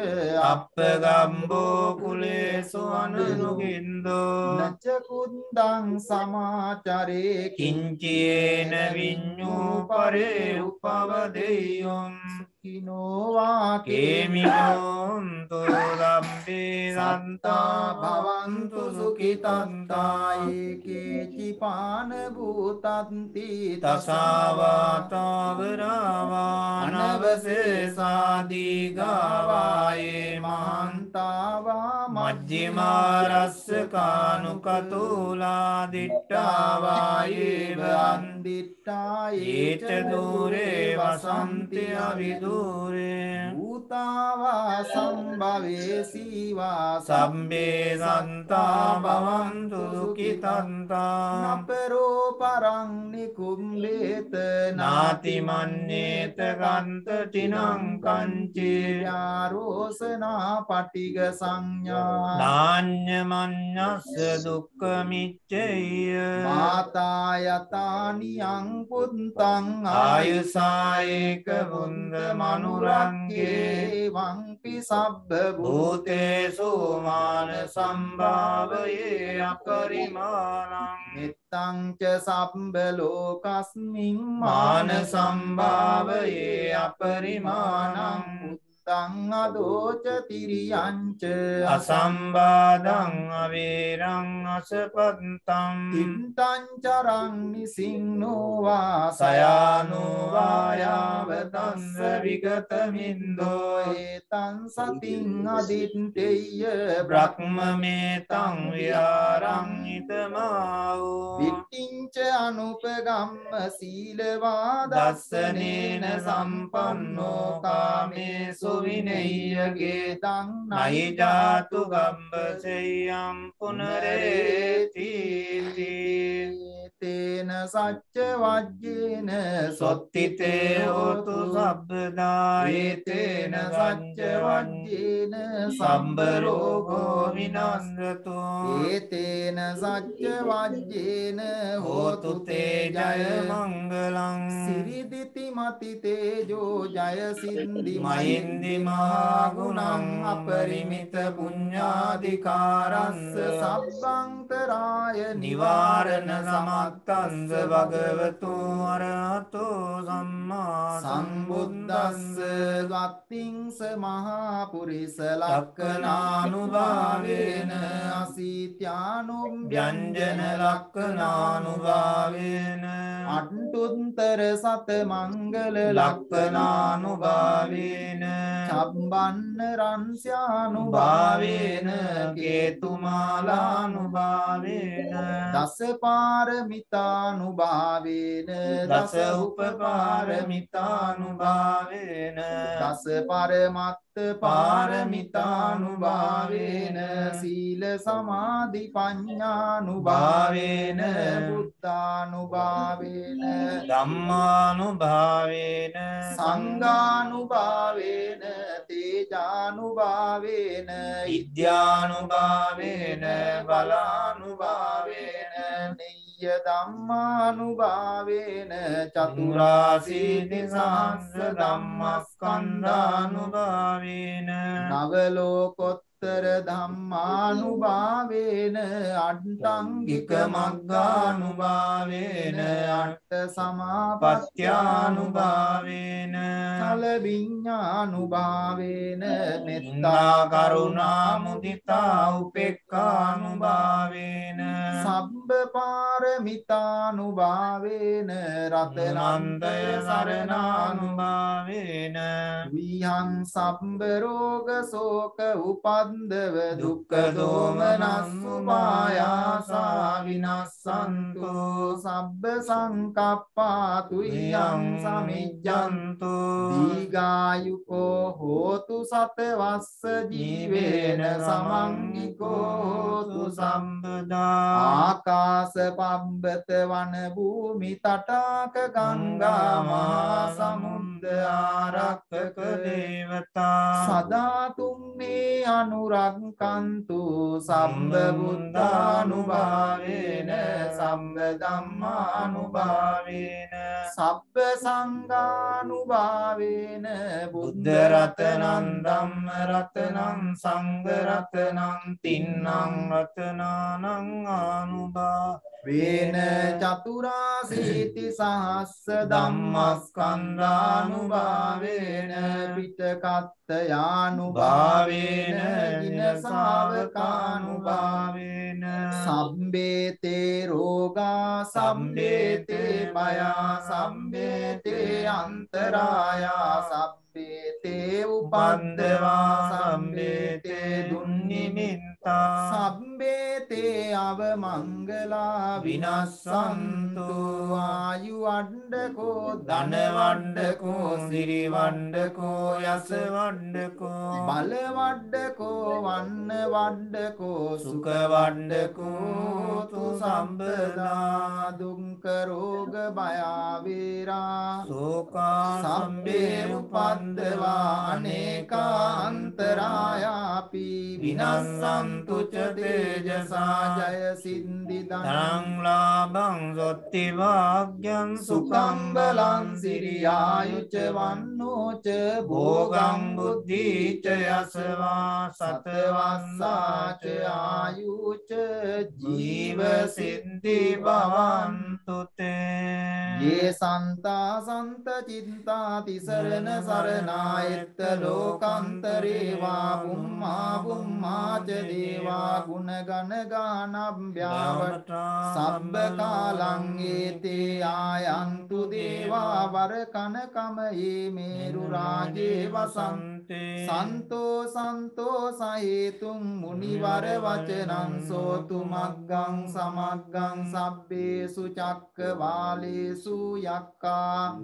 අප්පගම්බෝ කුලේසු අනුනුගින්දෝ නච කුන්දං සමාචරේ කිංචේන විඤ්ඤෝ පරේ උපවදෙය්‍යොම් කිනෝවා කේමිනෝන්තු රම්පේ සන්තා භවන්තු සුඛිතන්තා ඒකේචිපාන භූතන්ති තසාවාතාවරාවා නවසේසාදී ගාවායේ මහන්තාවා මජ්ජිමාරස්ස කානුකතුලා දිට්ඨාවායේව අන්දිට්ඨා ඒච දූරේ වසන්ති අවිදූරේ භූතාවා සම්භවේසීවා සම්බේ සන්තා භවන්තු සුඛිතන්තා නපරෝ පරං නිකුම්බේත නාති මන්නේත කන්ත චිනං කංචේ යාරෝසනා පටිග සංඥා නාඤ්ඤ මඤ්ඤස්ස දුක්ඛ මිච්ඡය මාතා යතානියං පුත්තං ආයුසායේක වුන්ද මනුරංගේ වංපි සබ්බ භූතේසු මාන සම්භාවයේ අපරිමාණං මෙත්තං ච සම්බ ලෝකස්මින් මාන සම්භාවයේ අපරිමාණං තං අදෝච තිරියංච අසම්බාධං අවේරං අසපත්තං තින්තං චරං නිසින්නෝවා සයානුවායාව තස්ස විගතමින්දෝ ඒතං සතින් අදිත්තේය බ්‍රහ්මමේතං විහාරං ඉතමාවෝ විට්ඨිංච අනුපගම්ම සීලවා දස්සනේන සම්පන්නෝ කාමේසු විනෙය්‍යගේ තං නහි ජාතු ගම්බසෙය්‍යම් පුනරේති තේන සච්ච වජ්ජේන සොත්තිතේ හෝතු සබ්බදා ඒතේන සච්ච වජ්ජේන සම්බ රෝගෝ විනස්සතු ඒතේන සච්ච වජ්ජේන හෝතු තේ ජය මංගලං සිරිදිති මති තේජෝ ජය සින්දි මහින්දි මහා ගුණං අපරිමිත පුඤ්ඤාධිකාරස්ස සබ්බංතරාය නිවාරණ සමත්තංස භගවතු අරහතෝ සම්මා සම්බුද්දස්ස ගත්තිංස මහා පුරිස ලක්ඛනානුභාවේන අසීත්‍යානුම් ව්‍යංජන ලක්ඛනානුභාවේන අට්ඨුත්තර සත මංගල ලක්ඛනානුභාවේන චම්බන්න රන්ස්යානුභාවේන කේතුමාලානුභාවේන දස පාරමිතානුභාවේන දස උපපාරමිතානුභාවේන දස පරමත්ත පාරමිතානුභාවේන සීල සමාධි පඤ්ඤානුභාවේන බුද්ධානුභාවේන ධම්මානුභාවේන සංඝානුභාවේන තේජානුභාවේන විද්‍යානුභාවේන බලානුභාවේන නෙය්‍ය ධම්මානුභාවේන චතුරාසීති සහස්ස ධම්මස්කන්ධානුභාවේන නව ලෝකොත්තර උත්තර ධම්මානුභාවේන අට්ඨංගික මග්ගානුභාවේන අට්ඨ සමාපත්ත්‍යානුභාවේන ඵල විඤ්ඤානුභාවේන මෙත්තා කරුණා මුදිතා උපේක්ඛානුභාවේන සබ්බ පාරමිතානුභාවේන රතනන්තය සරණානුභාවේන විහං සබ්බ රෝග ශෝක උපන්දව දුක්ඛ දෝමනස්සු පායාසා විනස්සන්තු සබ්බ සංකප්පා තුයං සමිජ්ජන්තු දීඝායුකෝ හෝතු සතවස්ස ජීවේන සමංගිකෝ හෝතු සම්පදා ආකාශ පබ්බත වන භූමි තටාක ගංගා මහා සමුද්ද ආරක්ෂක දේවතා සදා තුම්මේ අනුරක්ඛන්තු සම්බ බුද්ධානුභාවේන සම්බ ධම්මානුභාවේන සබ්බ සංඝානුභාවේන බුද්ධ රතනං ධම්ම රතනං සංඝ රතනං තින්නං රතනානං ආනුභාවේන චතුරාසීති සහස්ස ධම්මස්කන්ධානුභාවේන පිටකත්තයානුභාවේන ජින ශාවකානුභාවේන සම්බේතේ රෝගා සම්බේතේ භයා සම්බේතේ අන්තරායා සම්බේතේ උපන්දවා සම්බේතේ දුන්නිමිත්තා සම්බේතේ අවමංගලා විනස්සන්තු ආයු වණ්ඩකෝ ධන වණ්ඩකෝ සිරි වණ්ඩකෝ යස වණ්ඩකෝ බල වණ්ඩකෝ වන්න වණ්ඩකෝ සුඛ වණ්ඩකෝ තු සම්බදා දුක්ඛ රෝග භය වේරා සෝකා සම්බේ උපන්දවා අනේකාන්තරායාපි විනස්සන්තු ච තේජසා ජය සින්දි ධනං ලාභං සොත්ති වාග්යං සුඛං බලං සිරියායුච වන්නෝච භෝගං බුද්ධීච යසවා සතවස්සාච ආයුච ජීව සින්දි භවන්තු තේ යේ සන්තා සන්ත චින්තා තිසරණ සරණායත්ත ලෝකාන්තරේ වා බුම්මා බුම්මාච දේවා ගුණ ගණ ගානම්භ්‍යාවට සබ්බ කාලං ඒතේ ආයන්තු දේවා වර කන කමයේ මේරු රාජේ වසන්තේ සන්තෝ සන්තෝ සහේතුං මුනිවර වචනං සෝතු මග්ගං සමග්ගං සබ්බේසු චක්කවාලේසු යක්කා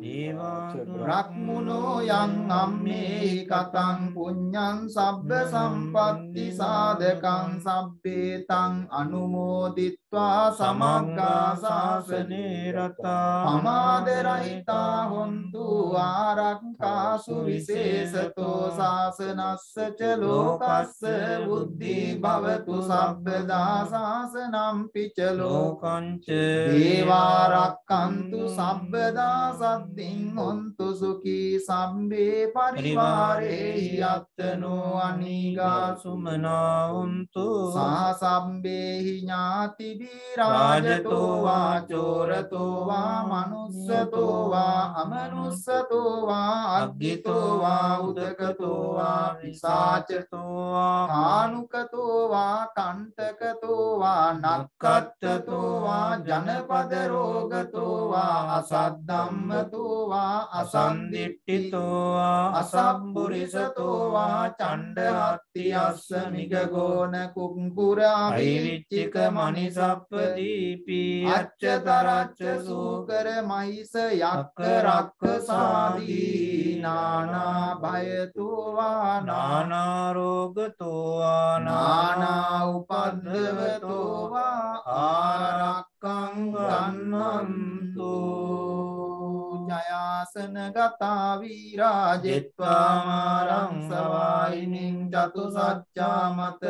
රක්මුනෝ යං අම්මේ කතං පුඤ්ඤං සබ්බ සම්පත්ති සාධකං සබ්බේතං අනුමෝදිත්වා සමග්ගා ශාසනේ රතා පමාද රහිතා හොන්තු ආරක්ඛාසු විශේෂතෝ ශාසනස්ස ච ලෝකස්ස බුද්ධි භවතු සබ්බදා ශාසනම් පිච ලෝකංච දේවාරක්ඛන්තු සබ්බදා සද්දින් හොන්තු සුඛී සම්බේ පරිවාරේ යත්තනෝ අනිගා සුමනා හොන්තු සා සම්බේහි ඥාති විරාජතෝ වා චෝරතෝ වා මනුස්සතෝ වා අමනුස්සතෝ වා අග්ගිතෝ වා උදකතෝ වා විසාචතෝ වා කානුකතෝ වා කණ්ඨකතෝ වා නක්ඛත්තතෝ වා ජනපද රෝගතෝ වා අසද්ධම්මතෝ වා අසන්දිට්ඨිතෝ වා අසම්බුරිසතෝ වා චණ්ඩහත්ති අස්ස මිගගෝණ කුම්පුරා විරිච්චික මනිසප්ප දීපී අච්චතරච්ච සූකර මහිස යක්ක රක්ක සාදී නානා භයතෝ වා නානා රෝගතෝ වා නානා උපද්දවතෝ වා ආරක්ඛං ගන්නන්තු ජයාසන ගතා වීරාජෙත්වාමාරං සවායිනින් චතු සච්චා මත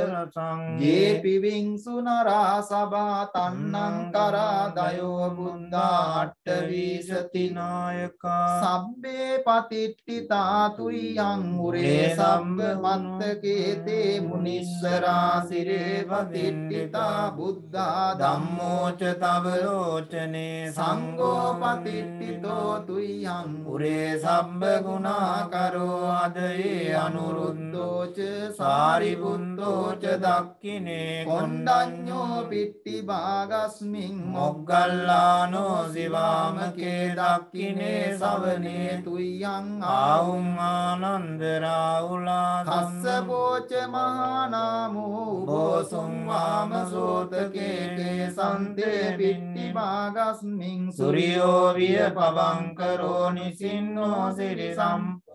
යේ පිවිංසු නරා සභා තන්නං කරා දයෝ බුද්ධා අට්ඨවීසති නායකා සබ්බේ පතිට්ඨිතා තුයං උරේ සම්බ මත්තකේතේ මුනිස්සරා සිරේ පතිට්ඨිතා බුද්ධා ධම්මෝ ච තව ලෝචනේ සංඝෝ පතිට්ඨිතෝ තුයං උරේ සම්බ ගුණාකරෝ අදයේ අනුරුද්ධෝ ච සාරිපුත්තෝ ච දක්ඛිනේ කොණ්ඩඤ්ඤෝ පිට්ටි භාගස්මින් මොග්ගල්ලානෝ සිවාමකේ දක්ඛිනේ සවනේ තුයං ආවුං ආනන්ද රාහුලා තස්ස පෝච මහානාමෝ උබෝසුං වාමසෝතකේ සන්තේ පිට්ටි භාගස්මින් සූර්යෝ විය පවංකරෝ නිසින්නෝ සිරිසම්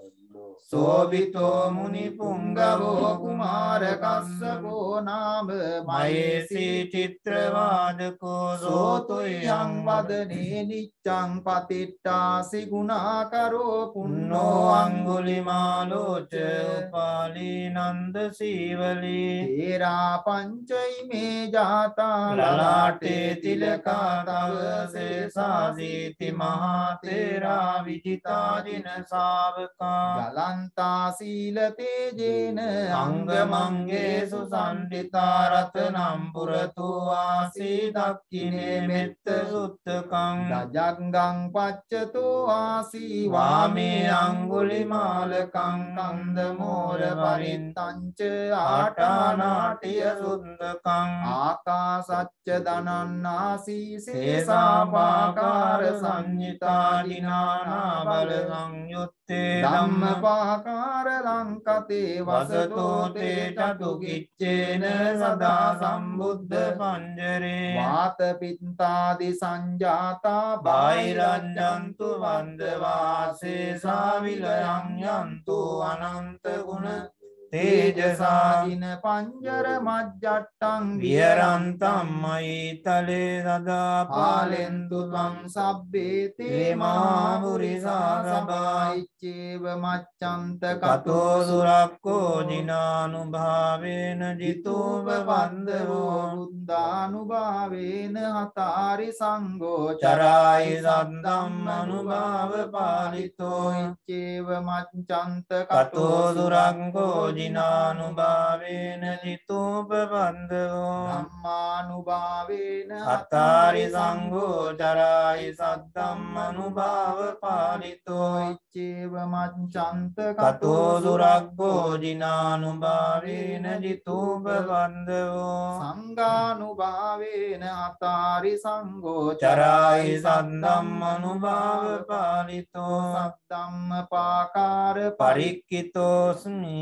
සෝවිතෝ මුනි පුංගවෝ කුමාර කස්සපෝ නාම මයේසී චිත්‍රවාදකෝ සෝතුයං වදනේ නිච්ඡං පතිට්ඨාසි ගුණාකරෝ පුන්නෝ අංගුලිමාලෝච උපාලී නන්ද සීවලී තේරා පංචෛමේ ජාතා ලලාටේ තිලකා තව සේසාසීති මහා තේරා විජිතාදින ශාවකා ගලන්තා සීල තේජේන අංගමංගේසු සම්ඩිතා රතනම් පුරතු ආසී දක්ඛිනේ මෙත්ත සුත්තකං දජංගං පච්චතෝ ආසී වාමේ අංගුලිමාලකං කන්දමෝර පරිත්තංච ආටානාටිය සුත්තකං ආකාසච්ච දනන්නාසී සේසාපාකාර සංඤිතා දිනානා බල සංයුත්තේ ධම්මපාකාර ලංකතේ වසතෝ තේ චතු කිච්චේන සදා සම්බුද්ධ පංජරේ වාත පිත්තාදි සංජාතා බාහිරඤ්ඤන්තු වන්දවාසේ සාවිලයන් යන්තු අනන්ත ගුණ තේජසාගින පංජර මජ්ජට්ටං විහරන්තම් මයිතලේ සදා පාලෙන්තු ත්වං සබ්බේ තේ මහාපුරිසා සබායිච්චේව මච්ඡන්ත කතෝ සුරක්කෝ ජිනානුභාවේන ජිතෝව වන්දවෝ බුද්ධානුභාවේන හතාරි සංඝෝ චරායි සද්දම් අනුභාව පාලිතෝ ඉච්චේව මච්ඡන්ත කතෝ සුරක්කෝ ජිනානුභාවේන ජිතෝපබන්ධෝ ධම්මානුභාවේන හතාරි සංඝෝ චරායි සද්දම් අනුභාව පාලිතෝ ඉච්චේව මච්ඡන්ත කතෝ සුරක්ඛෝ ජිනානුභාවේන ජිතෝපබන්ධෝ සංඝානුභාවේන හතාරි සංඝෝ චරායි සද්දම් අනුභාව පාලිතෝ සද්දම්ම පාකාර පරික්ඛිතෝස්මි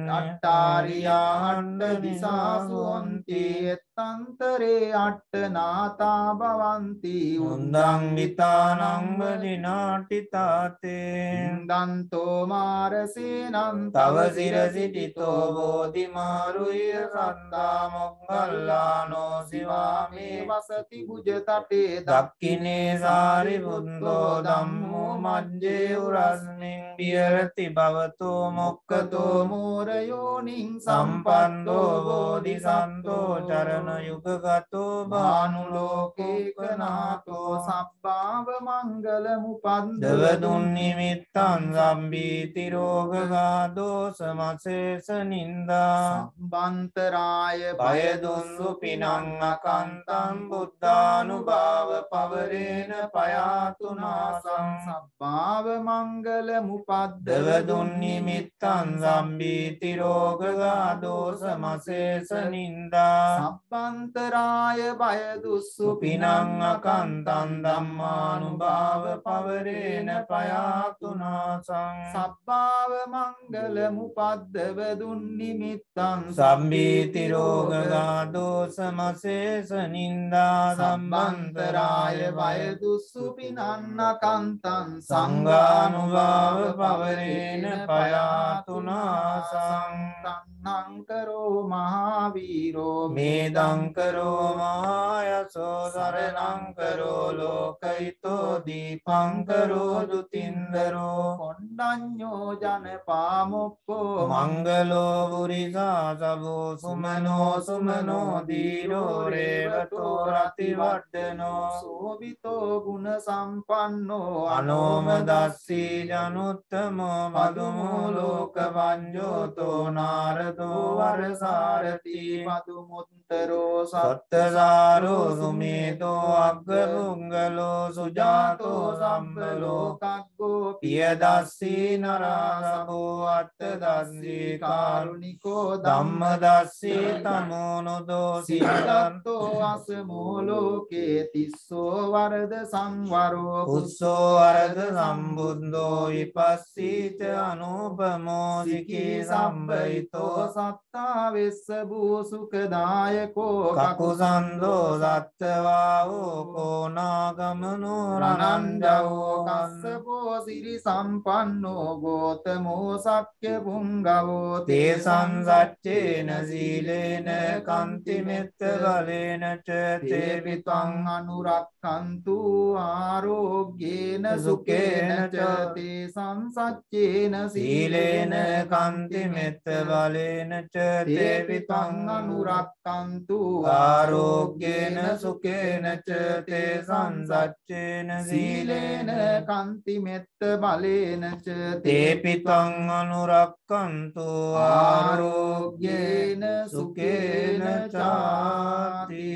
අට්ඨාරියාණ්ඩ දිසාසුවන්ති එත්තන්තරේ අට්ඨනාතා භවಂತಿ උන්දං විතානං වදිනාටිතාතේ දන්තෝ මාරසේනං තව සිරසිටිතෝ බෝධිමාරුය සන්දා මොග්ගල්ලානෝ සිවාමේ වසති බුජතටේ දක්ඛිනේ සාරිපුත්තෝ ධම්මෝ මජ්ජේ උරස්මින් විහෙරති භවතෝ මොක්ඛතෝ මෝරයෝනින් සම්පන්නෝ බෝධිසන්තෝ චරණ යුගගතෝ භානුලෝකේකනාතෝ සබ්බාව මංගල මුපන්දව දුන් නිමිත්තං සම්බීති රෝගගා දෝසමසේස නින්දා සම්බන්තරාය බය දුස්සු පිනං අකන්තං බුද්ධානුභාව පවරේන පයාතුනාසං සබ්බාව මංගල මුපද්දව දුන් නිමිත්තං සම්බීති රෝගගා දෝසමසේස නින්දා සබ්බන්තරාය බය දුස්සු පිනං අකන්තං ධම්මානුභාව පවරේන පයාතුනාසං සබ්බාව මංගල මුපද්දව දුන් නිමිත්තං සම්බීති රෝගගා දෝසමසේස නින්දා සම්බන්තරාය බය දුස්සු පිනං අකන්තං සංඝානුභාව පවරේන පයාතුනාසං තන්නං කරෝ මහාවීරෝ මේ මේදං කරෝ මායසෝ සරණං කරෝ ලෝකයිතෝ දීපං කරෝ දුතින්දරෝ කොණ්ඩඤ්ඤෝ ජනපාමුක්ඛෝ මංගලෝ පුරිසා සබෝ සුමනෝ සුමනෝ දීරෝ රේවතෝ රතිවඩ්ඩනෝ සෝවිතෝ ගුණ සම්පන්නෝ අනෝමදස්සී ජනුත්තමෝ මදුමෝ ලෝක වංජෝතෝ නාරදෝ වරසාරති මදුමුත්තරෝ සත්තසාරෝ සුමේතෝ අග්ගපුංගලෝ සුජාතෝ සම්බලෝකග්ගෝ පියදස්සී නරාසබෝ අත්තදස්සී කාරුණිකෝ ධම්මදස්සී තමෝනොදෝ සිද්ධත්තෝ අසමෝ ලෝකේ තිස්සෝ වරද සංවරෝ පුස්සෝ වරද සම්බුද්ධෝ විපස්සීච අනුපමෝ සිකී සම්බයිතෝ සත්තා වෙස්ස භූසුකදායකෝ කකුසන්දෝ සත්තවාහෝ කෝනාගමනෝ රණන්ජවෝ කස්සපෝ සිරි සම්පන්නෝ ගෝතමෝ සක්්‍ය පුංගවෝ තේ සංසච්චේන සීලේන කන්තිමෙත්ත බලේන ච තේවිතං අනුරක්ඛන්තු ආරෝග්‍යේන සුකේන ච තේ සංසච්චේන සීලේන කන්තිමෙත්ත බලේන ච තේවිතං අනුරක්ඛන්තු ආරෝග්‍යේන සුකේන ච තේ සංසච්චේන සීලේන කන්තිමෙත්ත බලේන ච තේපිතං අනුරක්ඛන්තු ආරෝග්‍යේන සුකේන චාති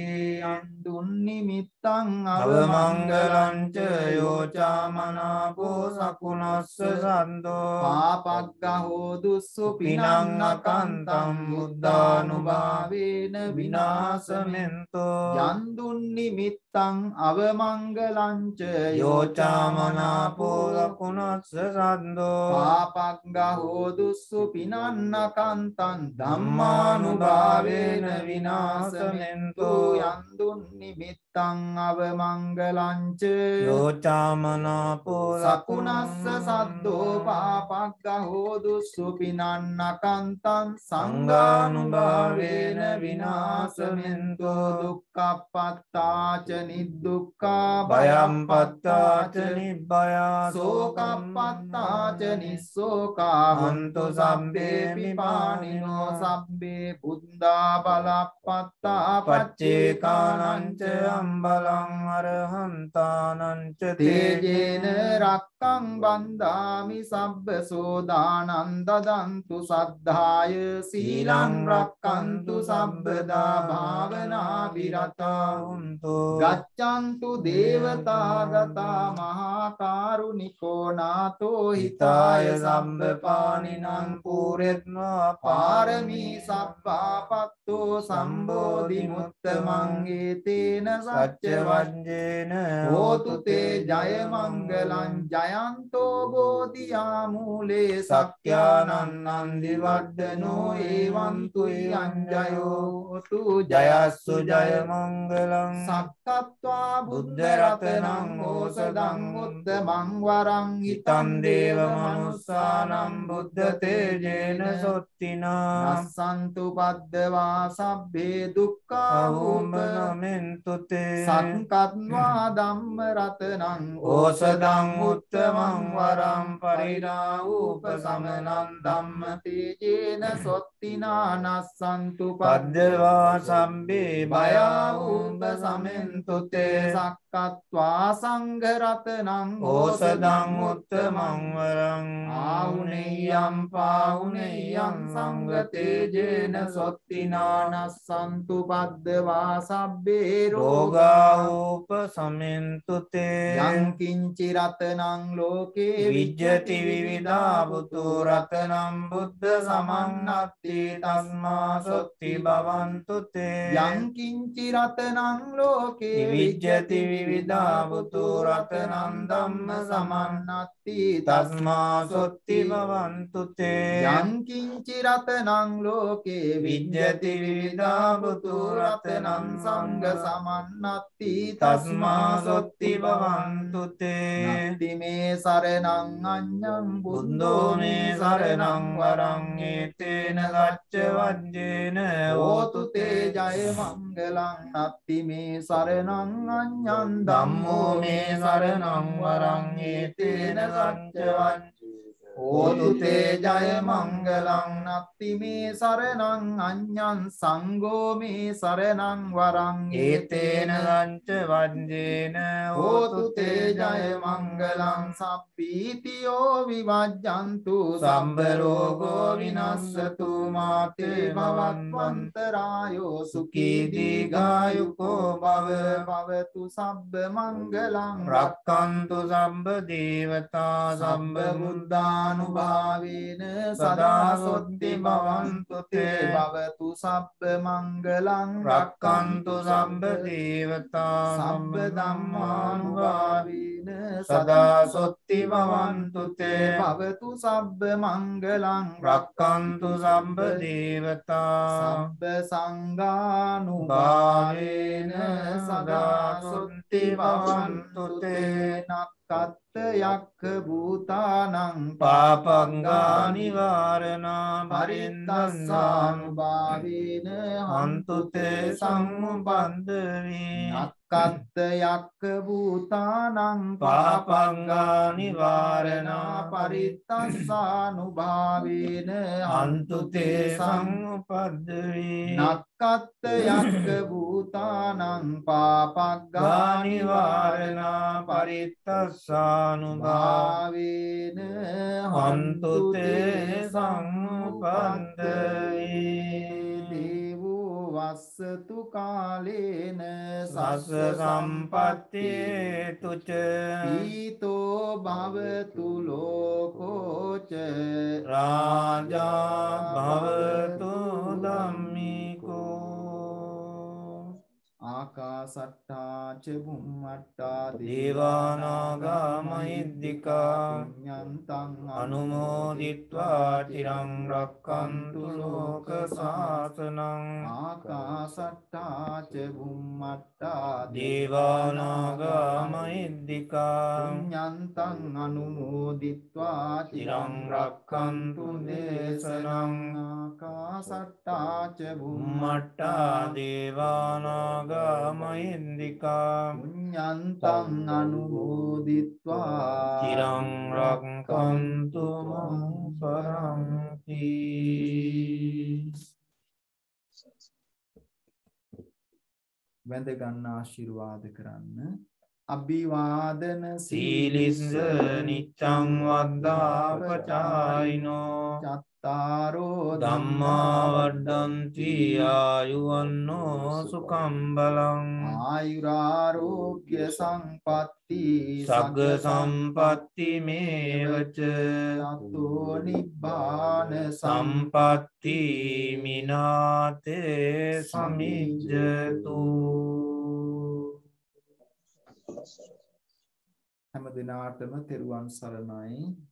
දුන්නිමිත්තං අවමංගලං ච යෝචාමනාපෝ සකුණස්ස සන්தோ පාපග්ගහෝ දුස්සු පිනං අකන්තං බුද්ධානුභාවේන විනාශමෙන්තෝ යන් දුන්නිමිත්තං අවමංගලං ච යෝචාමනාපෝ සකුණස්ස සන්தோ පාපග්ගහෝ දුස්සු පිනං අකන්තං ධම්මානුභාවේන විනාශමෙන්තෝ යන් දුන්නිමිත්තං අවමංගලං ච යෝචාමනාපෝ සකුණස්ස සද්දෝ පාපග්ගහෝ දුස්සු පිනං අකන්තං සංඝානුභාවේන විනාශමෙන්තෝ දුක්ඛප්පත්තාච නිදුක්ඛා භයං පත්තාච නිබ්බයා සෝකප්පත්තාච නිස්සෝකා හන්තු සම්බේ විපානිනෝ සම්බේ බුද්ධා බලප්පත්තා පච්චේකානං ච අම්බලං අරහන්තානං ච තේජේන රක්ඛං බන්ධාමි සබ්බ සෝදානං දදන්තු සද්ධාය සීලං රක්ඛන්තු සබ්බදා භාවනා විරතා හුන්තු ගච්ඡන්තු දේවතා ගතා මහා කාරුණිකෝ නාතෝ හිතාය සම්බපානිනං පුරෙත්වා පාරමී සබ්බාපත්තෝ සම්බෝධි මුත්තමං ඒතේන සච්ච වංජේන හෝතු තේ ජය මංගලං ජයන්තෝ බෝධියා මූලේ සක්ඛ්‍යානන්නන්දි වඩ්ඩනෝ ඒවන්තු අංජයෝ තු ජයස්සු ජය මංගලං සක්කත්වා බුද්ධ රතනං ඕසදං උත්තමං වරං හිතං දේව මනුස්සානම් බුද්ධ තේජේන සොත්තිනා නස්සන්තු පද්දවා සබ්බේ දුක්ඛා හෝමනමෙන්තු තේ සංකත්වා ධම්ම රතනං ඕසදං උත්තමං වරං පරිරාූප සමනං ධම්ම තේජේන සොත්තිනා නස්සන්තු පද්දවා සම්බේ භයාවූප සමෙන්තු තේ සක්කත්වා සංඝ රතනං ඕසදං උත්තමං වරං ආහුනේයම් පාහුනේයම් සංඝ තේජේන සොත්තිනා නස්සන්තු පද්දවා සබ්බේ රෝගාූප සමෙන්තු තේ යං කිංචි රතනං ලෝකේ විජ්ජති විවිධා බුතු රතනං බුද්ධ සමන්නත්ති තස්මා සොත්ති භවන්තු තේ යං කිංචි රතනං ලෝකේ විජ්ජති විවිධා පුතු රතනං ධම්ම සමන්නත්ති තස්මා සොත්ති භවන්තු තේ යං කිංචි රතනං ලෝකේ විජ්ජති විවිධා පුතු රතනං සංඝ සමන්නත්ති තස්මා සොත්ති භවන්තු තේ නත්ති මේ සරණං අඤ්ඤං බුද්ධෝ මේ සරණං වරං ඒතේන සච්ච වජ්ජේන හෝතු තේ ජය මංගලං නත්ති මේ සරණං අඤ්ඤං ධම්මෝ මේ සරණං වරං ඒතේන සච්ච හෝතු තේ ජය මංගලං නත්ති මේ සරණං අඤ්ඤං සංඝෝ මේ සරණං වරං ඒතේන සච්ච වජ්ජේන හෝතු තේ ජය මංගලං සප්පීතියෝ විවජ්ජන්තු සම්බ රෝගෝ විනස්සතු මාතේ භවත්වන්තරායෝ සුඛී දීඝායුකෝ භව භවතු සබ්බ මංගලං රක්ඛන්තු සම්බ දේවතා සම්බ බුද්ධානුභාවේන සදා සොත්ති භවන්තු තේ භවතු සබ්බ මංගලං රක්ඛන්තු සම්බ දේවතා සබ්බ ධම්මානුභාවේන සදා සොත්ති භවන්තු තේ භවතු සබ්බ මංගලං රක්ඛන්තු සම්බ දේවතා සබ්බ සංඝානුභාවේන සදා සොත්ති භවන්තු තේ නක්කත් යක්ඛ භූතානං පාපංගා නිවාරණා පරිත්තස්සානුභාවේන හන්තු තේ සම්මුපන්දවේ නක්කත් යක්ඛ භූතානං පාපංගා නිවාරණා පරිත්තස්සානුභාවේන හන්තු තේ සම්මුපද්දවේ නක්කත් යක්ඛ භූතානං පාපග්ගා නිවාරණා පරිත්තස්සානුභාවේන හන්තු තේ සම්මුපන්දවේ දේවෝ වස්සතු කාලේන සස්ස සම්පත්තියේ තුච පීතෝ භවතු ලෝකෝච රාජා භවතු ධම්මිකෝ ආකාසට්ටා ච බුම්මට්ටා දේවානාගා මහිද්దికා පුඤ්ඤන්තං අනුමෝදිත්වා චිරං රක්ඛන්තු ලෝක සාසනං ආකාසට්ටා ච බුම්මට්ටා දේවානාගා මහිද්దికා පුඤ්ඤන්තං අනුමෝදිත්වා චිරං රක්ඛන්තු දේශනං ආකාසට්ටා ච බුම්මට්ටා දේවානාගා මහින්దికා පුඤ්ඤන්තං අනුමෝදිත්වා චිරං රක්ඛන්තු මං පරන්ති වැඳ ගන්න ආශිර්වාද කරන්න අභිවාදන සීලිස්ස නිච්ඡං වද්දාපචායිනෝ චත්තාරෝ ධම්මා වඩ්ඩන්ති ආයුවන්නෝ සුඛං බලං ආයුරාෝග්‍ය සම්පatti සග්ග සම්පatti මේවච සතෝ නිබ්බාන සම්පatti මිනාතේ සමිජ්ජතු හැම දිනාටම තෙරුවන් සරණයි